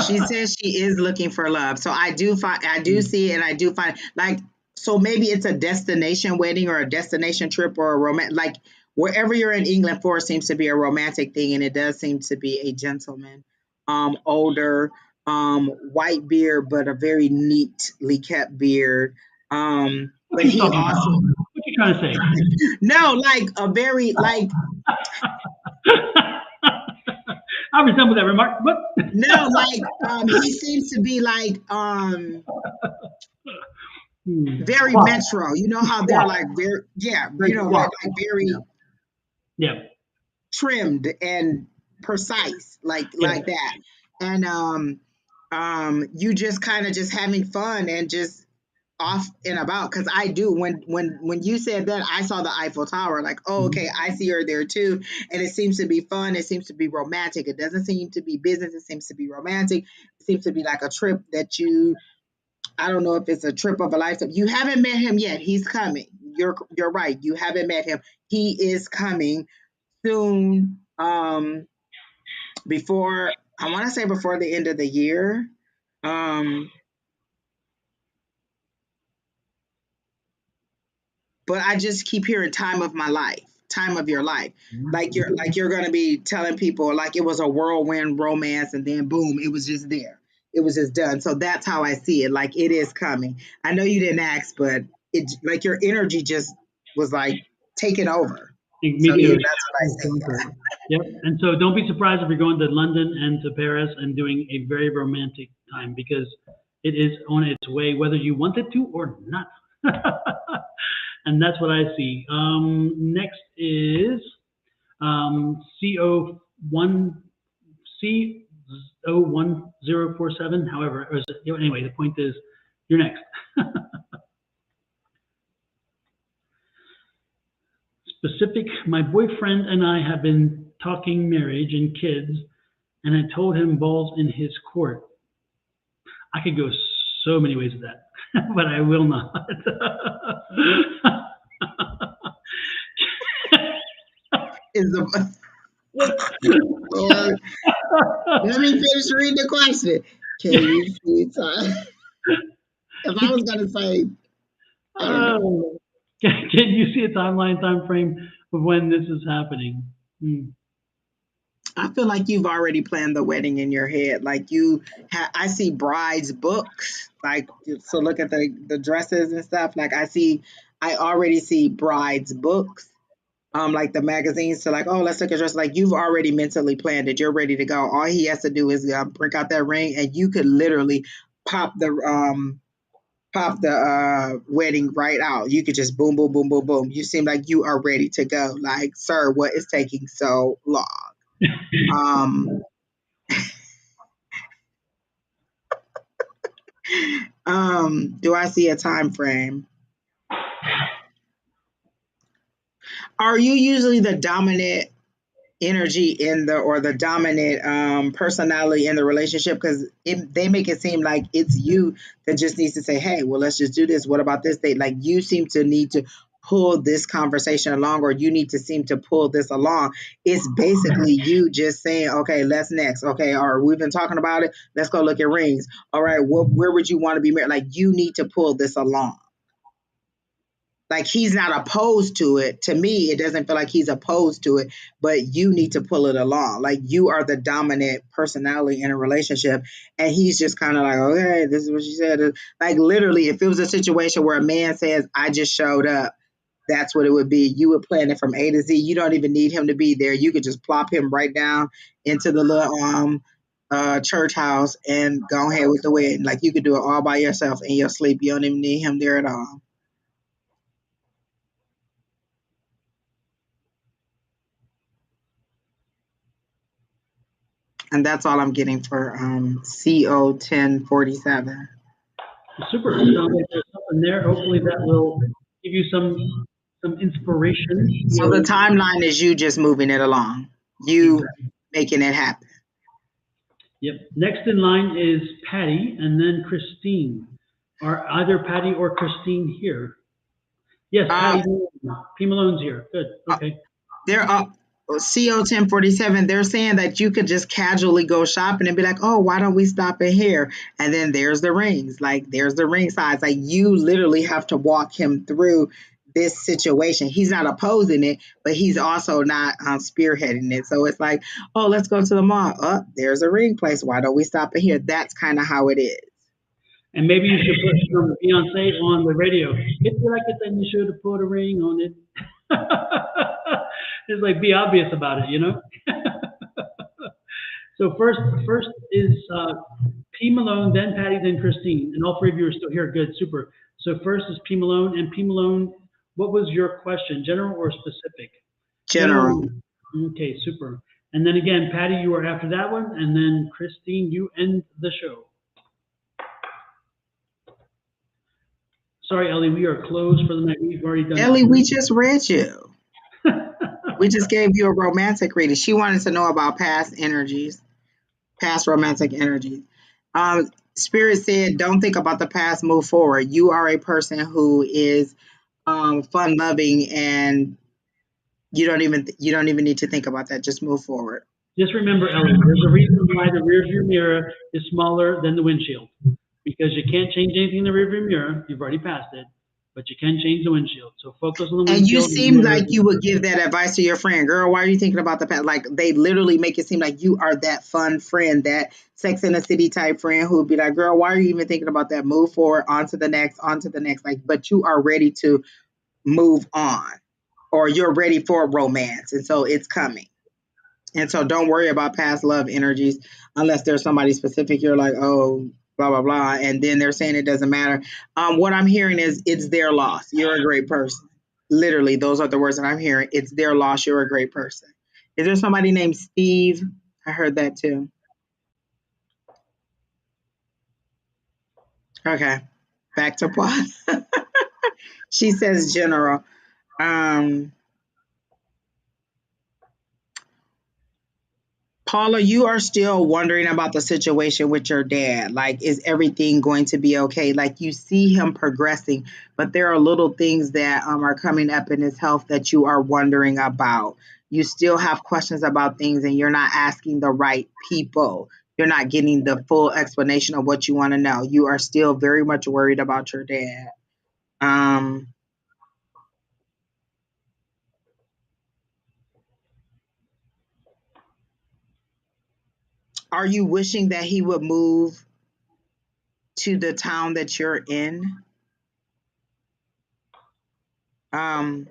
She says she is looking for love. So I do mm, see it and I do find like so maybe it's a destination wedding or a destination trip or a romance like wherever you're in England for seems to be a romantic thing and it does seem to be a gentleman, older, white beard but a very neatly kept beard. what But are you he talking about? also What are you trying to say? no, like a very like I resemble that remark. What? no, like he seems to be like Hmm. very Suave. metro. You know how they're Suave. like very yeah, Very suave. like Yeah. very Yeah. trimmed and precise, Yeah. like that. And you just kind of just having fun and just off and about because I do when you said that I saw the Eiffel Tower like oh okay Mhm. I see her there too and it seems to be fun it seems to be romantic it doesn't seem to be business it seems to be romantic it seems to be like a trip that you I don't know if it's a trip of a lifetime. You haven't met him yet. He's coming. You're right. You haven't met him. He is coming soon. Before I want to say before the end of the year. Um, but I just keep hearing time of my life, time of your life. Like you're gonna be telling people like it was a whirlwind romance and then boom, it was just there. It was just done. So that's how I see it. Like it is coming. I know you didn't ask, but it like your energy just was like taking over. Me So yeah, too. that's what I say. Yep. And so don't be surprised if you're going to London and to Paris and doing a very romantic time because it is on its way, whether you want it to or not. And that's what I see. Next is CO1 CO1047. However, anyway, the point is, you're next. Specific. My boyfriend and I have been talking marriage and kids, and I told him balls in his court. I could go so many ways with that, but I will not. Is the Lord, let me finish reading the question. Can you see time? If I was gonna say, I don't know. Oh. Can you see a time frame of when this is happening? Hmm. I feel like you've already planned the wedding in your head. Like I see brides books. Like so, look at the dresses and stuff. Like I already see brides books. Like the magazines to like, oh, let's look at dress. Like you've already mentally planned it. You're ready to go. All he has to do is bring out that ring, and you could literally pop the wedding right out. You could just boom, boom, boom, boom, boom. You seem like you are ready to go. Like, sir, what is taking so long? Um, do I see a time frame? Are you usually the dominant energy in the dominant personality in the relationship, because they make it seem like it's you that just needs to say, hey, well, let's just do this. What about this? They like you seem to need to pull this conversation along, or you need to seem to pull this along. It's basically you just saying, okay, let's next. Okay, or we've been talking about it. Let's go look at rings. All right, where would you want to be married? Like you need to pull this along. Like he's not opposed to it. To me, it doesn't feel like he's opposed to it, but you need to pull it along. Like you are the dominant personality in a relationship, and he's just kind of like, okay, this is what she said. Like literally, if it was a situation where a man says, "I just showed up," that's what it would be. You would plan it from A to Z. You don't even need him to be there. You could just plop him right down into the little church house and go ahead with the wedding. Like you could do it all by yourself in your sleep. You don't even need him there at all. And that's all I'm getting for CO 1047. Super. Sounds like there's something there. Hopefully that will give you some inspiration. So the timeline is you just moving it along, you Exactly. making it happen. Yep. Next in line is Patty and then Christine. Are either Patty or Christine here? Yes, Uh, Patty. P. Malone's here. Good. Okay. they're up. CO 1047, they're saying that you could just casually go shopping and be like, oh, why don't we stop in here? And then there's the rings. Like, there's the ring size. Like, you literally have to walk him through this situation. He's not opposing it, but he's also not spearheading it. So it's like, oh, let's go to the mall. Oh, there's a ring place. Why don't we stop in here? That's kind of how it is. And maybe you should put some Beyonce on the radio. If you like it, then you should have put a ring on it. It's like be obvious about it, you know. So first is P. Malone, then Patty, then Christine, and all three of you are still here. Good, super. So first is P. Malone, and P. Malone, what was your question, general or specific? General. General. Okay, super. And then again, Patty, you are after that one, and then Christine, you end the show. Sorry, Ellie, we are closed for the night. We've already done. Ellie, we just read you. We just gave you a romantic reading. She wanted to know about past energies, past romantic energies. Spirit said, don't think about the past, move forward. You are a person who is fun loving, and you don't even need to think about that. Just move forward. Just remember, Ellie, there's a reason why the rearview mirror is smaller than the windshield. Because you can't change anything in the rearview mirror. You've already passed it. But you can change the windshield. So focus on the And you windshield. seem like you would give that advice to your friend. Girl, why are you thinking about the past? Like they literally make it seem like you are that fun friend, that Sex in the City type friend who would be like, girl, why are you even thinking about that? Move forward, on to the next, on to the next. Like, but you are ready to move on, or you're ready for romance. And so it's coming. And so don't worry about past love energies unless there's somebody specific. You're like, oh, blah, blah, blah. And then they're saying it doesn't matter. What I'm hearing is it's their loss. You're a great person. Literally, those are the words that I'm hearing. It's their loss. You're a great person. Is there somebody named Steve? I heard that too. Okay. Back to plot. She says general. Um, Paula, you are still wondering about the situation with your dad. Like, is everything going to be okay? Like, you see him progressing, but there are little things that are coming up in his health that you are wondering about. You still have questions about things, and you're not asking the right people. You're not getting the full explanation of what you want to know. You are still very much worried about your dad. Um, are you wishing that he would move to the town that you're in? Um,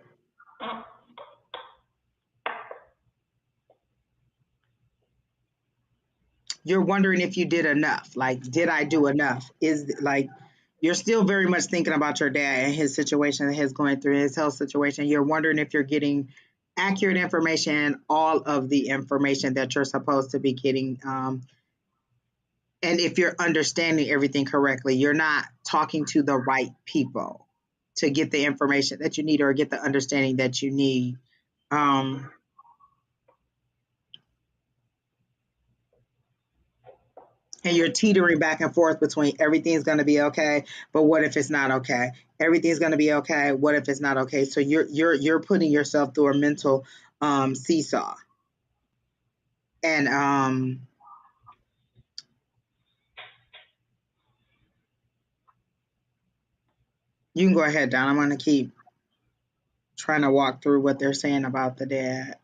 you're wondering if you did enough. Like, did I do enough? Is like you're still very much thinking about your dad and his situation, and his going through his health situation. You're wondering if you're getting accurate information, all of the information that you're supposed to be getting, and if you're understanding everything correctly. You're not talking to the right people to get the information that you need or get the understanding that you need. Um, And you're teetering back and forth between everything's going to be okay, but what if it's not okay? Everything's going to be okay. What if it's not okay? So you're putting yourself through a mental seesaw. And you can go ahead, Don. I'm going to keep trying to walk through what they're saying about the dad.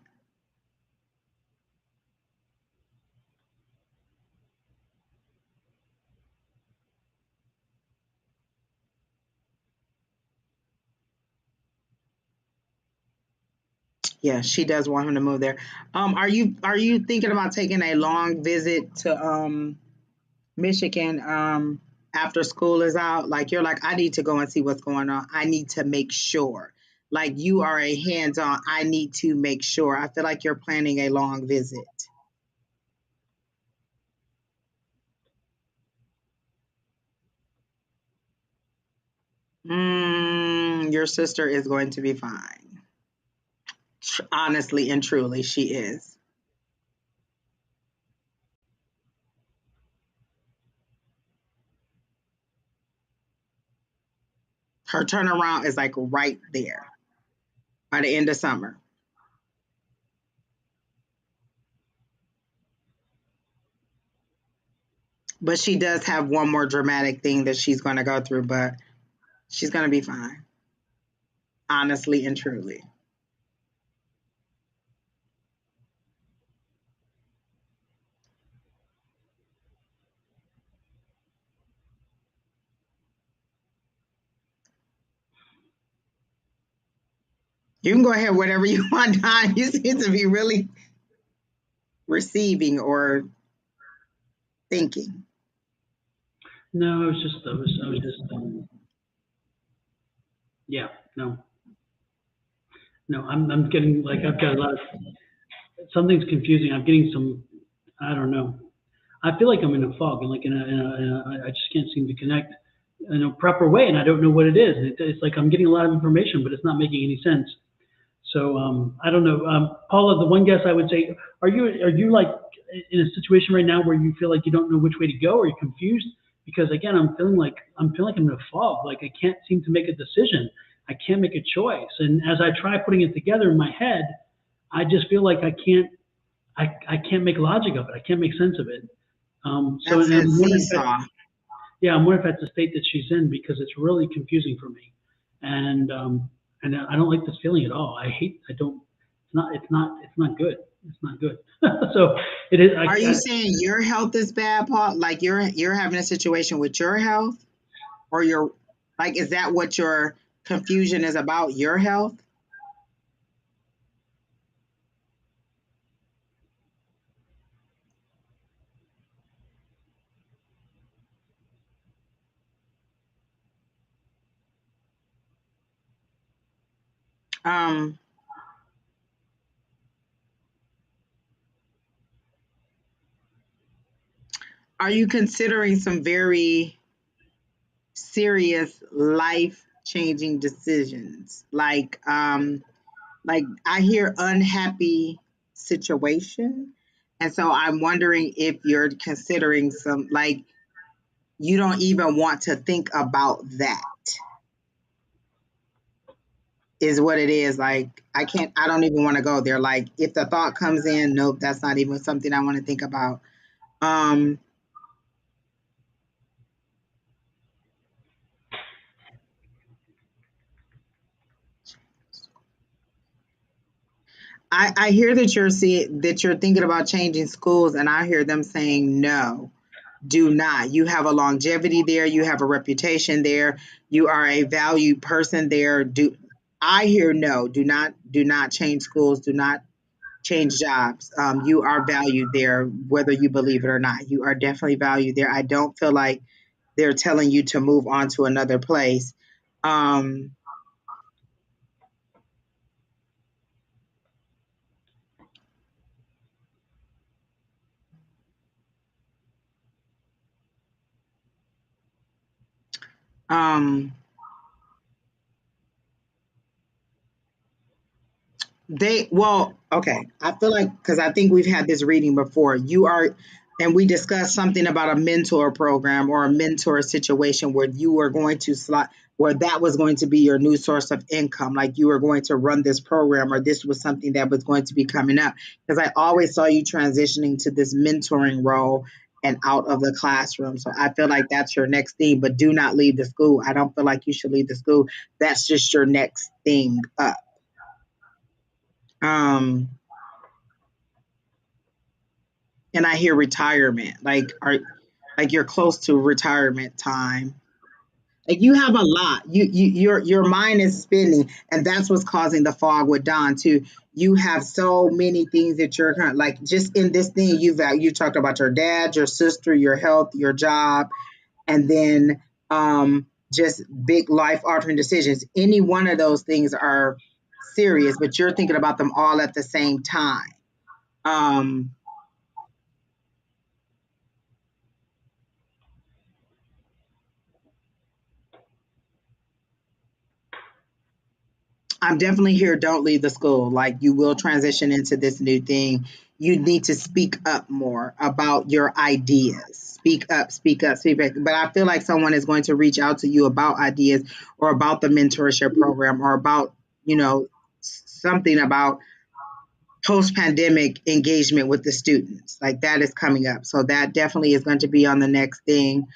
Yeah, she does want him to move there. Are you thinking about taking a long visit to Michigan after school is out? Like you're like, I need to go and see what's going on. I need to make sure. Like you are a hands-on, I need to make sure. I feel like you're planning a long visit. Your sister is going to be fine. Honestly and truly, she is. Her turnaround is like right there by the end of summer. But she does have one more dramatic thing that she's going to go through, but she's going to be fine. Honestly and truly. You can go ahead, whatever you want, Don. You seem to be really receiving or thinking. No, I was just, yeah, no, no. I'm getting like I've got a lot of something's confusing. I'm getting some, I don't know. I feel like I'm in a fog and like I just can't seem to connect in a proper way, and I don't know what it is. It's like I'm getting a lot of information, but it's not making any sense. So I don't know, Paula. The one guess I would say, are you like in a situation right now where you feel like you don't know which way to go, or you're confused? Because again, I'm feeling like I'm in a fog. Like I can't seem to make a decision. I can't make a choice. And as I try putting it together in my head, I just feel like I can't make logic of it. I can't make sense of it. So That's and that I'm wondering if seesaw. yeah, I'm wondering if that's the state that she's in because it's really confusing for me, and I don't like this feeling at all. I don't. It's not good. It's not good. So it is. Are you saying your health is bad, Paul? Like you're having a situation with your health, or your like is that what your confusion is about? Your health? Um, are you considering some very serious life changing decisions? Like I hear unhappy situation. And so I'm wondering if you're considering some like you don't even want to think about that is what it is. Like I don't even want to go there. Like if the thought comes in, nope, that's not even something I want to think about. Um I hear that you're thinking about changing schools and I hear them saying no. Do not. You have a longevity there, you have a reputation there, you are a valued person there. Do I hear no, do not change schools, do not change jobs. You are valued there, whether you believe it or not. You are definitely valued there. I don't feel like they're telling you to move on to another place. Um, um, okay. I feel like because I think we've had this reading before. You are and we discussed something about a mentor program or a mentor situation where you were going to slot where that was going to be your new source of income, like you were going to run this program or this was something that was going to be coming up, because I always saw you transitioning to this mentoring role and out of the classroom. So I feel like that's your next thing, but do not leave the school. I don't feel like you should leave the school. That's just your next thing up. um and I hear retirement, like you're close to retirement time. Like you have a lot. Your mind is spinning, and that's what's causing the fog with Don too. You have so many things that you're like just in this thing. You talked about your dad, your sister, your health, your job, and then just big life altering decisions. Any one of those things are serious, but you're thinking about them all at the same time. Um, I'm definitely here. Don't leave the school. Like you will transition into this new thing. You need to speak up more about your ideas. Speak up, speak up, speak up. But I feel like someone is going to reach out to you about ideas or about the mentorship program or about, something about post pandemic engagement with the students. Like that is coming up. So that definitely is going to be on the next thing.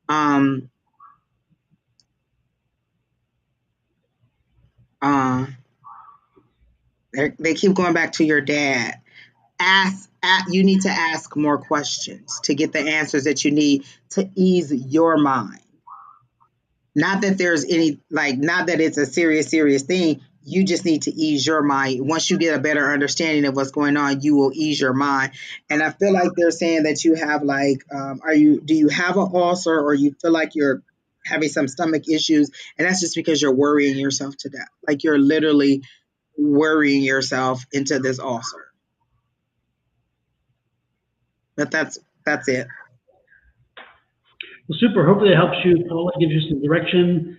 Um, uh, they keep going back to your dad. You need to ask more questions to get the answers that you need to ease your mind. Not that there's any, like, not that it's a serious thing. You just need to ease your mind. Once you get a better understanding of what's going on, you will ease your mind. And I feel like they're saying that you have like, do you have an ulcer, or you feel like you're having some stomach issues? And that's just because you're worrying yourself to death. Like you're literally worrying yourself into this ulcer. But that's it. Well, super. Hopefully it helps you, Paula, gives you some direction,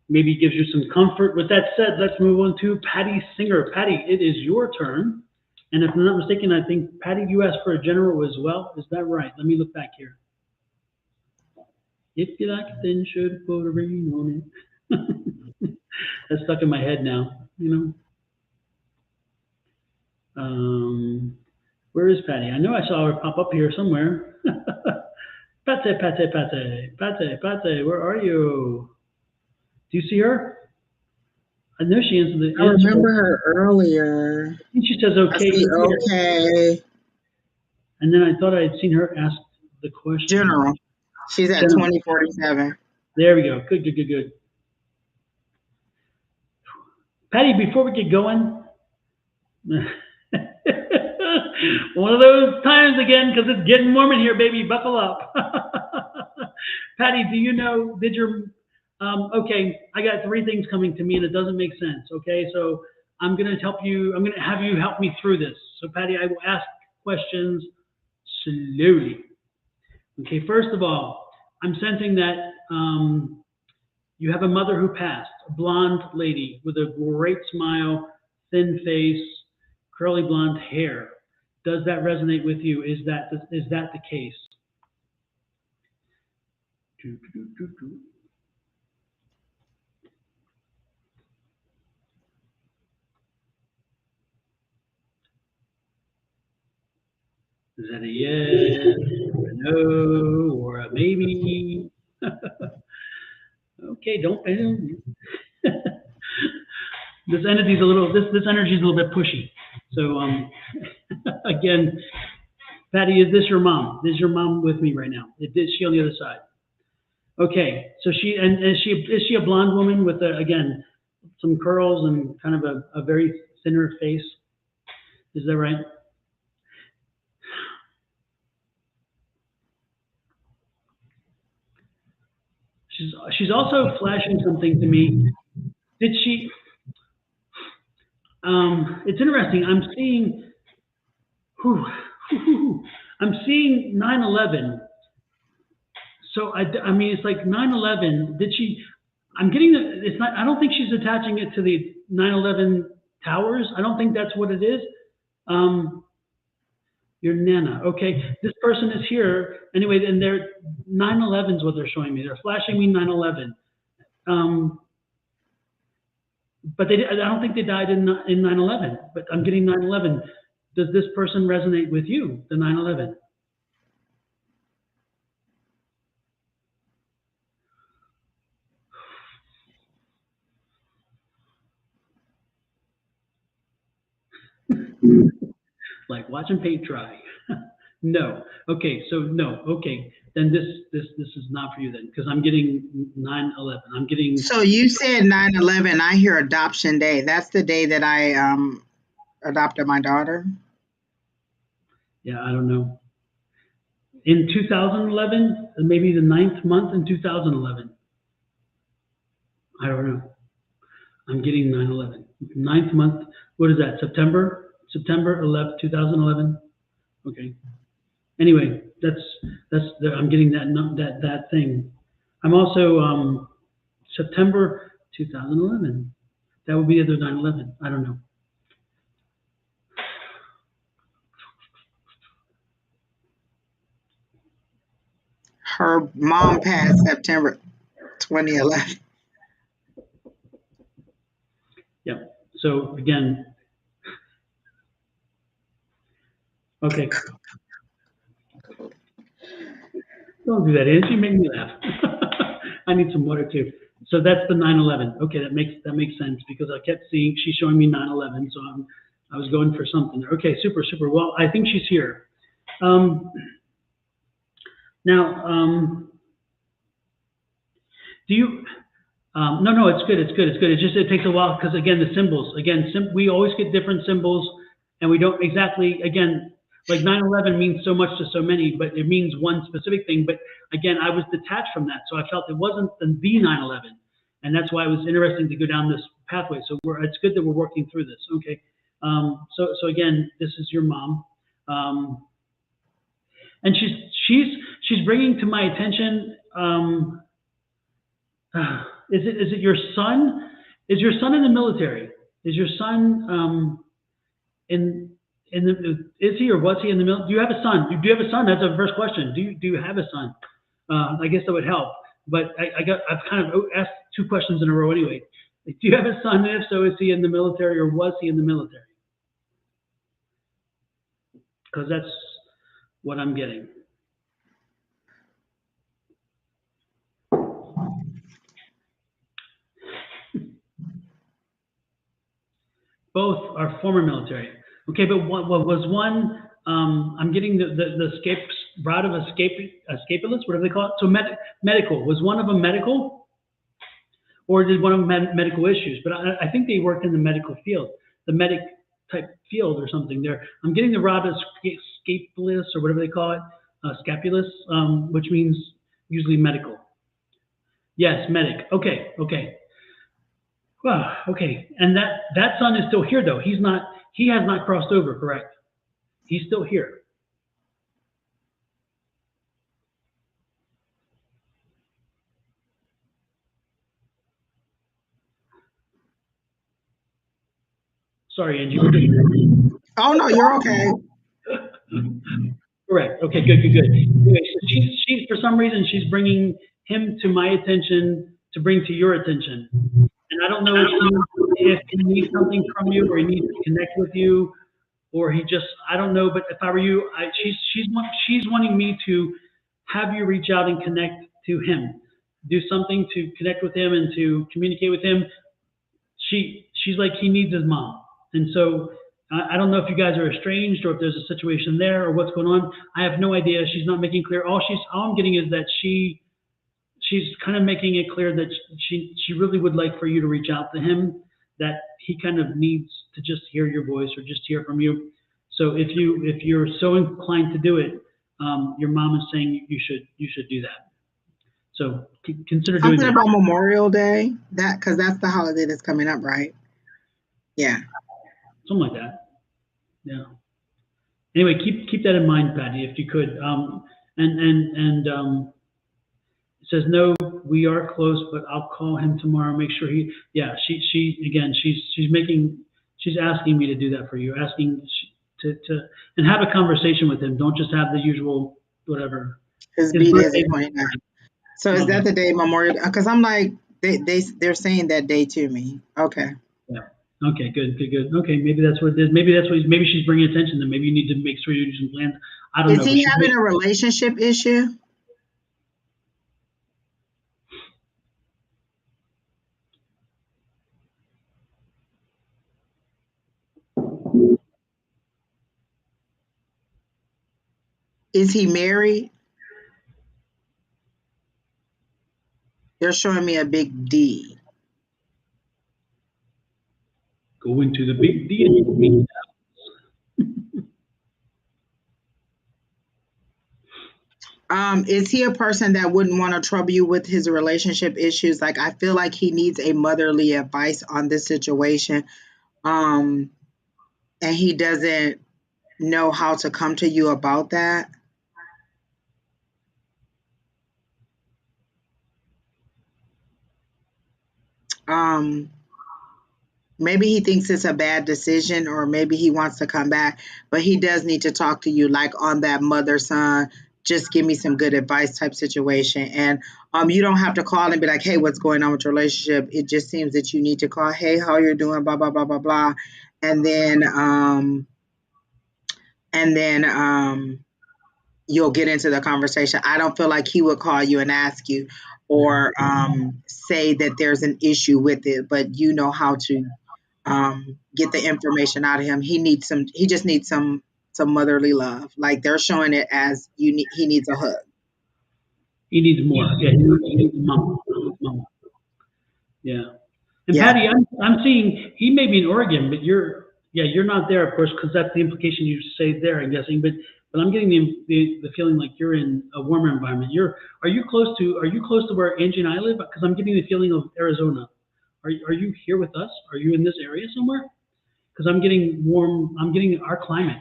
maybe gives you some comfort. With that said, let's move on to Patty Singer. Patty, it is your turn. And if I'm not mistaken, I think, Patty, you asked for a general as well. Is that right? Let me look back here. If you like it, then should put a ring on it. That's stuck in my head now. Where is Patty? I know I saw her pop up here somewhere. Pate, Pate, Pate, Pate, Pate, where are you? Do you see her? I know she answered the I answer. remember her earlier. I think she says I okay see here. okay. And then I thought I had seen her ask the question. General. She's at General. 2047. There we go. Good, good, good, good. Patty, before we get going, one of those times again, because it's getting warm in here, baby. Buckle up. Patty, do you know, okay, I got three things coming to me and it doesn't make sense. Okay, so I'm going to have you help me through this. So, Patty, I will ask questions slowly. Okay, first of all, I'm sensing that you have a mother who passed, a blonde lady with a great smile, thin face, curly blonde hair. Does that resonate with you? Is that the case? Is that a yes, or a no, or a maybe? Okay, don't. This energy is a little bit pushy. So again, Patty, is this your mom? Is your mom with me right now? Is she on the other side? Okay, so is she a blonde woman with again some curls and kind of a very thinner face? Is that right? She's also flashing something to me. Did she? It's interesting. Whew, I'm seeing 9/11. So I mean, it's like 9/11. Did she? I'm getting it's not. I don't think she's attaching it to the 9/11 towers. I don't think that's what it is. Um, Your Nana. Okay, this person is here anyway, and they're 9/11 is what they're showing me. They're flashing me 9/11. But I don't think they died in 9/11. But I'm getting 9/11. Does this person resonate with you? The 9/11. Like watching paint dry. No. Okay. So no. Okay. Then this is not for you then, because I'm getting 9/11. I'm getting. So you said 9/11. I hear adoption day. That's the day that I adopted my daughter. Yeah, I don't know. In 2011, maybe the 9th month in 2011. I don't know. I'm getting 9/11. 9th month. What is that? September 11th, 2011. Okay. Anyway, I'm getting that thing. I'm also September 2011. That would be the 9/11. I don't know. Her mom passed September 2011. Yeah. So again, okay. Don't do that, Angie. You make me laugh. I need some water too. So that's the 9/11. Okay, that makes sense, because I kept seeing she's showing me 9/11, so I was going for something there. Okay, super. Well, I think she's here. Now, do you? No, it's good. It's just it takes a while, because again, the symbols. Again, we always get different symbols, and we don't exactly. Again, like 9/11 means so much to so many, but it means one specific thing. But again, I was detached from that, so I felt it wasn't the 9/11, and that's why it was interesting to go down this pathway. So it's good that we're working through this. Okay. So again, this is your mom, and she's bringing to my attention. Is it your son? Is your son in the military? Is your son is he or was he in the military? Do you have a son? Do you have a son? That's the first question. Do you have a son? I guess that would help. But I've kind of asked 2 questions in a row anyway. Do you have a son? And if so, is he in the military or was he in the military? Because that's what I'm getting. Both are former military. Okay, but what was one? I'm getting the route of escapist. Whatever they call it. So medical, was one of them medical, or did one of them have medical issues? But I think they worked in the medical field, the medic type field or something. There, I'm getting the route of escapist or whatever they call it, scapulus, which means usually medical. Yes, medic. Okay. Well, okay, and that son is still here though. He has not crossed over, correct? He's still here. Sorry, Angie. Oh no, you're okay. Correct. Okay, good. Anyway, so she's for some reason she's bringing him to my attention to bring to your attention, and I don't know if he needs something from you, or he needs to connect with you, or I don't know. But if I were you, she's wanting me to have you reach out and connect to him, do something to connect with him and to communicate with him. She's like, he needs his mom, and so I don't know if you guys are estranged or if there's a situation there or what's going on. I have no idea. She's not making clear. All I'm getting is that she's kind of making it clear that she really would like for you to reach out to him, that he kind of needs to just hear your voice or just hear from you. So if you're so inclined to do it, your mom is saying you should do that. So consider doing that. About Memorial Day, because that's the holiday that's coming up, right? Yeah. Something like that. Yeah. Anyway, keep that in mind, Patty, if you could. It says, no, we are close, but I'll call him tomorrow. Make sure she's asking me to do that for you, asking and have a conversation with him. Don't just have the usual whatever. His His B-Day is birthday. the 29th. So is Okay. that the day Memorial? Because I'm like, they're saying that day to me. Okay. Yeah. Okay. Good. Good. Good. Okay. Maybe that's what it is. Maybe that's what. Maybe she's bringing attention. Then maybe you need to make sure you do some plans. I don't Is know. But he having a relationship issue? Is he married? They're showing me a big D. go into the big deal. Is he a person that wouldn't want to trouble you with his relationship issues? Like, I feel like he needs a motherly advice on this situation. Um, and he doesn't know how to come to you about that. Um, Maybe he thinks it's a bad decision, or maybe he wants to come back, but he does need to talk to you, like on that mother son, just give me some good advice type situation. And you don't have to call and be like, hey, what's going on with your relationship? It just seems that you need to call, hey, how you're doing, blah blah blah blah blah, and then you'll get into the conversation. I don't feel like he would call you and ask you, or say that there's an issue with it, but you know how to get the information out of him. He just needs some motherly love. Like, they're showing it as he needs a hug. He needs more. Yeah. He needs mama. Mama. Yeah. And Yeah. Patty, I'm seeing he may be in Oregon, but you're not there, of course, because that's the implication you say there, I'm guessing. But I'm getting the feeling like you're in a warmer environment. Are you close to where Angie and I live? Because I'm getting the feeling of Arizona. Are you here with us? Are you in this area somewhere? Because I'm getting warm. I'm getting our climate,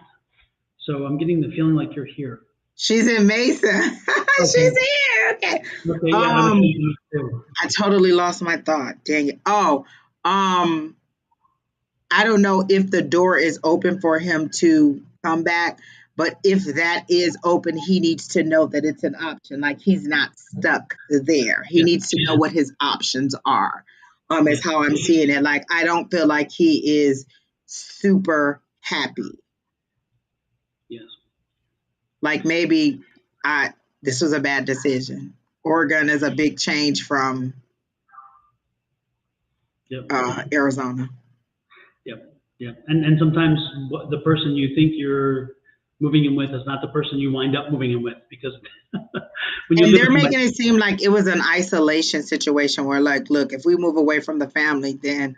so I'm getting the feeling like you're here. She's in Mesa. She's Okay. here. Okay. Okay. Yeah. I was thinking too. I totally lost my thought. Dang it. Oh, I don't know if the door is open for him to come back, but if that is open, he needs to know that it's an option. Like, he's not stuck there. He Yeah. needs to know what his options are. Yeah. Is how I'm seeing it. Like, I don't feel like he is super happy. Yes. Like, maybe this was a bad decision. Oregon is a big change from Yep. Arizona. Yep. Yep. And sometimes the person you think you're moving in with is not the person you wind up moving in with, because when you And live they're with making somebody. it seem like it was an isolation situation where, like, look, if we move away from the family, then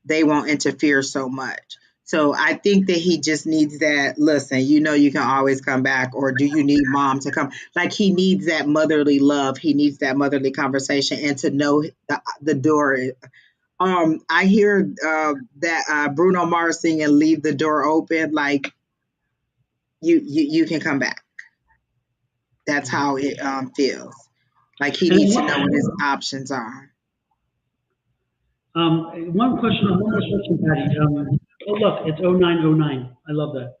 they won't interfere so much. So I think that he just needs that, listen, you can always come back, or do you need mom to come? Like, he needs that motherly love. He needs that motherly conversation, and to know the door. I hear that Bruno Mars singing "Leave the Door Open." Like, you can come back. That's how it feels. Like, he And needs to know what his options are. one more question, Patty. Oh, look, it's 0909. I love that.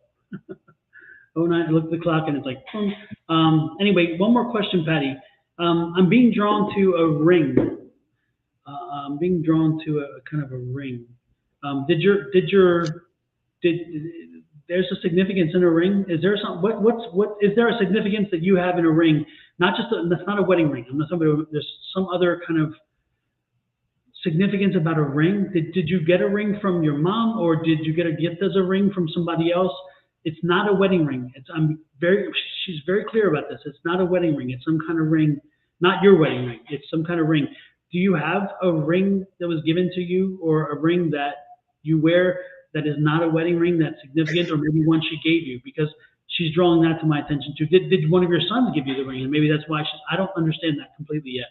Oh nine. I look at the clock and it's like, boom. Anyway, one more question, Patty. I'm being drawn to a ring. I'm being drawn to a kind of a ring. Did there's a significance in a ring? Is there some what is there a significance that you have in a ring? Not just that's not a wedding ring. I'm not somebody. There's some other kind of significance about a ring. Did you get a ring from your mom, or did you get a gift as a ring from somebody else? It's not a wedding ring. She's very clear about this. It's not a wedding ring. It's some kind of ring, not your wedding ring. It's some kind of ring. Do you have a ring that was given to you, or a ring that you wear that is not a wedding ring that's significant, or maybe one she gave you? Because she's drawing that to my attention too. Did one of your sons give you the ring? And maybe that's why I don't understand that completely yet.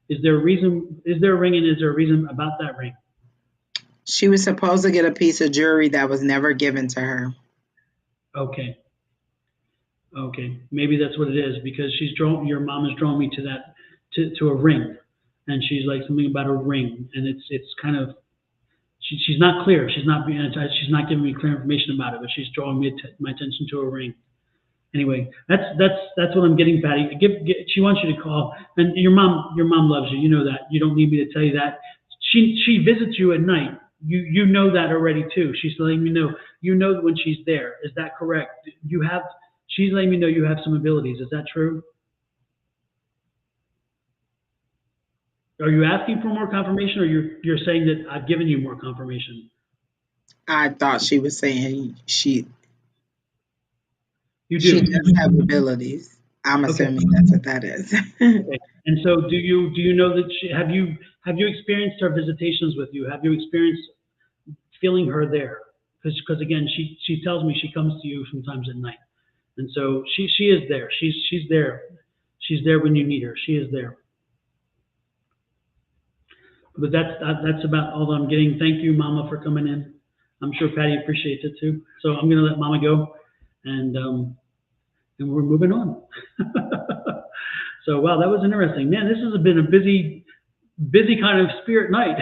Is there a reason? Is there a ring, and is there a reason about that ring? She was supposed to get a piece of jewelry that was never given to her. Okay. Okay. Maybe that's what it is, because your mom has drawn me to that, to a ring. And she's like something about a ring. And it's kind of, she's not clear. She's not being, she's not giving me clear information about it, but she's drawing my attention to a ring. Anyway, that's what I'm getting, Patty. She wants you to call, and your mom loves you. You know that. You don't need me to tell you that. She visits you at night. You know that already too. She's letting me know. You know when she's there. Is that correct? You have. She's letting me know you have some abilities. Is that true? Are you asking for more confirmation, or you're saying that I've given you more confirmation? I thought she was saying You she do. does have abilities. I'm Okay. assuming that's what that is. Okay. And so, do you know that have you experienced her visitations with you? Have you experienced feeling her there? Because again, she tells me she comes to you sometimes at night, and so she is there. She's there. She's there when you need her. She is there. But that's about all that I'm getting. Thank you, Mama, for coming in. I'm sure Patty appreciates it too. So I'm gonna let Mama go, and we're moving on. So wow, that was interesting, man. This has been a busy kind of spirit night.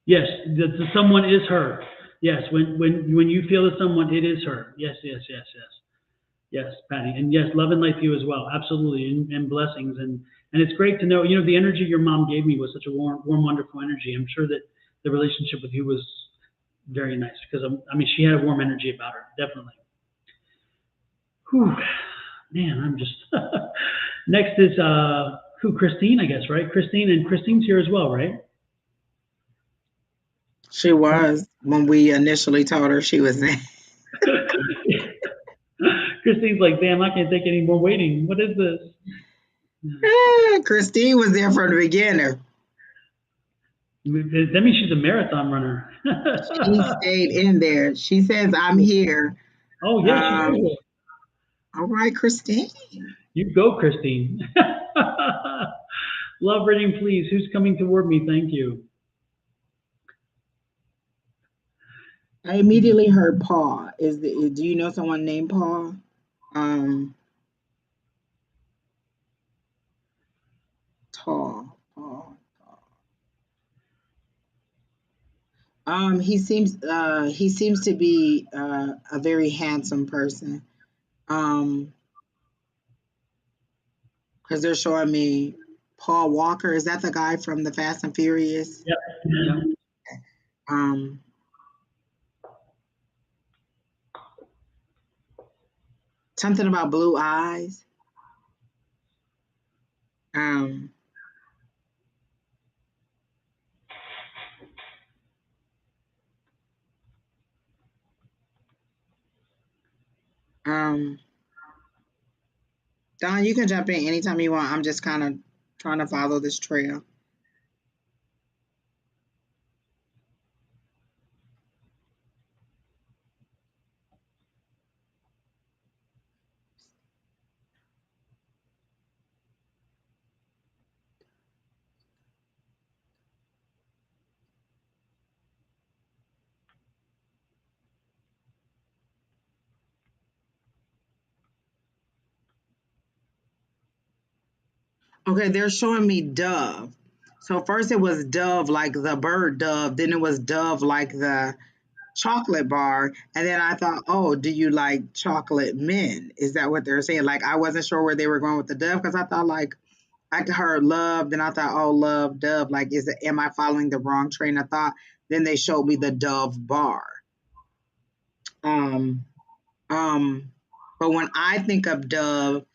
Yes, the someone is her. Yes, when you feel that someone, it is her. Yes, yes, yes, yes. Yes, Patty, and yes, love and light to you as well. Absolutely, and blessings, and it's great to know. You know, the energy your mom gave me was such a warm, wonderful energy. I'm sure that the relationship with you was very nice because I mean, she had a warm energy about her, definitely. Whew, man, I'm just. Next is who? Christine, I guess, right? Christine's here as well, right? She was when we initially told her she was in. Christine's like, damn, I can't take any more waiting. What is this? Christine was there from the beginning. That means she's a marathon runner. She stayed in there. She says, I'm here. Oh yeah, she Um, will. all right, Christine. You go, Christine. Love reading, please. Who's coming toward me? Thank you. I immediately heard Paul. Do you know someone named Paul? Um, tall, Paul. He seems to be a very handsome person. Um, because they're showing me Paul Walker. Is that the guy from the Fast and Furious? Yep. Yep. Um, something about blue eyes. Um, um, Don, you can jump in anytime you want. I'm just kind of trying to follow this trail. Okay, they're showing me dove. So first it was dove like the bird dove, then it was dove like the chocolate bar, and then I thought, oh, do you like chocolate men? Is that what they're saying? Like I wasn't sure where they were going with the dove because I thought like I heard love, then I thought, oh, love, dove. Like, am I following the wrong train of thought? Then they showed me the dove bar. Um, um, but when I think of dove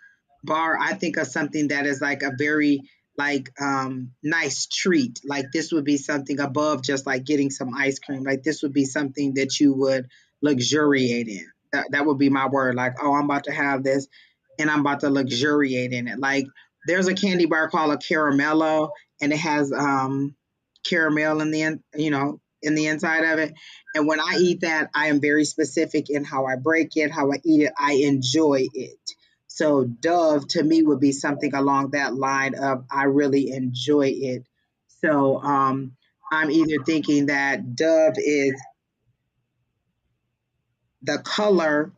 bar, I think of something that is like a very like nice treat. Like this would be something above just like getting some ice cream. Like this would be something that you would luxuriate in. That would be my word. Like, oh, I'm about to have this and I'm about to luxuriate in it. Like there's a candy bar called a caramello and it has caramel in the in the inside of it. And when I eat that, I am very specific in how I break it, how I eat it. I enjoy it. So Dove to me would be something along that line of I really enjoy it. So I'm either thinking that Dove is the color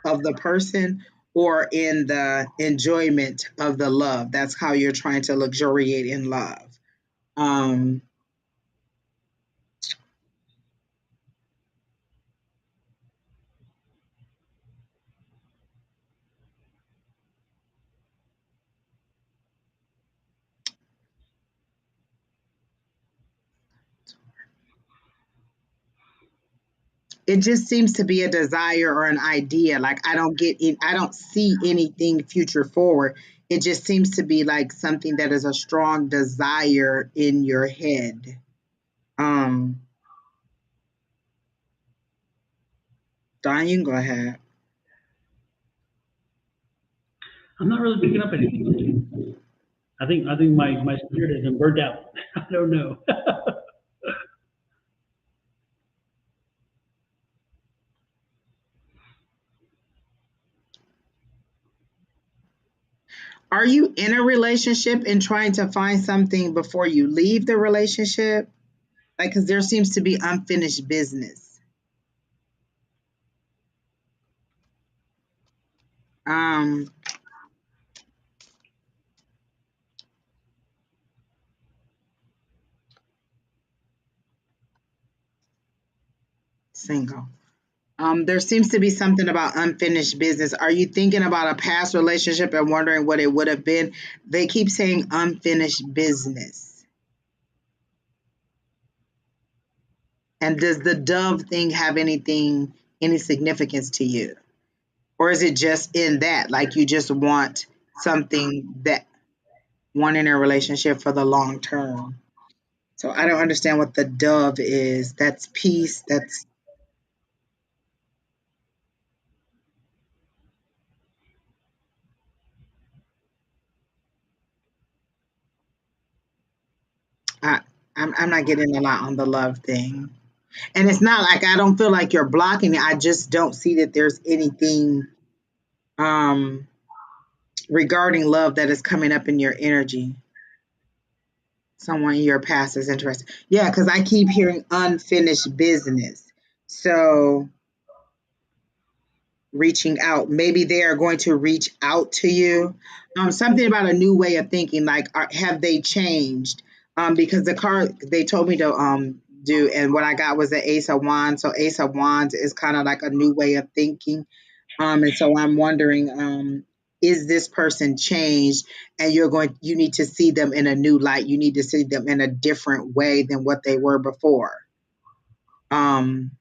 of the person or in the enjoyment of the love. That's how you're trying to luxuriate in love. Um, it just seems to be a desire or an idea. Like I don't see anything future forward. It just seems to be like something that is a strong desire in your head. Um, Don, you can go ahead. I'm not really picking up anything. I think my spirit has been burnt out. I don't know. Are you in a relationship and trying to find something before you leave the relationship? Like, because there seems to be unfinished business. Um, Single. There seems to be something about unfinished business. Are you thinking about a past relationship and wondering what it would have been? They keep saying unfinished business. And does the dove thing have any significance to you? Or is it just in that, like you just want something that one in a relationship for the long term? So I don't understand what the dove is. That's peace. That's I, I'm not getting a lot on the love thing. And it's not like I don't feel like you're blocking it. I just don't see that there's anything um regarding love that is coming up in your energy. Someone in your past is interested. Yeah, because I keep hearing unfinished business. So reaching out. Maybe they are going to reach out to you. Something about a new way of thinking. Like, have they changed? Because the card they told me to do, and what I got was the Ace of Wands. So Ace of Wands is kind of like a new way of thinking. And so I'm wondering, is this person changed? And you need to see them in a new light. You need to see them in a different way than what they were before. Um,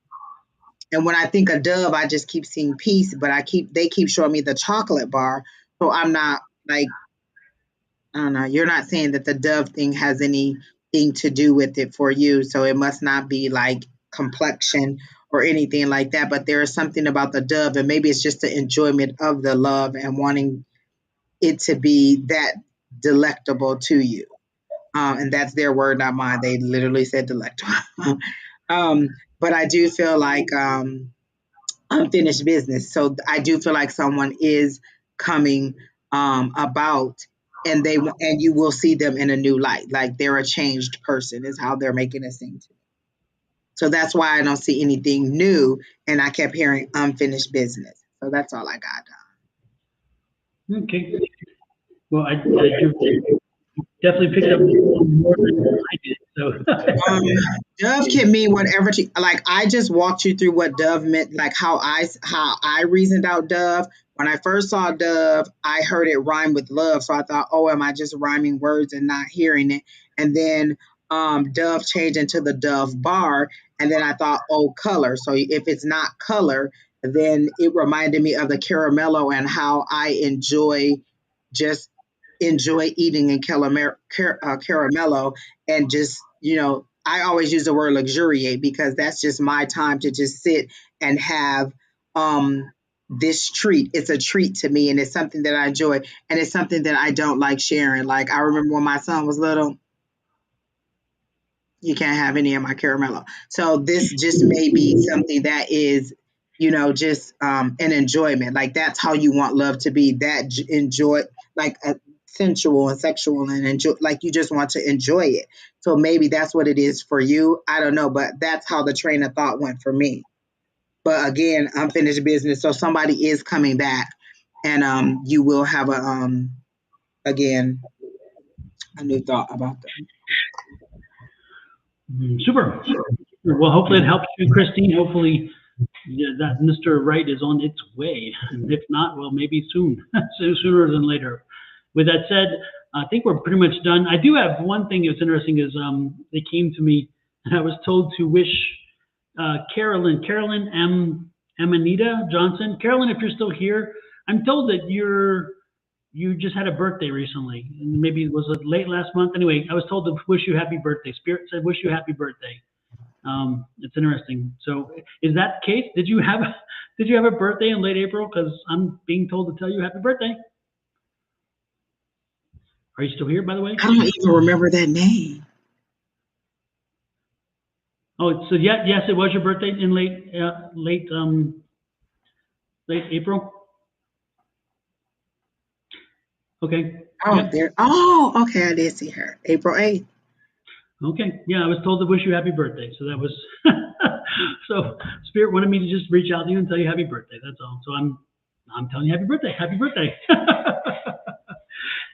and when I think of dove, I just keep seeing peace, but they keep showing me the chocolate bar. So I'm not like, I don't know, you're not saying that the dove thing has anything to do with it for you. So it must not be like complexion or anything like that. But there is something about the dove, and maybe it's just the enjoyment of the love and wanting it to be that delectable to you. And that's their word, not mine. They literally said delectable. But I do feel like unfinished business. So I do feel like someone is coming about, and you will see them in a new light. Like they're a changed person is how they're making it seem to me. So that's why I don't see anything new, and I kept hearing unfinished business. So that's all I got. Okay. Well, you definitely picked up more than I did. So, Um, Dove can mean whatever. Like I just walked you through what Dove meant, like how I reasoned out Dove. When I first saw Dove, I heard it rhyme with love, so I thought, oh, am I just rhyming words and not hearing it? And then Dove changed into the Dove bar, and then I thought, oh, color. So if it's not color, then it reminded me of the caramello and how I just enjoy eating in caramello, and just I always use the word luxuriate because that's just my time to just sit and have um this treat. It's a treat to me, and it's something that I enjoy, and it's something that I don't like sharing. Like I remember when my son was little, you can't have any of my caramello. So this just may be something that is, just an enjoyment. Like that's how you want love to be. That enjoy, like sensual and sexual, and enjoy. Like you just want to enjoy it. So maybe that's what it is for you. I don't know, but that's how the train of thought went for me. But again, unfinished business. So somebody is coming back, and you will have again a new thought about them. Super. Well, hopefully it helps you, Christine. Hopefully that Mr. Right is on its way. And if not, well, maybe soon, sooner than later. With that said, I think we're pretty much done. I do have one thing that's interesting is they came to me and I was told to wish Carolyn Amanita Johnson. Carolyn, if you're still here, I'm told that you just had a birthday recently. Maybe it was late last month. Anyway, I was told to wish you happy birthday. Spirit said wish you happy birthday. It's interesting. So, is that the case? Did you have a birthday in late April? Because I'm being told to tell you happy birthday. Are you still here, by the way? I don't even remember that name. Oh, so yeah, yes, it was your birthday in late April. Okay. Oh, Yep. there. Oh, okay. I did see her. April 8th. Okay. Yeah, I was told to wish you happy birthday. So that was so Spirit wanted me to just reach out to you and tell you happy birthday. That's all. So I'm telling you happy birthday. Happy birthday.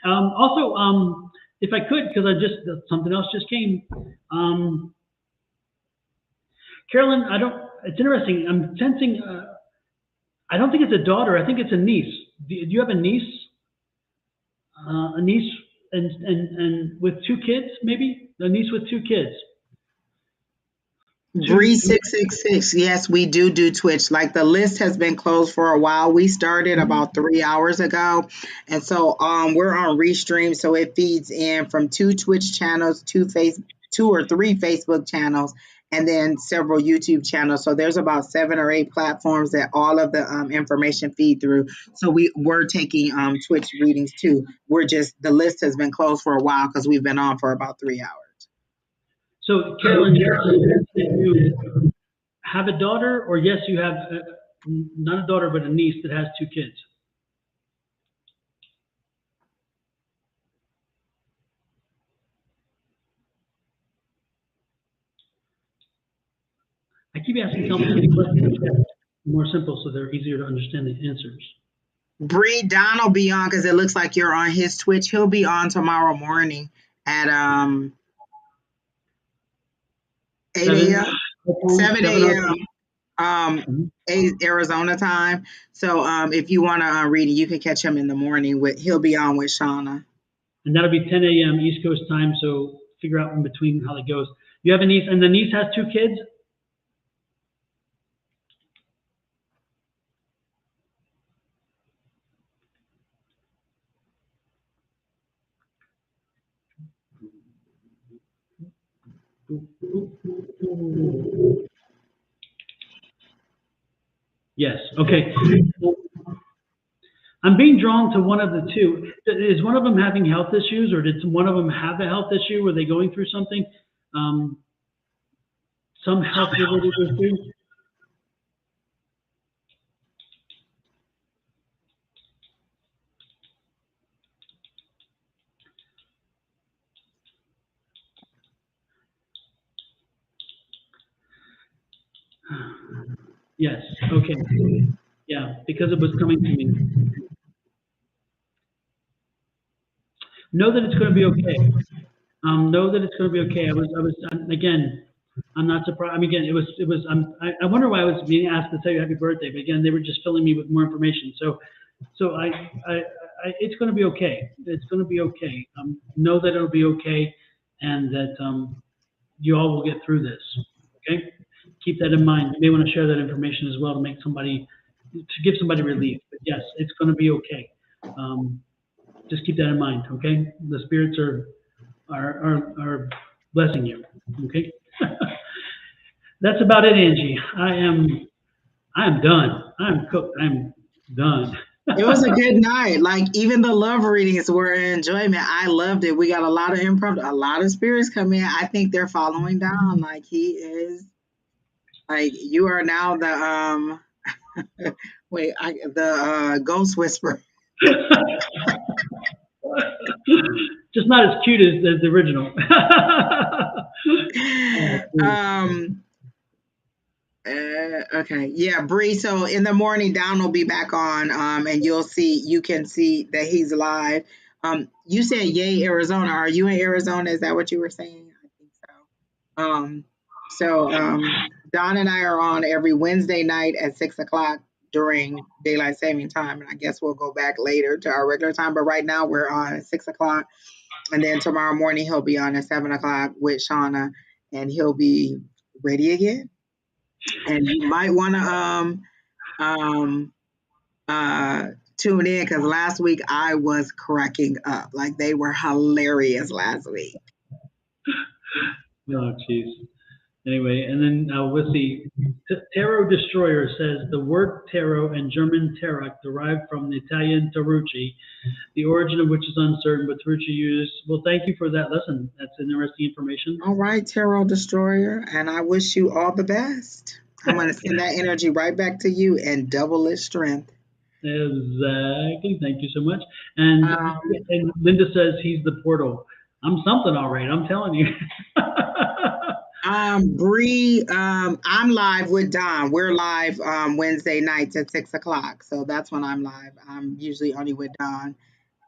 Also, if I could, because something else just came. Carolyn, it's interesting. I'm sensing, I don't think it's a daughter. I think it's a niece. Do you have a niece? A niece and with two kids, maybe? A niece with two kids. Bree 666. Yes, we do Twitch. Like the list has been closed for a while. We started about 3 hours ago. And so we're on Restream, so it feeds in from 2 Twitch channels, 2 or 3 Facebook channels, and then several YouTube channels. So there's about 7 or 8 platforms that all of the information feed through. So we're taking Twitch readings too. The list has been closed for a while because we've been on for about 3 hours. So, Carolyn, yes, you have a daughter, or yes, you have not a daughter, but a niece that has 2 kids. I keep asking complicated questions. More simple, so they're easier to understand the answers. Bree, Don will be on because it looks like you're on his Twitch. He'll be on tomorrow morning at 8 a.m. 7 a.m. 8 Arizona time. So if you want to read it, you can catch him in the morning. He'll be on with Shauna. And that'll be 10 a.m. East Coast time. So figure out in between how that goes. You have a niece, and the niece has 2 kids. Yes. Okay. I'm being drawn to one of the two. Is one of them having health issues, or did one of them have a health issue? Were they going through something? Some health related issue? Yes. Okay. Yeah, because it was coming to me. Know that it's going to be okay. Know that it's going to be okay. Again, I'm not surprised. I mean, again, I wonder why I was being asked to tell you happy birthday, but again, they were just filling me with more information. So it's going to be okay. It's going to be okay. Know that it'll be okay, and that you all will get through this. Okay. Keep that in mind. You may want to share that information as well to give somebody relief. But yes, it's going to be okay. Just keep that in mind. Okay. The spirits are blessing you. Okay. That's about it, Angie. I am done. I'm cooked. I'm done. It was a good night. Like even the love readings were an enjoyment. I loved it. We got a lot of improv, a lot of spirits come in. I think they're following down. Like he is, like you are now the the ghost whisperer. Just not as cute as the original. Okay. Yeah, Bree. So in the morning, Don will be back on, and you can see that he's live. You said yay, Arizona. Are you in Arizona? Is that what you were saying? I think so. Don and I are on every Wednesday night at 6 o'clock during daylight saving time, and I guess we'll go back later to our regular time. But right now we're on at 6 o'clock, and then tomorrow morning he'll be on at 7 o'clock with Shauna, and he'll be ready again. And you might want to um tune in because last week I was cracking up. Like they were hilarious last week. Oh, jeez. Anyway, and then let's see. Tarot Destroyer says the word tarot and German tarot derived from the Italian tarucci, the origin of which is uncertain, but tarucci used. Well, thank you for that lesson. That's interesting information. All right, Tarot Destroyer, and I wish you all the best. I'm going to send that energy right back to you and double its strength. Exactly. Thank you so much. And Linda says he's the portal. I'm something all right. I'm telling you. Bree, I'm live with Don. We're live Wednesday nights at 6 o'clock. So that's when I'm live. I'm usually only with Don.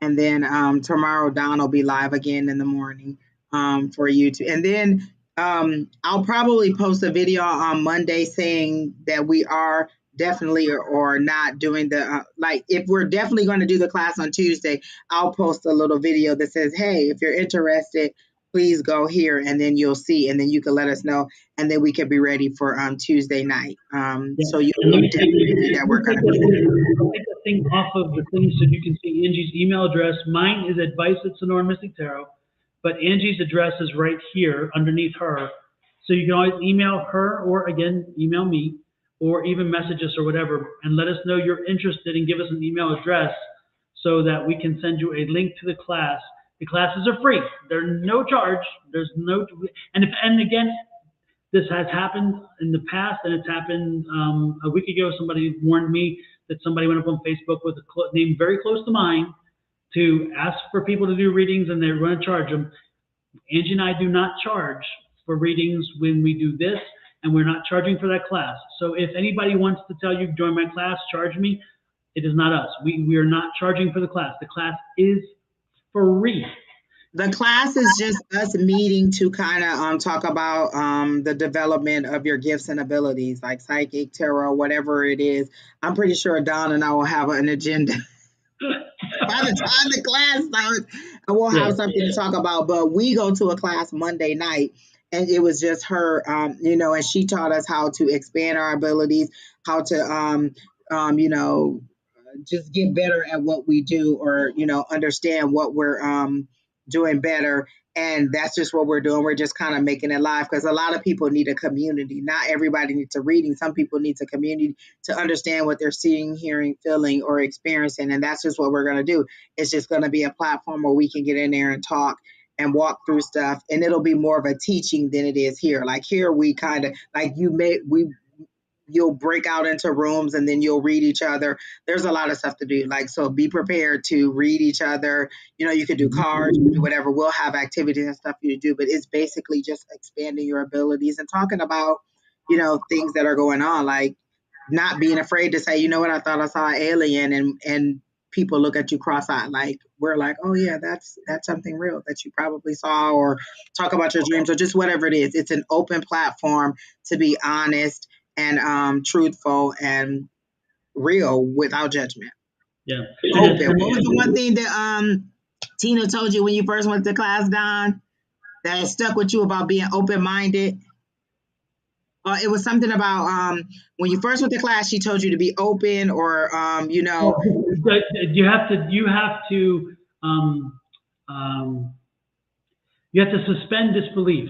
And then tomorrow Don will be live again in the morning for YouTube. And then I'll probably post a video on Monday saying that we are definitely or not doing the like if we're definitely going to do the class on Tuesday, I'll post a little video that says, hey, if you're interested, please go here, and then you'll see, and then you can let us know, and then we can be ready for Tuesday night. So you'll definitely see that we're going to be. I'll take the thing off of the thing so you can see Angie's email address. Mine is advice@Sonoran Mystic Tarot, but Angie's address is right here underneath her. So you can always email her, or again, email me, or even message us or whatever, and let us know you're interested and give us an email address so that we can send you a link to the class. The classes are free. They're no charge. There's no, and again, this has happened in the past, and it's happened a week ago. Somebody warned me that somebody went up on Facebook with a name very close to mine to ask for people to do readings, and they're going to charge them. Angie and I do not charge for readings when we do this, and we're not charging for that class. So if anybody wants to tell you, join my class, charge me, it is not us. We are not charging for the class. The class is free. The class is just us meeting to kind of talk about the development of your gifts and abilities, like psychic, tarot, whatever it is. I'm pretty sure Don and I will have an agenda. By the time the class starts, we'll have something to talk about. But we go to a class Monday night, and it was just her, and she taught us how to expand our abilities, how to, just get better at what we do, or understand what we're doing better. And that's just what we're doing. We're just kind of making it live because a lot of people need a community. Not everybody needs a reading. Some people need a community to understand what they're seeing, hearing, feeling, or experiencing. And that's just what we're going to do. It's just going to be a platform where we can get in there and talk and walk through stuff. And it'll be more of a teaching than it is here. Like here, we kind of like you'll break out into rooms and then you'll read each other. There's a lot of stuff to do. Like, so be prepared to read each other. You could do cards, you can do whatever. We'll have activities and stuff you do, but it's basically just expanding your abilities and talking about, things that are going on, like not being afraid to say, you know what, I thought I saw an alien, and people look at you cross-eyed. Like, we're like, oh yeah, that's something real that you probably saw, or talk about your dreams, or just whatever it is. It's an open platform to be honest and truthful and real without judgment. Yeah. Open. What was the one thing that Tina told you when you first went to class, Don, that stuck with you about being open-minded? It was something about when you first went to class, she told you to be open, or you have to suspend disbelief.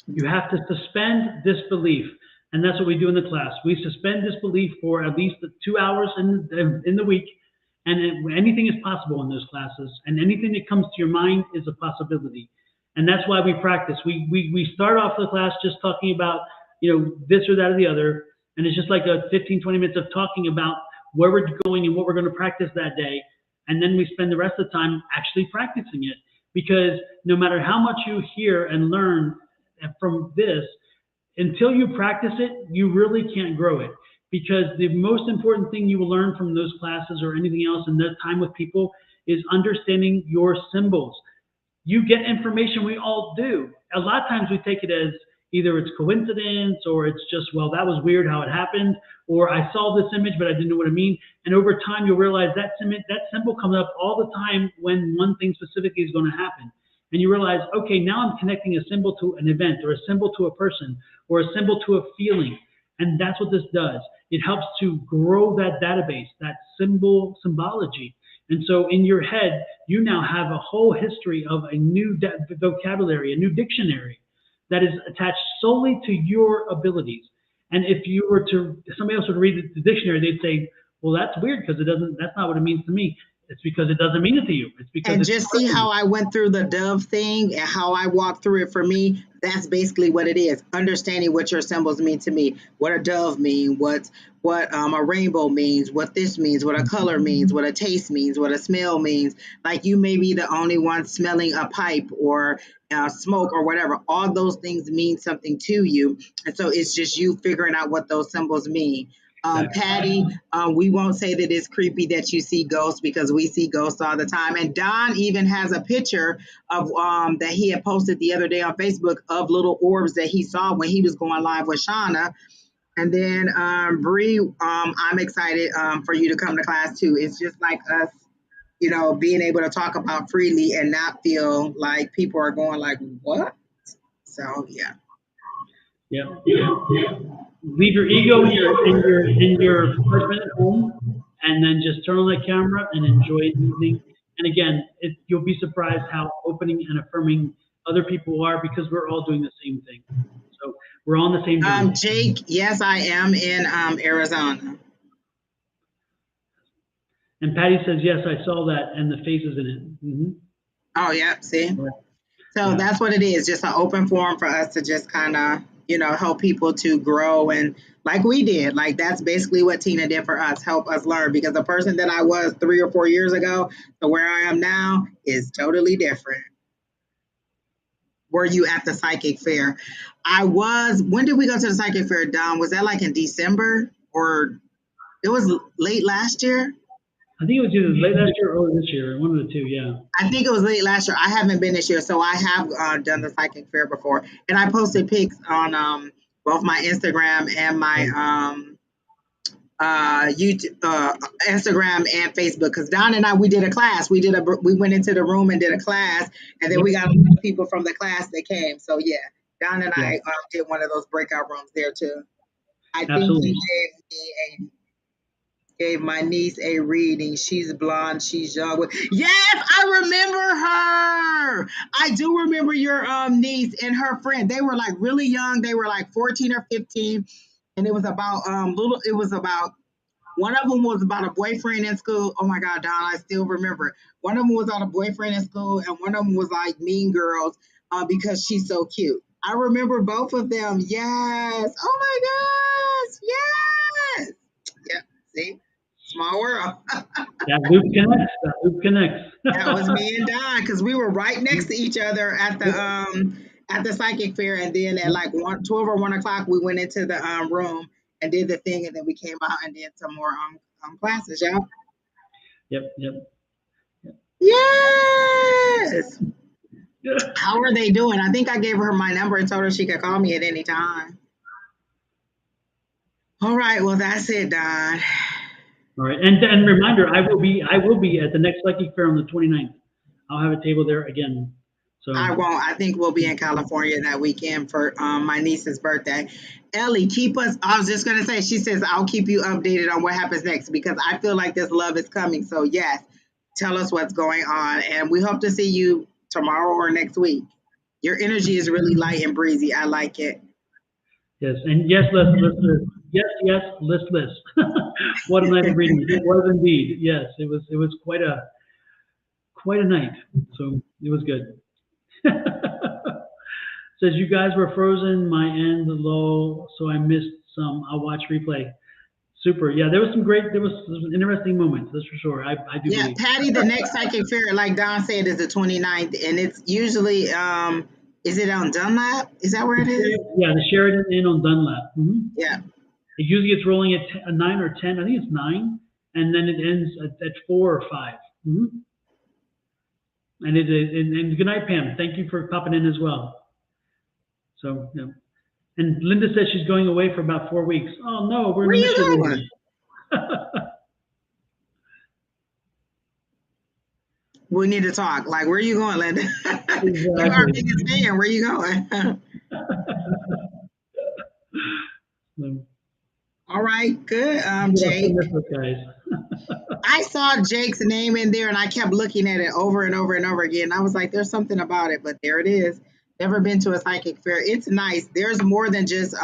You have to suspend disbelief. And that's what we do in the class. We suspend disbelief for at least 2 hours in the week. And anything is possible in those classes. And anything that comes to your mind is a possibility. And that's why we practice. We start off the class just talking about, this or that or the other. And it's just like a 15, 20 minutes of talking about where we're going and what we're going to practice that day. And then we spend the rest of the time actually practicing it. Because no matter how much you hear and learn from this, until you practice it, you really can't grow it. Because the most important thing you will learn from those classes or anything else in that time with people is understanding your symbols. You get information, we all do. A lot of times we take it as Either it's coincidence or it's just, well, that was weird how it happened, or I saw this image but I didn't know what it means. And over time you'll realize that symbol comes up all the time when one thing specifically is going to happen. And you realize, okay, now I'm connecting a symbol to an event, or a symbol to a person, or a symbol to a feeling. And that's what this does. It helps to grow that database, that symbology. And so in your head, you now have a whole history of a new vocabulary, a new dictionary that is attached solely to your abilities. And if somebody else would read the dictionary, they'd say, well, that's weird because that's not what it means to me. It's because it doesn't mean it to you. It's because and just see how I went through the dove thing and how I walked through it. For me, that's basically what it is. Understanding what your symbols mean to me, what a dove means, what a rainbow means, what this means, what a color means, what a taste means, what a smell means. Like you may be the only one smelling a pipe or smoke or whatever. All those things mean something to you. And so it's just you figuring out what those symbols mean. Patty, we won't say that it's creepy that you see ghosts, because we see ghosts all the time. And Don even has a picture of that he had posted the other day on Facebook of little orbs that he saw when he was going live with Shauna. And then Bree, I'm excited for you to come to class too. It's just like us, being able to talk about freely and not feel like people are going like, what? So yeah. Yeah. Leave your ego in your apartment at home, and then just turn on the camera and enjoy the evening. And again, you'll be surprised how opening and affirming other people are, because we're all doing the same thing. So we're on the same journey. Jake, yes, I am in Arizona. And Patty says, yes, I saw that, and the faces in it. Mm-hmm. Oh, yeah, see? So that's what it is, just an open forum for us to just kind of, help people to grow. And like we did, like that's basically what Tina did for us, help us learn, because the person that I was 3 or 4 years ago to where I am now is totally different. Were you at the psychic fair? I was. When did we go to the psychic fair, Don? Was that like in December, or it was late last year? I think it was either late last year or early this year, one of the two, yeah. I think it was late last year. I haven't been this year, so I have done the psychic fair before. And I posted pics on both my Instagram and my YouTube, Instagram and Facebook. Because Don and I, we did a class. We went into the room and did a class, and then we got a lot of people from the class that came. So yeah, Don and I did one of those breakout rooms there too. I think he gave my niece a reading. She's blonde. She's young. Yes, I remember her. I do remember your niece and her friend. They were like really young. They were like 14 or 15. And it was about one of them was about a boyfriend in school. Oh my God, Don, I still remember. One of them was on a boyfriend in school, and one of them was like Mean Girls because she's so cute. I remember both of them. Yes. Oh my gosh. Yes. Yep. See? Small world. That loop connects. That was me and Don, because we were right next to each other at the psychic fair, and then at like 12 or 1 o'clock, we went into the room and did the thing, and then we came out and did some more classes. Yep. Yes. How are they doing? I think I gave her my number and told her she could call me at any time. All right. Well, that's it, Don. All right, and reminder, I will be at the next psychic fair on the 29th. I'll have a table there again. So I won't. I think we'll be in California that weekend for my niece's birthday. Ellie, keep us. I was just gonna say. She says I'll keep you updated on what happens next, because I feel like this love is coming. So yes, tell us what's going on, and we hope to see you tomorrow or next week. Your energy is really light and breezy. I like it. Yes, and yes, list. Yes, list. What a night of reading! It was indeed. Yes, it was quite a night. So it was good. Says you guys were frozen. My end low, so I missed some. I'll watch replay. Super. Yeah, there was some interesting moments. That's for sure. I do. Yeah, believe. Patty, the next psychic fair, like Don said, is the 29th, and it's usually is it on Dunlap? Is that where it is? Yeah, the Sheridan Inn on Dunlap. Mm-hmm. Yeah. It usually gets rolling at 9 or 10. I think it's 9, and then it ends at 4 or 5. Mm-hmm. And good night, Pam. Thank you for popping in as well. So, yeah. And Linda says she's going away for about 4 weeks. Oh no, we're Where gonna miss you, you Linda. going? We need to talk. Like, where you going, Linda? You our Exactly. biggest fan. Where you going? So, All right, good. get off Jake. the network, guys. I saw Jake's name in there and I kept looking at it over and over and over again. I was like, there's something about it, but there it is. Never been to a psychic fair. It's nice. There's more than just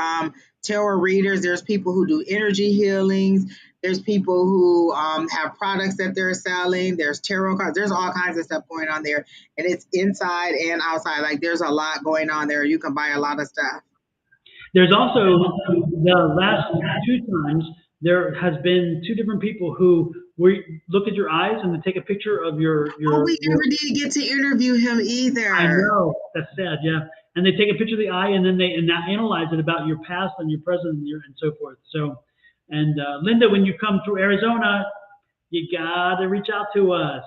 tarot readers. There's people who do energy healings. There's people who have products that they're selling. There's tarot cards. There's all kinds of stuff going on there. And it's inside and outside. Like there's a lot going on there. You can buy a lot of stuff. There's also the last 2 times there has been 2 different people who look at your eyes and then take a picture of your Oh, we never did get to interview him either. I know, that's sad, yeah. And they take a picture of the eye and then they analyze it about your past and your present and so forth. So, and Linda, when you come through Arizona, you gotta reach out to us.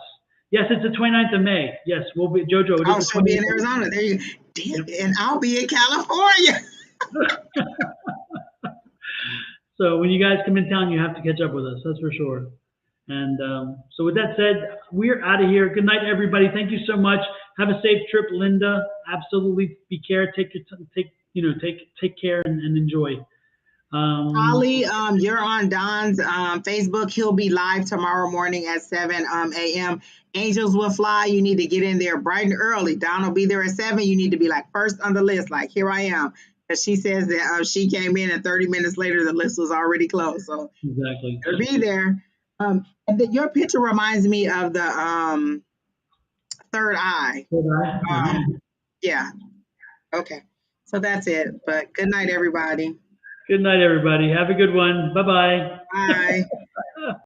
Yes, it's the 29th of May. Yes, we'll be JoJo. Oh, she'll be in Arizona. There you go. Damn, and I'll be in California. So when you guys come in town, you have to catch up with us. That's for sure. And so with that said, we're out of here. Good night, everybody. Thank you so much. Have a safe trip, Linda. Absolutely, be care. Take care and enjoy. Holly, you're on Don's Facebook. He'll be live tomorrow morning at 7 a.m. Angels will fly. You need to get in there bright and early. Don will be there at 7. You need to be like first on the list. Like, here I am. Because she says that she came in and 30 minutes later, the list was already closed. So exactly, you'll be there. And your picture reminds me of the third eye. Yeah. Okay. So that's it. But good night, everybody. Good night, everybody. Have a good one. Bye-bye. Bye.